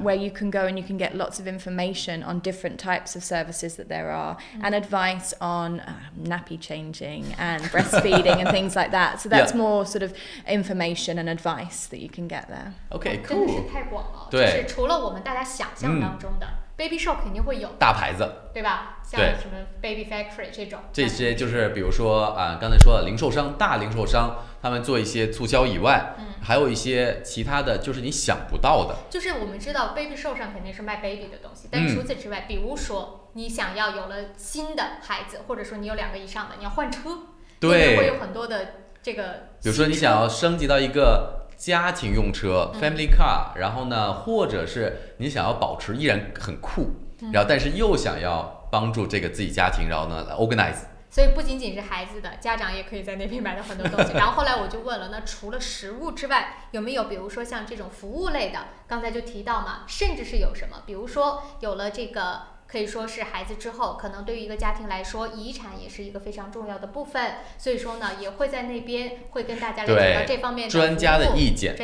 where you can go and you can get lots of information on different types of services that there are, and advice on nappy changing and breastfeeding and things like that. So that's more sort of information and advice that you can get there. Okay, cool. 真的是太广了，就是除了我们大家想象当中的。Baby Show 肯定会有大牌子，对吧？像什么 Baby Factory 这种，这些就是比如说刚才说的零售商、大零售商，他们做一些促销以外，还有一些其他的，就是你想不到的。就是我们知道 Baby Show 上肯定是卖 baby 的东西，但除此之外，比如说你想要有了新的孩子，或者说你有2个以上的，你要换车，对，会有很多的这个。比如说你想要升级到一个家庭用车 family car， 然后呢，或者是你想要保持依然很酷，然后但是又想要帮助这个自己家庭，然后呢 organize。所以不仅仅是孩子的，家长也可以在那边买到很多东西。然后后来我就问了，那除了食物之外，有没有比如说像这种服务类的？刚才就提到嘛，甚至是有什么，比如说有了这个。可以说是孩子之后，可能对于一个家庭来说，遗产也是一个非常重要的部分。所以说呢，也会在那边会跟大家来讲到这方面的专家的意见。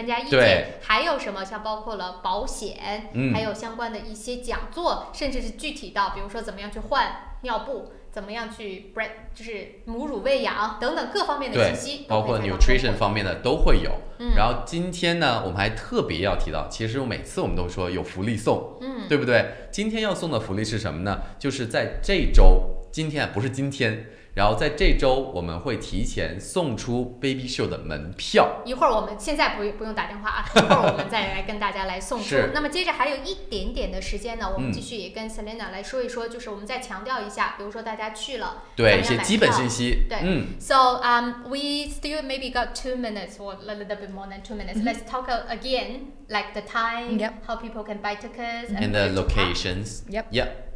还有什么像包括了保险，还有相关的一些讲座，甚至是具体到比如说怎么样去换尿布，怎么样去就是母乳喂养等等各方面的信息，包括 nutrition 方面的都会有。然后今天呢，我们还特别要提到，其实每次我们都说有福利送，对不对？今天要送的福利是什么呢？就是在这周，今天不是今天。然后在这周我们会提前送出 Baby Show 的门票。一会儿我们现在不用打电话啊，一会儿我们再来跟大家来送出。那么接着还有一点点的时间呢，我们继续也跟 Selena 来说一说，就是我们再强调一下，比如说大家去了，对一些基本信息。对，So we still maybe got 2 minutes or a little bit more than 2 minutes. Let's talk again, like the time, how people can buy tickets, and the locations. Yep.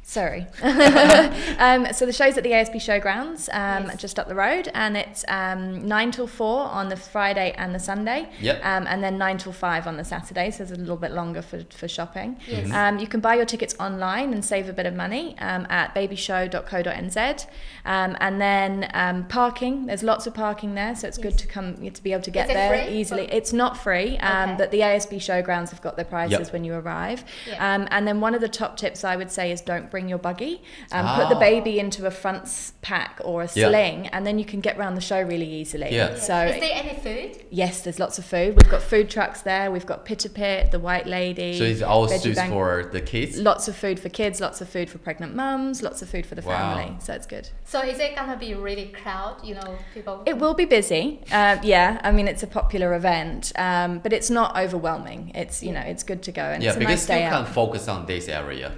Sorry. So the show's at the ASB Showgrounds, just up the road, and it's 9 till 4 on the Friday and the Sunday, and then 9 till 5 on the Saturday, so it's a little bit longer for shopping. You can buy your tickets online and save a bit of money at babyshow.co.nz, and then parking, there's lots of parking there, so it's good to be able to get there easily. It's not free, but the ASB Showgrounds have got their prices when you arrive. And then one of the top tips I would say is don't bring your buggy, put the baby into a front pack or a sling, and then you can get around the show really easily. So is there any food? Yes, there's lots of food. We've got food trucks there. We've got Pitter Pit, the White Lady. So it's all suits for the kids? Lots of food for kids, lots of food for pregnant mums, lots of food for the family. So it's good. So is it gonna be really crowded? People. It will be busy. I mean it's a popular event, but it's not overwhelming. It's it's good to go and it's a nice day out. Because you can focus on this area.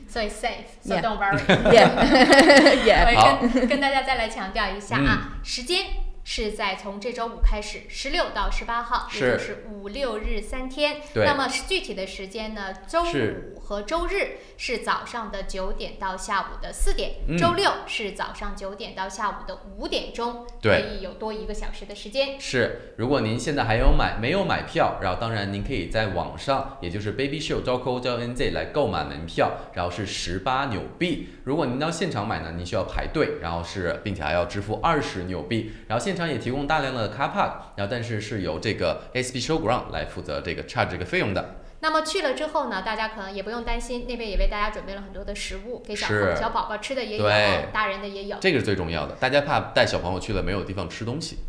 So it's safe. So don't worry. 跟大家再来强调一下啊，时间是在从这周5开始16到18号，也就是5、6日3天。那么具体的时间呢，周5和周日是早上的9点到下午的4点，周6是早上9点到下午的5点钟，可以有多1个小时的时间。是，如果您现在没有买票，然后当然您可以在网上，也就是 babyshow.co.nz 来购买门票，然后是18纽币。如果您到现场买呢，您需要排队，然后并且还要支付20纽币，然后现场也提供大量的 car park， 然后但是由这个 ASB Showground 来负责这个 charge 这个费用的。那么去了之后呢，大家可能也不用担心，那边也为大家准备了很多的食物，给小宝宝吃的也有，大人的也有。这个是最重要的，大家怕带小朋友去了没有地方吃东西。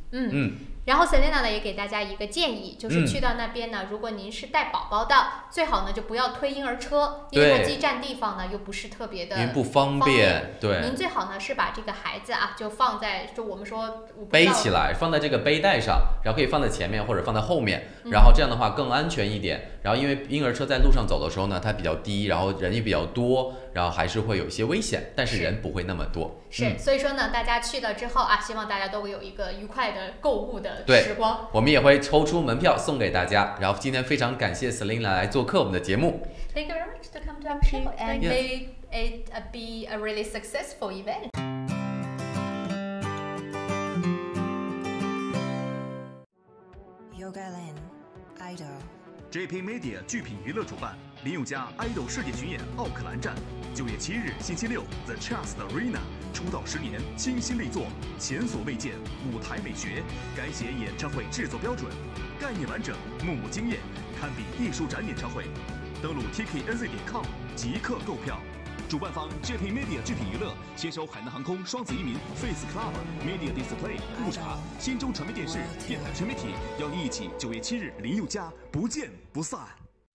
然后 Selena 呢也给大家一个建议，就是去到那边呢，如果您是带宝宝的，最好呢就不要推婴儿车，因为它既占地方呢又不是特别的不方便。对，您最好呢是把这个孩子啊就放在我们说背起来，放在这个背带上，然后可以放在前面或者放在后面，然后这样的话更安全一点。然后因为婴儿车在路上走的时候呢，它比较低，然后人也比较多，然后还是会有一些危险，但是人不会那么多。所以说呢，大家去了之后啊，希望大家都会有一个愉快的购物的时光。我们也会抽出门票送给大家。然后今天非常感谢 Selina 来做客我们的节目。Thank you very much to come to our show and may it be a really successful event. JP Media 剧品娱乐主办，林宥嘉 idol 世界巡演奥克兰站，9月7日星期六 The Chance Arena 出道10年，倾心力作，前所未见，舞台美学，改写演唱会制作标准，概念完整，幕幕惊艳，堪比艺术展演唱会。登录 TKNZ.com 即刻购票。主办方 JP Media 剧品娱乐携手海南航空、双子移民、Face Club、Media Display、路茶、新中传媒电视、电台全媒体，邀你一起9月7日林宥嘉不见不散。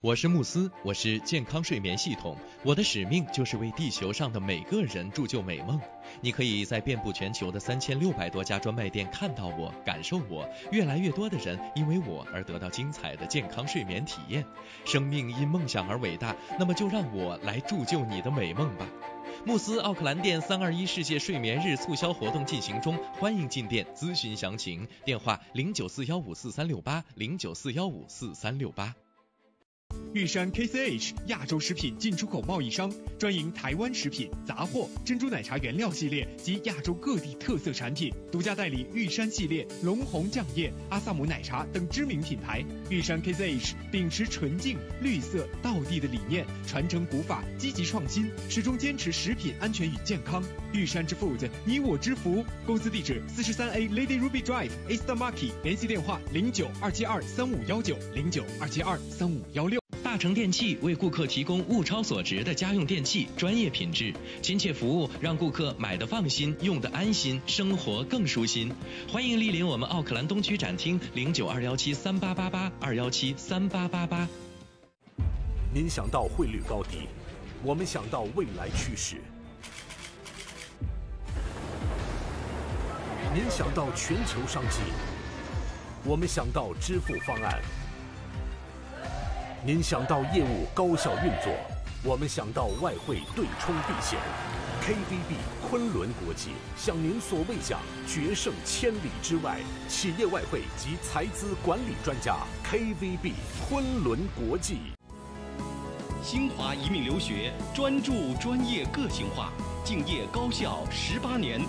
我是慕斯，我是健康睡眠系统，我的使命就是为地球上的每个人铸就美梦。你可以在遍布全球的3600多家专卖店看到我，感受我。越来越多的人因为我而得到精彩的健康睡眠体验。生命因梦想而伟大，那么就让我来铸就你的美梦吧。慕斯奥克兰店321世界睡眠日促销活动进行中，欢迎进店咨询详情，电话0941544368 0941544368。玉山 KCH 亚洲食品进出口贸易商，专营台湾食品、杂货、珍珠奶茶原料系列及亚洲各地特色产品，独家代理玉山系列、龙红酱业、阿萨姆奶茶等知名品牌。玉山 KCH 秉持纯净、绿色、道地的理念，传承古法，积极创新，始终坚持食品安全与健康。玉山之 Food， 你我之福。公司地址43A Lady Ruby Drive East Market， 联系电话09-272-3519 09-272-3516。大成电器为顾客提供物超所值的家用电器，专业品质、亲切服务，让顾客买得放心，用得安心，生活更舒心。欢迎莅临我们奥克兰东区展厅0921738888 2173888。您想到汇率高低，我们想到未来趋势。您想到全球商机，我们想到支付方案。您想到业务高效运作，我们想到外汇对冲避险。KVB 昆仑国际向您所未想，决胜千里之外，企业外汇及财资管理专家 KVB 昆仑国际。新华移民留学专注专业个性化，敬业高效18年。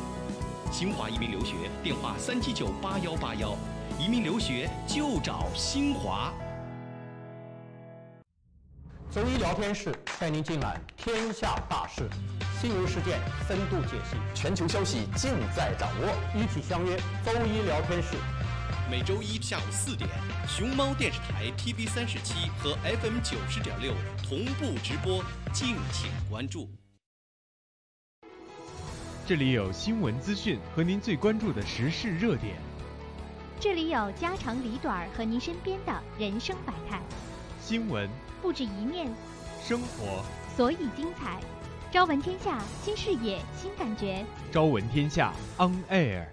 新华移民留学电话3798181，移民留学就找新华。周一聊天室带您尽览天下大事，新闻事件深度解析，全球消息尽在掌握。一起相约周一聊天室。每周一下午4点，熊猫电视台 TV37和 FM 90.6同步直播，敬请关注。这里有新闻资讯和您最关注的时事热点，这里有家长里短和您身边的人生百态。新闻不止一面，生活所以精彩。朝闻天下，新视野，新感觉。朝闻天下 On Air。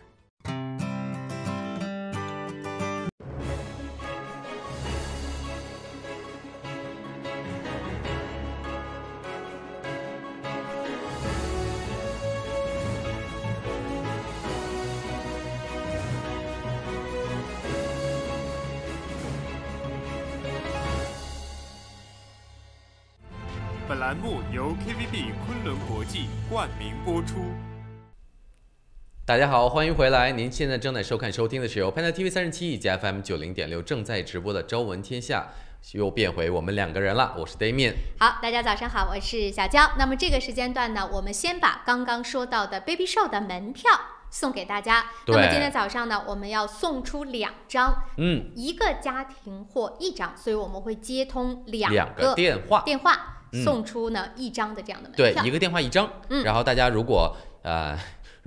本栏目由 KVB 昆仑国际冠名播出。大家好，欢迎回来！您现在正在收听的是由 Panda TV37以及 FM 90.6正在直播的《朝闻天下》，又变回我们两个人了。我是 Damian。好，大家早上好，我是小娇。那么这个时间段呢，我们先把刚刚说到的 Baby Show 的门票送给大家。那么今天早上呢，我们要送出2张，一个家庭获1张，所以我们会接通2个电话送出呢1张的这样的门票。对，一个电话1张。然后大家如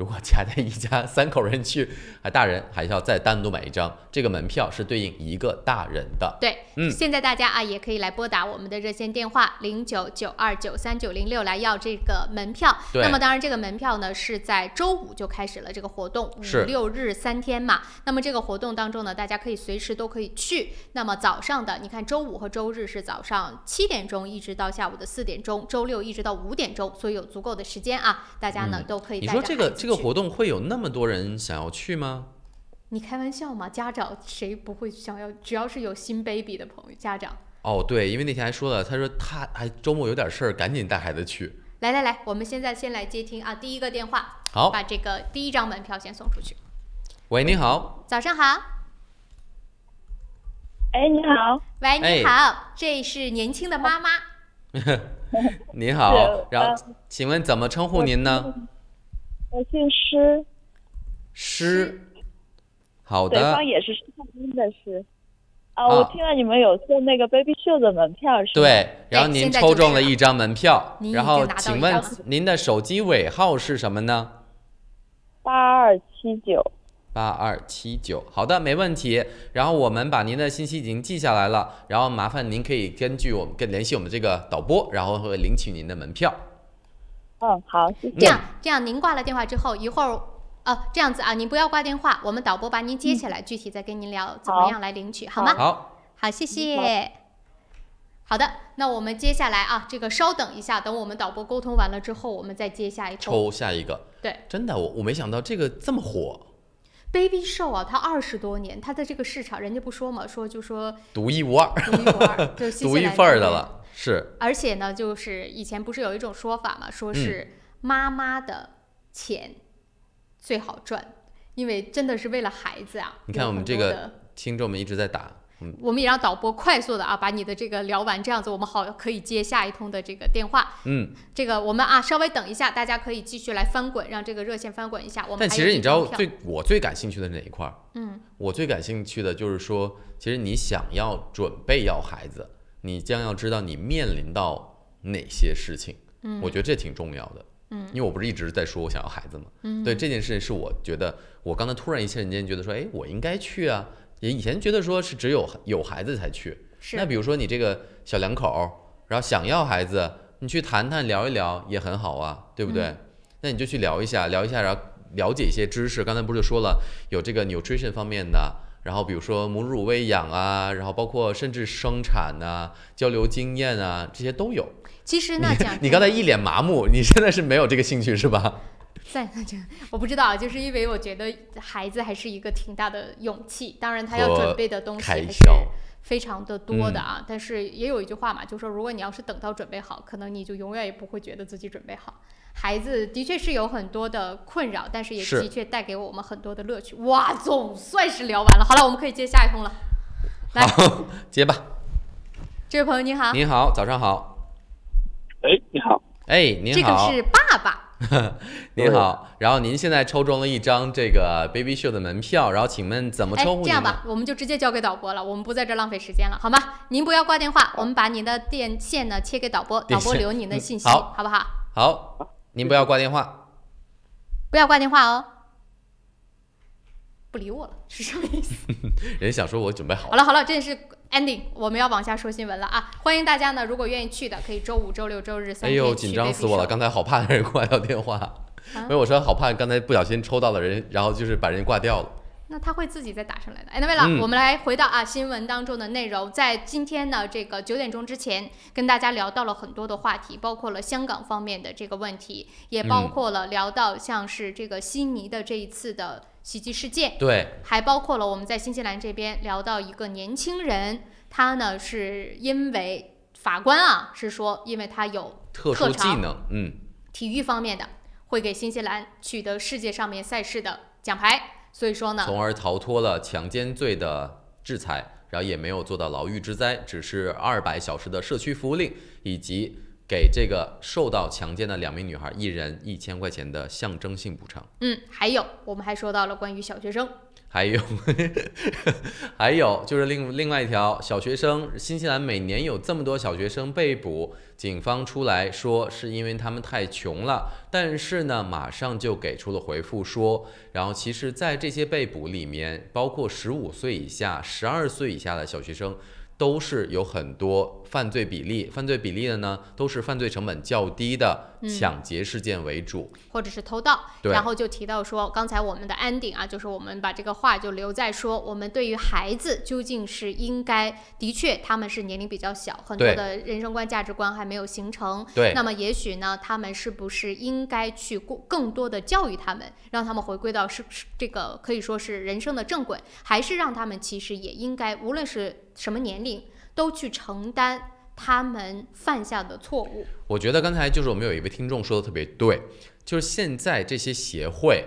如果家一家3口人去，大人还要再单独买一张，这个门票是对应1个大人的。对，现在大家啊也可以来拨打我们的热线电话0992939906来要这个门票。那么当然这个门票呢是在周五就开始了这个活动，5、6日3天嘛。那么这个活动当中呢，大家可以随时都可以去。那么早上的，你看周五和周日是早上7点钟一直到下午的4点钟，周六一直到5点钟，所以有足够的时间啊，大家呢都可以带着孩子去。你说这个活动会有那么多人想要去吗？你开玩笑吗？家长谁不会想要？只要是有新 baby 的朋友，家长。哦，对，因为那天还说了，他说他还周末有点事儿，赶紧带孩子去。来，我们现在先来接听啊，第一个电话。好，把这个第1张门票先送出去。喂，你好。早上好。哎，你好。喂，你好，这是年轻的妈妈。你好，然后请问怎么称呼您呢？我姓施。施。好的。对方也是施汉英的施。我听了你们有送那个 Baby Show 的门票是吧？对，然后您抽中了1张门票，然后请问您的手机尾号是什么呢？8279。8279，好的，没问题。然后我们把您的信息已经记下来了，然后麻烦您可以根据我们联系我们这个导播，然后会领取您的门票。好，谢谢。这样您挂了电话之后，一会儿这样子啊，您不要挂电话，我们导播把您接起来，具体再跟您聊怎么样来领取，好吗？好，谢谢。好的，那我们接下来啊，这个稍等一下，等我们导播沟通完了之后，我们再接下一通。抽下一个。对，真的，我没想到这个这么火。Baby Show 啊，它20多年，它的这个市场，人家不说嘛，就说独一无二，独一份儿的了，是。而且呢，就是以前不是有一种说法嘛，说是妈妈的钱最好赚，因为真的是为了孩子啊。你看我们这个听众们一直在打。我们也让导播快速的啊把你的这个聊完，这样子我们可以接下一通的这个电话。这个我们啊稍微等一下，大家可以继续来翻滚，让这个热线翻滚一下。但其实你知道我最感兴趣的是哪一块？我最感兴趣的就是说，其实你想要准备要孩子，你将要知道你面临到哪些事情。我觉得这挺重要的。因为我不是一直在说我想要孩子吗？对，这件事是我觉得我刚才突然一瞬间觉得说，哎，我应该去啊。也以前觉得说是只有孩子才去，那比如说你这个小两口，然后想要孩子，你去谈谈聊一聊也很好啊，对不对？那你就去聊一下，然后了解一些知识。刚才不是就说了有这个 nutrition 方面的，然后比如说母乳喂养啊，然后包括甚至生产啊、交流经验啊，这些都有。其实呢，你刚才一脸麻木，你现在是没有这个兴趣是吧？我不知道，就是因为我觉得孩子还是一个挺大的勇气，当然他要准备的东西还是非常的多的啊。但是也有一句话嘛，就说如果你要是等到准备好，可能你就永远也不会觉得自己准备好。孩子的确是有很多的困扰，但是也的确带给我们很多的乐趣。哇，总算是聊完了。好了，我们可以接下一通了。来，接吧。这位朋友你好。你好，早上好。你好。您好。这个是爸爸。你好，然后您现在抽中了1张这个 Baby Show 的门票，然后请问怎么称呼您？这样吧，我们就直接交给导播了，我们不在这浪费时间了，好吗？您不要挂电话，我们把您的电线呢切给导播，导播留您的信息，好不好？好，您不要挂电话，不要挂电话哦。不理我了是什么意思？人想说我准备好了。好了，这是 ending， 我们要往下说新闻了啊！欢迎大家呢，如果愿意去的，可以周5、周6、周日3天。哎呦，紧张死我了！刚才好怕人挂掉电话，因为我说好怕刚才不小心抽到了人，然后就是把人挂掉了。那他会自己再打上来的。anyway 了，我们来回到新闻当中的内容。在今天呢，这个9点钟之前，跟大家聊到了很多的话题，包括了香港方面的这个问题，也包括了聊到像是这个悉尼的这一次的袭击事件，对，还包括了我们在新西兰这边聊到一个年轻人，他呢是因为法官啊是说，因为他有特殊技能，体育方面的，会给新西兰取得世界上面赛事的奖牌。所以说呢，从而逃脱了强奸罪的制裁，然后也没有做到牢狱之灾，只是200小时的社区服务令，以及给这个受到强奸的2名女孩1人1000块钱的象征性补偿。还有我们还说到了关于小学生。还有就是另外一条，小学生，新西兰每年有这么多小学生被捕，警方出来说是因为他们太穷了，但是呢，马上就给出了回复说，然后其实在这些被捕里面，包括15岁以下、12岁以下的小学生，都是有很多犯罪比例的呢，都是犯罪成本较低的抢劫事件为主，或者是偷盗。然后就提到说，刚才我们的ending啊，就是我们把这个话就留在说，我们对于孩子究竟是应该，的确他们是年龄比较小，很多的人生观价值观还没有形成。那么也许呢，他们是不是应该去更多的教育他们，让他们回归到这个可以说是人生的正轨，还是让他们其实也应该无论是什么年龄都去承担他们犯下的错误。我觉得刚才就是我们有一位听众说的特别对，就是现在这些协会，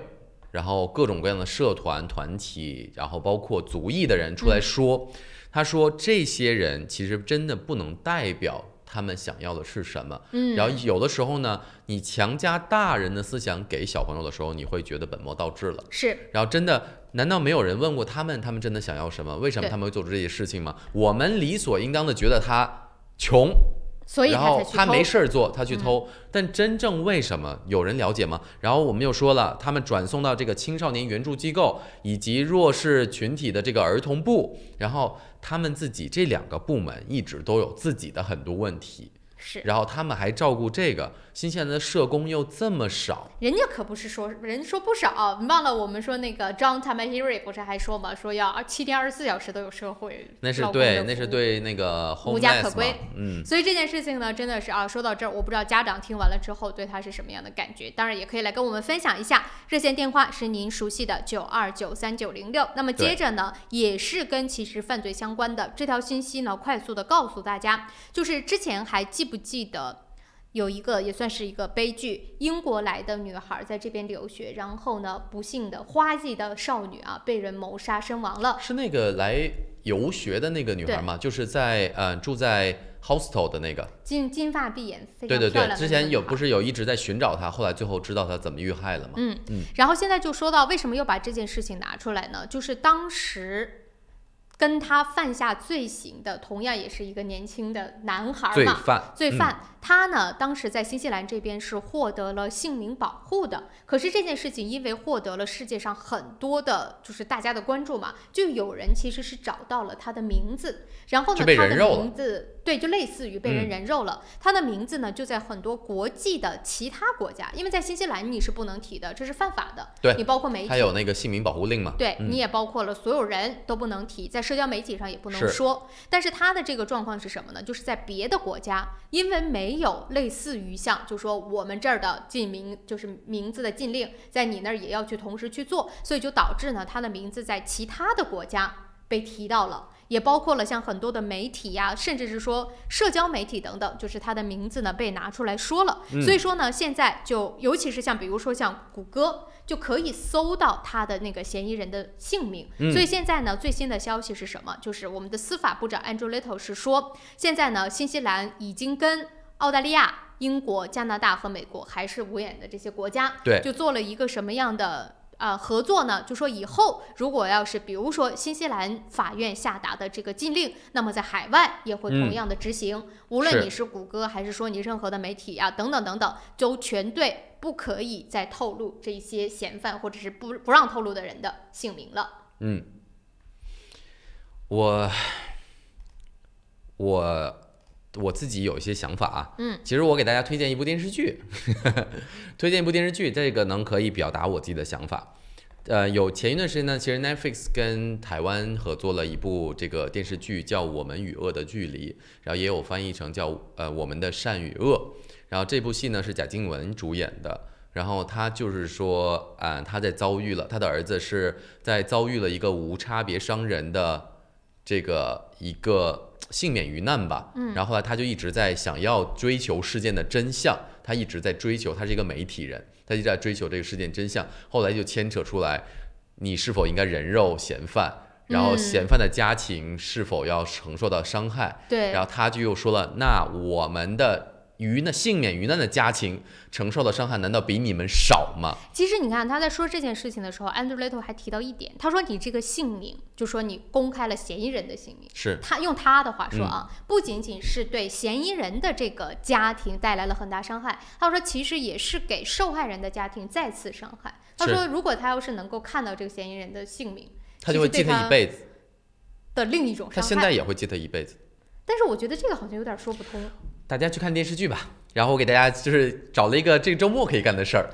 然后各种各样的社团团体，然后包括族裔的人出来说，他说这些人其实真的不能代表他们想要的是什么。然后有的时候呢，你强加大人的思想给小朋友的时候，你会觉得本末倒置了。然后真的，难道没有人问过他们真的想要什么？为什么他们会做出这些事情吗？我们理所应当的觉得他穷，所以然后他没事做，他去偷。但真正为什么，有人了解吗？然后我们又说了，他们转送到这个青少年援助机构以及弱势群体的这个儿童部，然后他们自己这2个部门一直都有自己的很多问题。然后他们还照顾这个，新西兰的社工又这么少，人家可不是说，人说不少。你忘了我们说那个 John Tamahiri 不是还说嘛，说要7天24小时都有社会，那是对那个无家可归。所以这件事情呢，真的是说到这儿，我不知道家长听完了之后对他是什么样的感觉。当然也可以来跟我们分享一下，热线电话是您熟悉的9293906。那么接着呢，也是跟其实犯罪相关的这条信息呢，快速的告诉大家，就是之前还记不记得有一个也算是一个悲剧，英国来的女孩在这边留学，然后呢，不幸的花季的少女啊被人谋杀身亡了。是那个来游学的那个女孩吗？就是在住在 hostel 的那个金发碧眼，非常漂亮的。之前不是有一直在寻找她，后来最后知道她怎么遇害了吗？然后现在就说到为什么又把这件事情拿出来呢？就是当时跟他犯下罪行的同样也是一个年轻的男孩嘛，罪犯，他呢当时在新西兰这边是获得了姓名保护的。可是这件事情因为获得了世界上很多的就是大家的关注嘛，就有人其实是找到了他的名字，然后呢他的名字就类似于被人人肉了。他的名字呢就在很多国际的其他国家，因为在新西兰你是不能提的，这是犯法的。你包括媒体，他有那个姓名保护令嘛？你也包括了所有人都不能提，在社交媒体上也不能说。但是他的这个状况是什么呢？就是在别的国家，因为没有类似于像就说我们这儿的禁名，就是名字的禁令，在你那儿也要去同时去做，所以就导致呢他的名字在其他的国家被提到了，也包括了像很多的媒体呀，甚至是说社交媒体等等，就是他的名字呢被拿出来说了。所以说呢，现在就尤其是像比如说像谷歌，就可以搜到他的那个嫌疑人的姓名。所以现在呢，最新的消息是什么？就是我们的司法部长 Andrew Little 是说，现在呢，新西兰已经跟澳大利亚、英国、加拿大和美国还是无眼的这些国家，就做了一个什么样的合作呢？就说以后如果要是比如说新西兰法院下达的这个禁令，那么在海外也会同样的执行，无论你是谷歌还是说你任何的媒体啊等等等等，都全对不可以再透露这些嫌犯或者是不让透露的人的姓名了。我自己有一些想法啊，其实我给大家推荐一部电视剧，推荐一部电视剧，这个可以表达我自己的想法。有前一段时间呢，其实 Netflix 跟台湾合作了一部这个电视剧，叫《我们与恶的距离》，然后也有翻译成叫我们的善与恶。然后这部戏呢是贾静雯主演的，然后他就是说，他在遭遇了他的儿子是在遭遇了一个无差别伤人的这个一个幸免于难吧，然后后来他就一直在想要追求事件的真相，他一直在追求，他是一个媒体人，他一直在追求这个事件真相，后来就牵扯出来你是否应该人肉嫌犯，然后嫌犯的家庭是否要承受到伤害，然后他就又说了，那我们的幸免于难的家庭承受的伤害难道比你们少吗？其实你看他在说这件事情的时候 Andrew Little 还提到一点，他说你这个姓名，就说你公开了嫌疑人的姓名，是他用他的话说啊，不仅仅是对嫌疑人的这个家庭带来了很大伤害，他说其实也是给受害人的家庭再次伤害。他说如果他要是能够看到这个嫌疑人的姓名，他就会记他一辈子的另一种伤害。他现在也会记他一辈子，但是我觉得这个好像有点说不通。大家去看电视剧吧，然后我给大家就是找了一个这个周末可以干的事儿。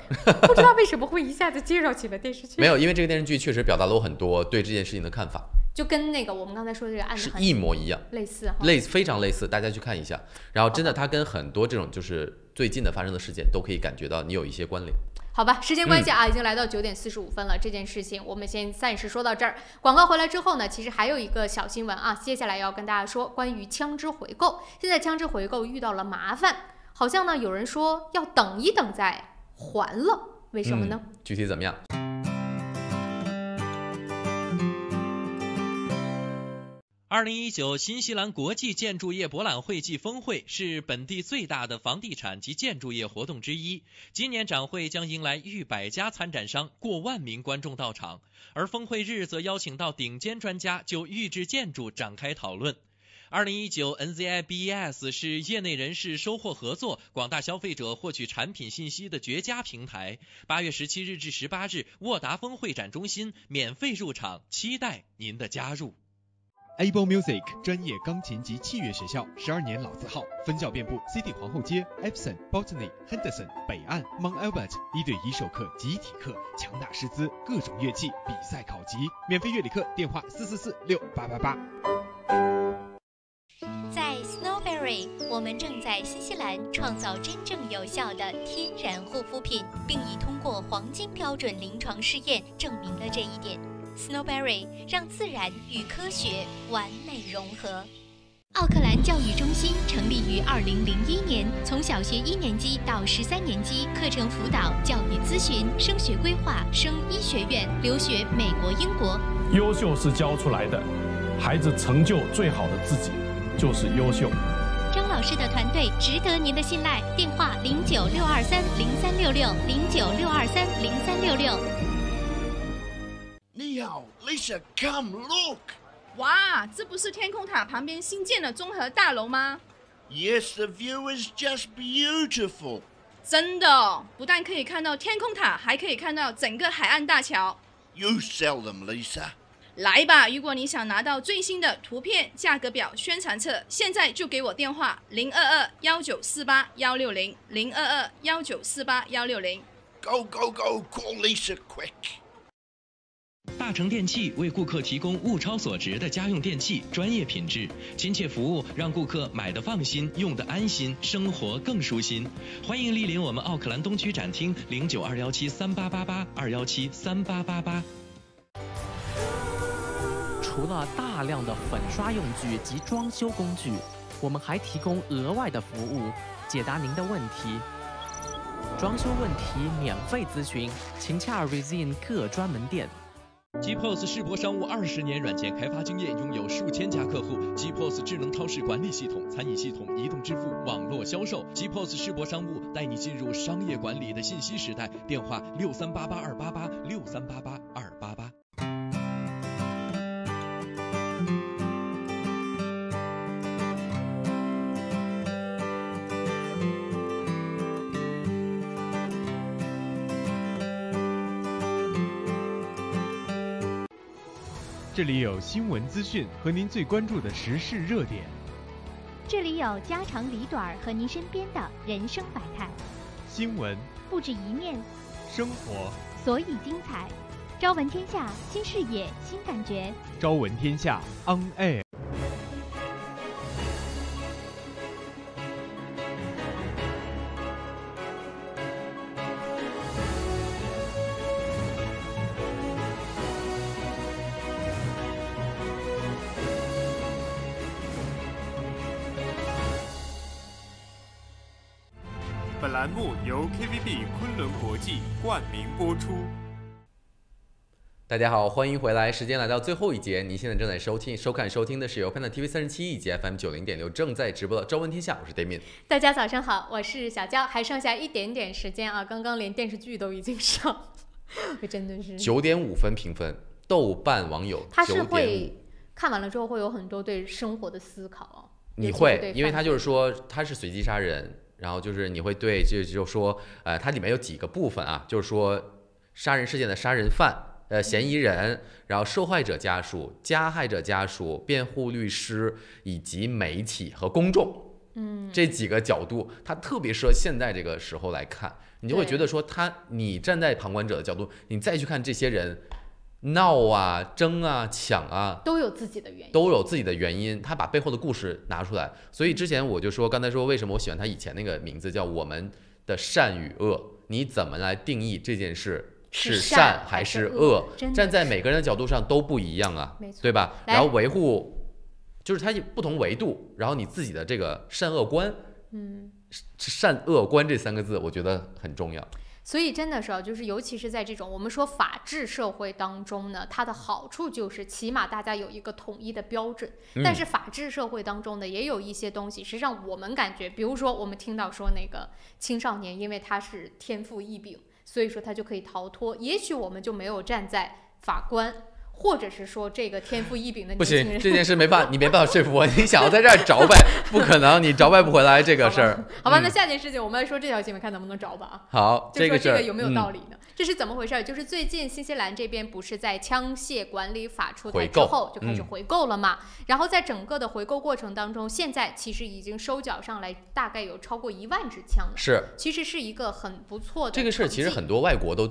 不知道为什么会一下子介绍起了电视剧。没有，因为这个电视剧确实表达了我很多对这件事情的看法，就跟那个我们刚才说的这个案子是一模一样，类似，非常类似，大家去看一下。然后真的，它跟很多这种就是最近的发生的事件都可以感觉到你有一些关联。好吧，时间关系啊，已经来到9点45分了。这件事情我们先暂时说到这儿。广告回来之后呢，其实还有一个小新闻啊，接下来要跟大家说关于枪支回购。现在枪支回购遇到了麻烦，好像呢有人说要等一等再还了，为什么呢？具体怎么样？2019新西兰国际建筑业博览会暨峰会是本地最大的房地产及建筑业活动之一。今年展会将迎来逾100家参展商，过万名观众到场。而峰会日则邀请到顶尖专家就预制建筑展开讨论。2019 NZI BES 是业内人士收获合作、广大消费者获取产品信息的绝佳平台。8月17日至18日，沃达丰会展中心免费入场，期待您的加入。Able Music 专业钢琴及器乐学校，12年老字号，分校遍布 City 皇后街、Epsom、Botany、Henderson、北岸、Mount Albert， 1对1授课、集体课，强大师资，各种乐器，比赛考级，免费乐理课，电话4446888。在 Snowberry， 我们正在新西兰创造真正有效的天然护肤品，并已通过黄金标准临床试验证明了这一点。Snowberry 让自然与科学完美融合。奥克兰教育中心成立于2001年，从小学1年级到13年级，课程辅导、教育咨询、升学规划、升医学院、留学美国、英国。优秀是教出来的，孩子成就最好的自己就是优秀。张老师的团队值得您的信赖，电话0962303366，0962303366。你好 ，Lisa， come look。哇，这不是天空塔旁边新建的综合大楼吗 ？Yes, the view is just beautiful。真的，不但可以看到天空塔，还可以看到整个海岸大桥。You sell them, Lisa。来吧，如果你想拿到最新的图片、价格表、宣传册，现在就给我电话022-1948-160，022-1948-160。Go, go, go, call Lisa quick。大成电器为顾客提供物超所值的家用电器，专业品质、亲切服务，让顾客买得放心，用得安心，生活更舒心。欢迎莅临我们奥克兰东区展厅，092173888，2173888。除了大量的粉刷用具及装修工具，我们还提供额外的服务，解答您的问题。装修问题免费咨询，请洽 Resin 各专门店。GPOS 世博商务20年软件开发经验，拥有数千家客户。GPOS 智能超市管理系统、餐饮系统、移动支付、网络销售。GPOS 世博商务带你进入商业管理的信息时代。电话6388-288，6388-288。这里有新闻资讯和您最关注的时事热点，这里有家长里短和您身边的人生百态。新闻不止一面，生活所以精彩。朝闻天下，新视野，新感觉。朝闻天下 On Air。本栏目由 KVB 昆仑国际冠名播出。大家好，欢迎回来。时间来到最后一节，您现在正在收听的是由 Panda TV 37以及 FM 90.6正在直播的《朝闻天下》，我是 Damian。大家早上好，我是小娇，还剩下一点点时间啊，刚刚连电视剧都已经上，我真的是9点5分评分，豆瓣网友他是会看完了之后会有很多对生活的思考啊。你会，因为他就是说他是随机杀人，然后就是你会对就说它里面有几个部分啊，就是说杀人事件的杀人犯。嫌疑人，然后受害者家属、加害者家属、辩护律师以及媒体和公众，这几个角度，它特别适合现在这个时候来看，你就会觉得说你站在旁观者的角度，你再去看这些人闹啊、争啊、抢啊，都有自己的原因，他把背后的故事拿出来。所以之前我就说，刚才说为什么我喜欢他以前那个名字叫《我们的善与恶》，你怎么来定义这件事？是善还是恶？站在每个人的角度上都不一样啊，对吧？然后维护就是它不同维度，然后你自己的这个善恶观，善恶观这3个字，我觉得很重要。所以真的是就是尤其是在这种我们说法治社会当中呢，它的好处就是起码大家有一个统一的标准。但是法治社会当中呢，也有一些东西，实际上我们感觉，比如说我们听到说那个青少年，因为他是天赋异禀。所以说他就可以逃脱，也许我们就没有站在法官，或者是说这个天赋异禀的年轻人。不行，这件事你没办法说服我，你想要在这儿着摆，不可能，你着摆不回来这个事儿。好吧，那下件事情我们来说这条新闻，看能不能着吧啊。好，就说这个有没有道理呢？这是怎么回事？就是最近新西兰这边不是在枪械管理法出台之后就开始回购了嘛？然后在整个的回购过程当中，现在其实已经收缴上来大概有超过1万支枪了。是，其实是一个很不错的。这个事其实很多外国都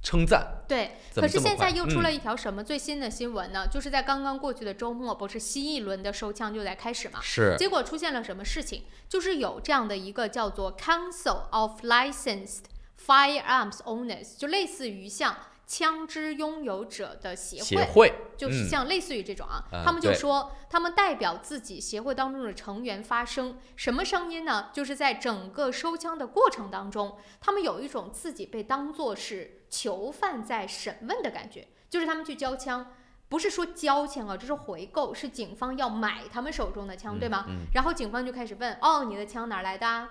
称赞。对，可是现在又出了一条什么最新的新闻呢？就是在刚刚过去的周末，不是新一轮的收枪就在开始嘛？是。结果出现了什么事情？就是有这样的一个叫做 Council of Licensed Firearms Owners， 就类似于像枪支拥有者的协会，就是像类似于这种啊，他们就说他们代表自己协会当中的成员发声，什么声音呢？就是在整个收枪的过程当中，他们有一种自己被当作是囚犯在审问的感觉，就是他们去交枪。不是说交枪啊，这是回购，是警方要买他们手中的枪，对吗？然后警方就开始问，你的枪哪来的啊？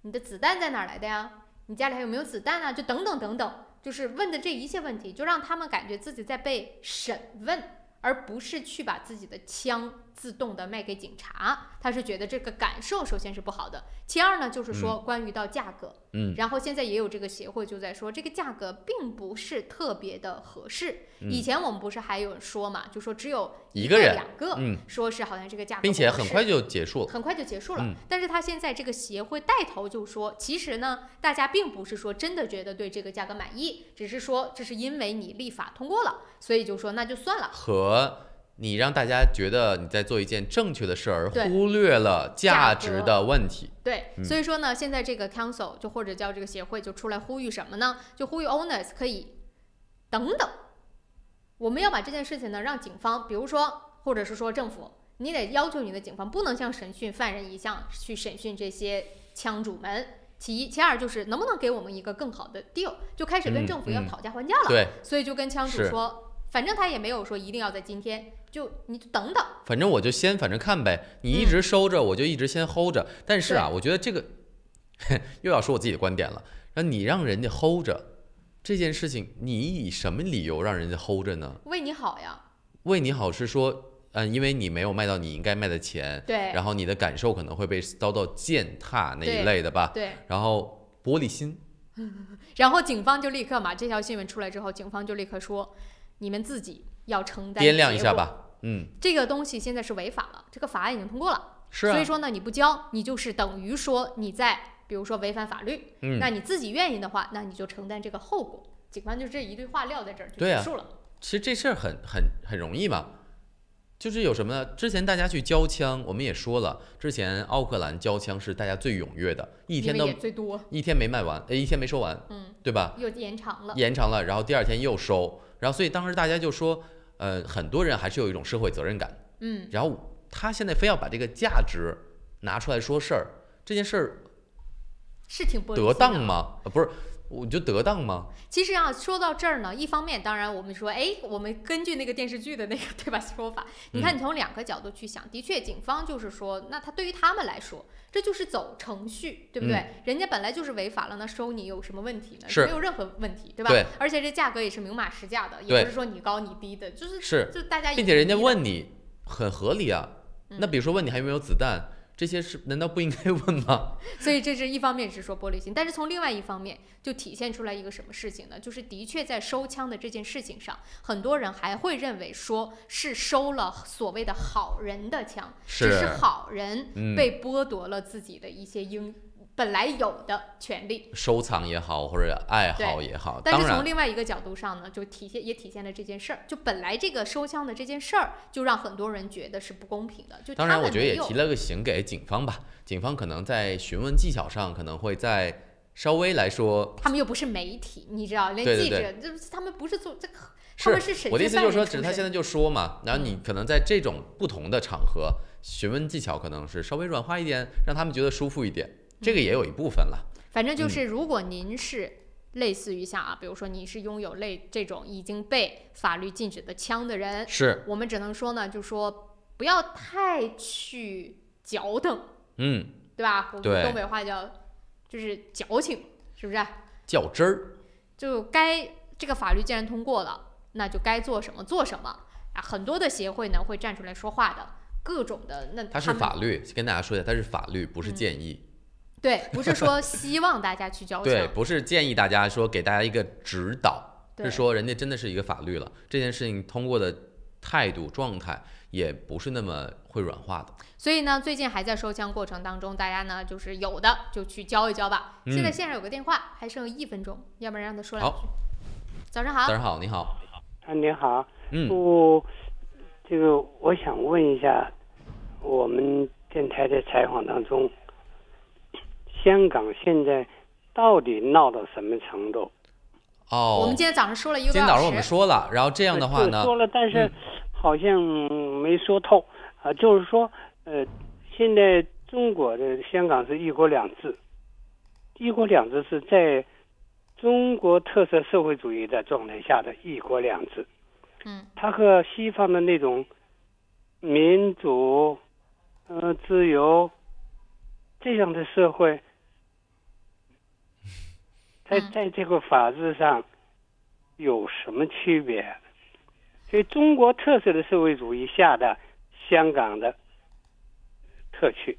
你的子弹在哪来的呀？你家里还有没有子弹啊？就等等等等，就是问的这一切问题，就让他们感觉自己在被审问，而不是去把自己的枪自动的卖给警察。他是觉得这个感受首先是不好的，其二呢就是说关于到价格，然后现在也有这个协会就在说这个价格并不是特别的合适。以前我们不是还有说嘛，就说只有1个2个，说是好像这个价格，并且很快就结束了，但是他现在这个协会带头就说，其实呢大家并不是说真的觉得对这个价格满意，只是说这是因为你立法通过了，所以就说那就算了，和你让大家觉得你在做一件正确的事儿，忽略了价值的问题。对，所以说呢，现在这个 council 就或者叫这个协会就出来呼吁什么呢？就呼吁 owners 可以等等，我们要把这件事情呢让警方，比如说或者是说政府，你得要求你的警方不能像审讯犯人一样去审讯这些枪主们。其一，其二就是能不能给我们一个更好的 deal， 就开始跟政府要讨价还价了。对，所以就跟枪主说，反正他也没有说一定要在今天，你就等等，反正我就先反正看呗，你一直收着，我就一直先 hold 着。但是啊，我觉得这个又要说我自己的观点了，你让人家 hold 着这件事情，你以什么理由让人家 hold 着呢？为你好呀。为你好是说。因为你没有卖到你应该卖的钱，对，然后你的感受可能会被遭到践踏那一类的吧，对，然后玻璃心，然后警方就立刻嘛，这条新闻出来之后，警方就立刻说，你们自己要承担，掂量一下吧，这个东西现在是违法了，这个法案已经通过了，是啊，所以说呢，你不交，你就是等于说你在，比如说违反法律，那你自己愿意的话，那你就承担这个后果。警方就这一堆话撂在这儿就结束了。其实这事儿很容易嘛。就是有什么呢？之前大家去交枪，我们也说了，之前奥克兰交枪是大家最踊跃的，一天都最多，一天没卖完，一天没收完，对吧？又延长了，然后第2天又收，然后所以当时大家就说，很多人还是有一种社会责任感，然后他现在非要把这个价值拿出来说事儿，这件事儿是挺不得当吗？不是。我就得当吗？其实啊，说到这儿呢，一方面当然我们说，哎，我们根据那个电视剧的那个对吧说法，你看你从2个角度去想，的确，警方就是说，那他对于他们来说，这就是走程序，对不对？人家本来就是违法了，那收你有什么问题呢？没有任何问题，对吧？对。而且这价格也是明码实价的，也不是说你高你低的，就大家并且人家问你很合理啊。那比如说问你还有没有子弹，这些是难道不应该问吗？所以这是一方面是说玻璃心，但是从另外一方面就体现出来一个什么事情呢？就是的确在收枪的这件事情上，很多人还会认为说是收了所谓的好人的枪，只是好人被剥夺了自己的一些本来有的权利，收藏也好或者爱好也好。但是从另外一个角度上呢，就体现了这件事儿，就本来这个收枪的这件事儿，就让很多人觉得是不公平的。就当然，我觉得也提了个醒给警方吧，警方可能在询问技巧上可能会在稍微来说，他们又不是媒体，你知道，连记者他们不是做这个。是我的意思就是说，只是他现在就说嘛，然后你可能在这种不同的场合询问技巧可能是稍微软化一点，让他们觉得舒服一点。这个也有一部分了，反正就是如果您是类似于像比如说你是拥有这种已经被法律禁止的枪的人，是我们只能说呢，就说不要太去矫等，对吧？我们东北话叫就是矫情，是不是？较真儿，就这个法律既然通过了，那就该做什么做什么啊！很多的协会呢会站出来说话的，各种的那它是法律，跟大家说一下，它是法律，不是建议。对，不是说希望大家去交枪，对，不是建议大家说给大家一个指导，是说人家真的是一个法律了，这件事情通过的态度状态也不是那么会软化的。所以呢，最近还在收枪过程当中，大家呢就是有的就去交一交吧。现在线上有个电话，还剩1分钟，要不然让他说两句。早上好。早上好，你好。你好。这个我想问一下，我们电台的采访当中，香港现在到底闹到什么程度？我们今天早上说了1个多小时。今天早上我们说了，然后这样的话呢，说了，但是好像没说透就是说，现在中国的香港是一国两制，一国两制是在中国特色社会主义的状态下的一国两制。它和西方的那种民主、自由这样的社会。在这个法制上有什么区别？所以中国特色的社会主义下的香港的特区。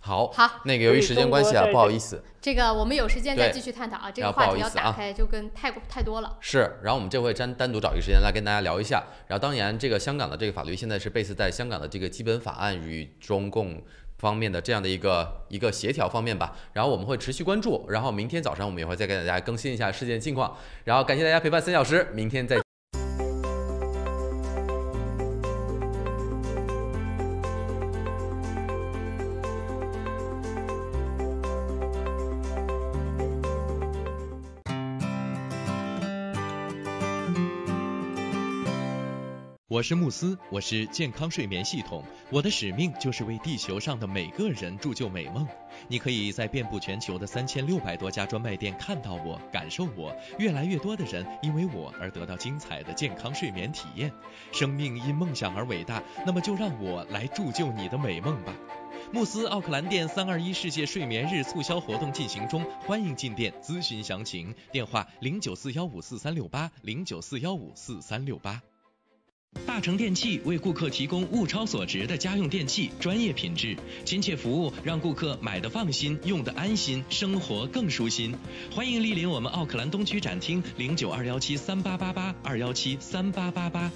好，那个由于时间关系不好意思，这个我们有时间再继续探讨啊。这个话题要打开就跟太多了。是，然后我们这回单独找一个时间来跟大家聊一下。然后当然，这个香港的这个法律现在是base在香港的这个基本法案与中共方面的这样的一个协调方面吧，然后我们会持续关注，然后明天早上我们也会再给大家更新一下事件近况，然后感谢大家陪伴3小时，明天再见。我是慕斯，我是健康睡眠系统，我的使命就是为地球上的每个人铸就美梦。你可以在遍布全球的3600多家专卖店看到我，感受我。越来越多的人因为我而得到精彩的健康睡眠体验。生命因梦想而伟大，那么就让我来铸就你的美梦吧。慕斯奥克兰店321世界睡眠日促销活动进行中，欢迎进店咨询详情，电话0941544368，0941544368。大成电器为顾客提供物超所值的家用电器，专业品质、亲切服务，让顾客买得放心，用得安心，生活更舒心。欢迎莅临我们奥克兰东区展厅，092173888，2173888。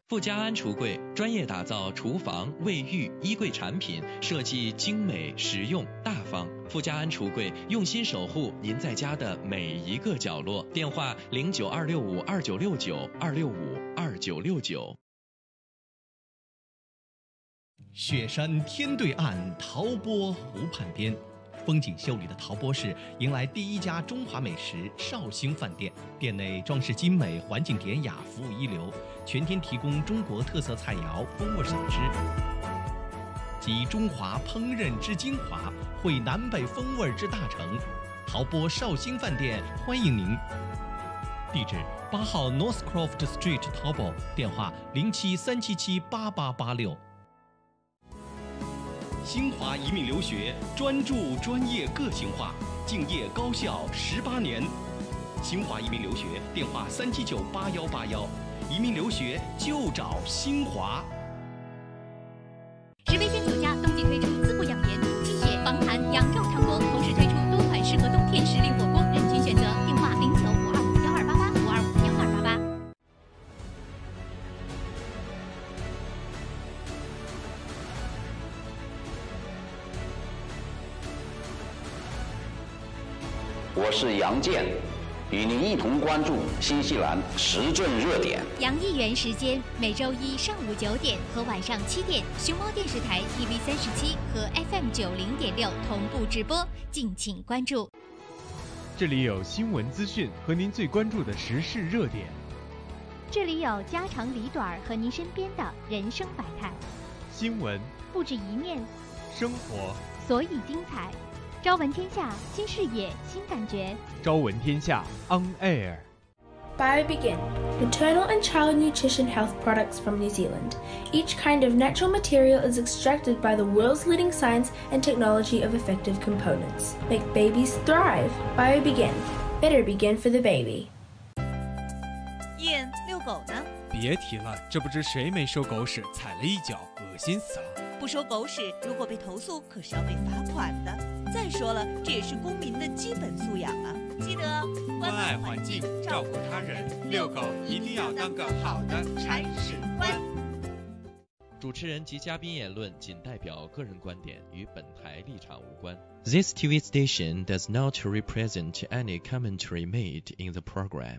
富家安橱柜专业打造厨房、卫浴、衣柜产品，设计精美、实用、大方。富家安橱柜用心守护您在家的每一个角落。电话092652969，2652969。雪山天对岸，陶波湖畔边，风景秀丽的陶波市迎来第1家中华美食绍兴饭店。店内装饰精美，环境典雅，服务一流，全天提供中国特色菜肴、风味小吃，集中华烹饪之精华，汇南北风味之大成。陶波绍兴饭店欢迎您。地址8号 Northcroft Street 淘宝，电话07-377-8886。新华移民留学，专注、专业、个性化，敬业高效18年。新华移民留学，电话379-8181，移民留学就找新华。10味鲜酒家冬季推出滋补养颜、气血防寒养肉汤锅，同时推出多款适合冬天时令火锅，任君选择。电话0952512288，52512288。我是杨健，与您一同关注新西兰时政热点。杨议员时间每周一上午9点和晚上7点，熊猫电视台 TV37和 FM90.6同步直播，敬请关注。这里有新闻资讯和您最关注的时事热点。这里有家长里短和您身边的人生百态。新闻不止一面，生活所以精彩。朝闻天下，新视野，新感觉。朝闻天下 On Air。 BioBegin, maternal and child nutrition health products from New Zealand. Each kind of natural material is extracted by the world's leading science and technology of effective components. Make babies thrive. BioBegin. Better begin for the baby. 燕遛狗呢？别提了，这不知谁没收狗屎踩了一脚，恶心死了。不收狗屎，如果被投诉，可是要被罚款的。再说了，这也是公民的基本素养啊！记得关爱环境，照顾他人，遛狗一定要当个好的铲屎官。主持人及嘉宾言论仅代表个人观点，与本台立场无关。This TV station does not represent any commentary made in the program.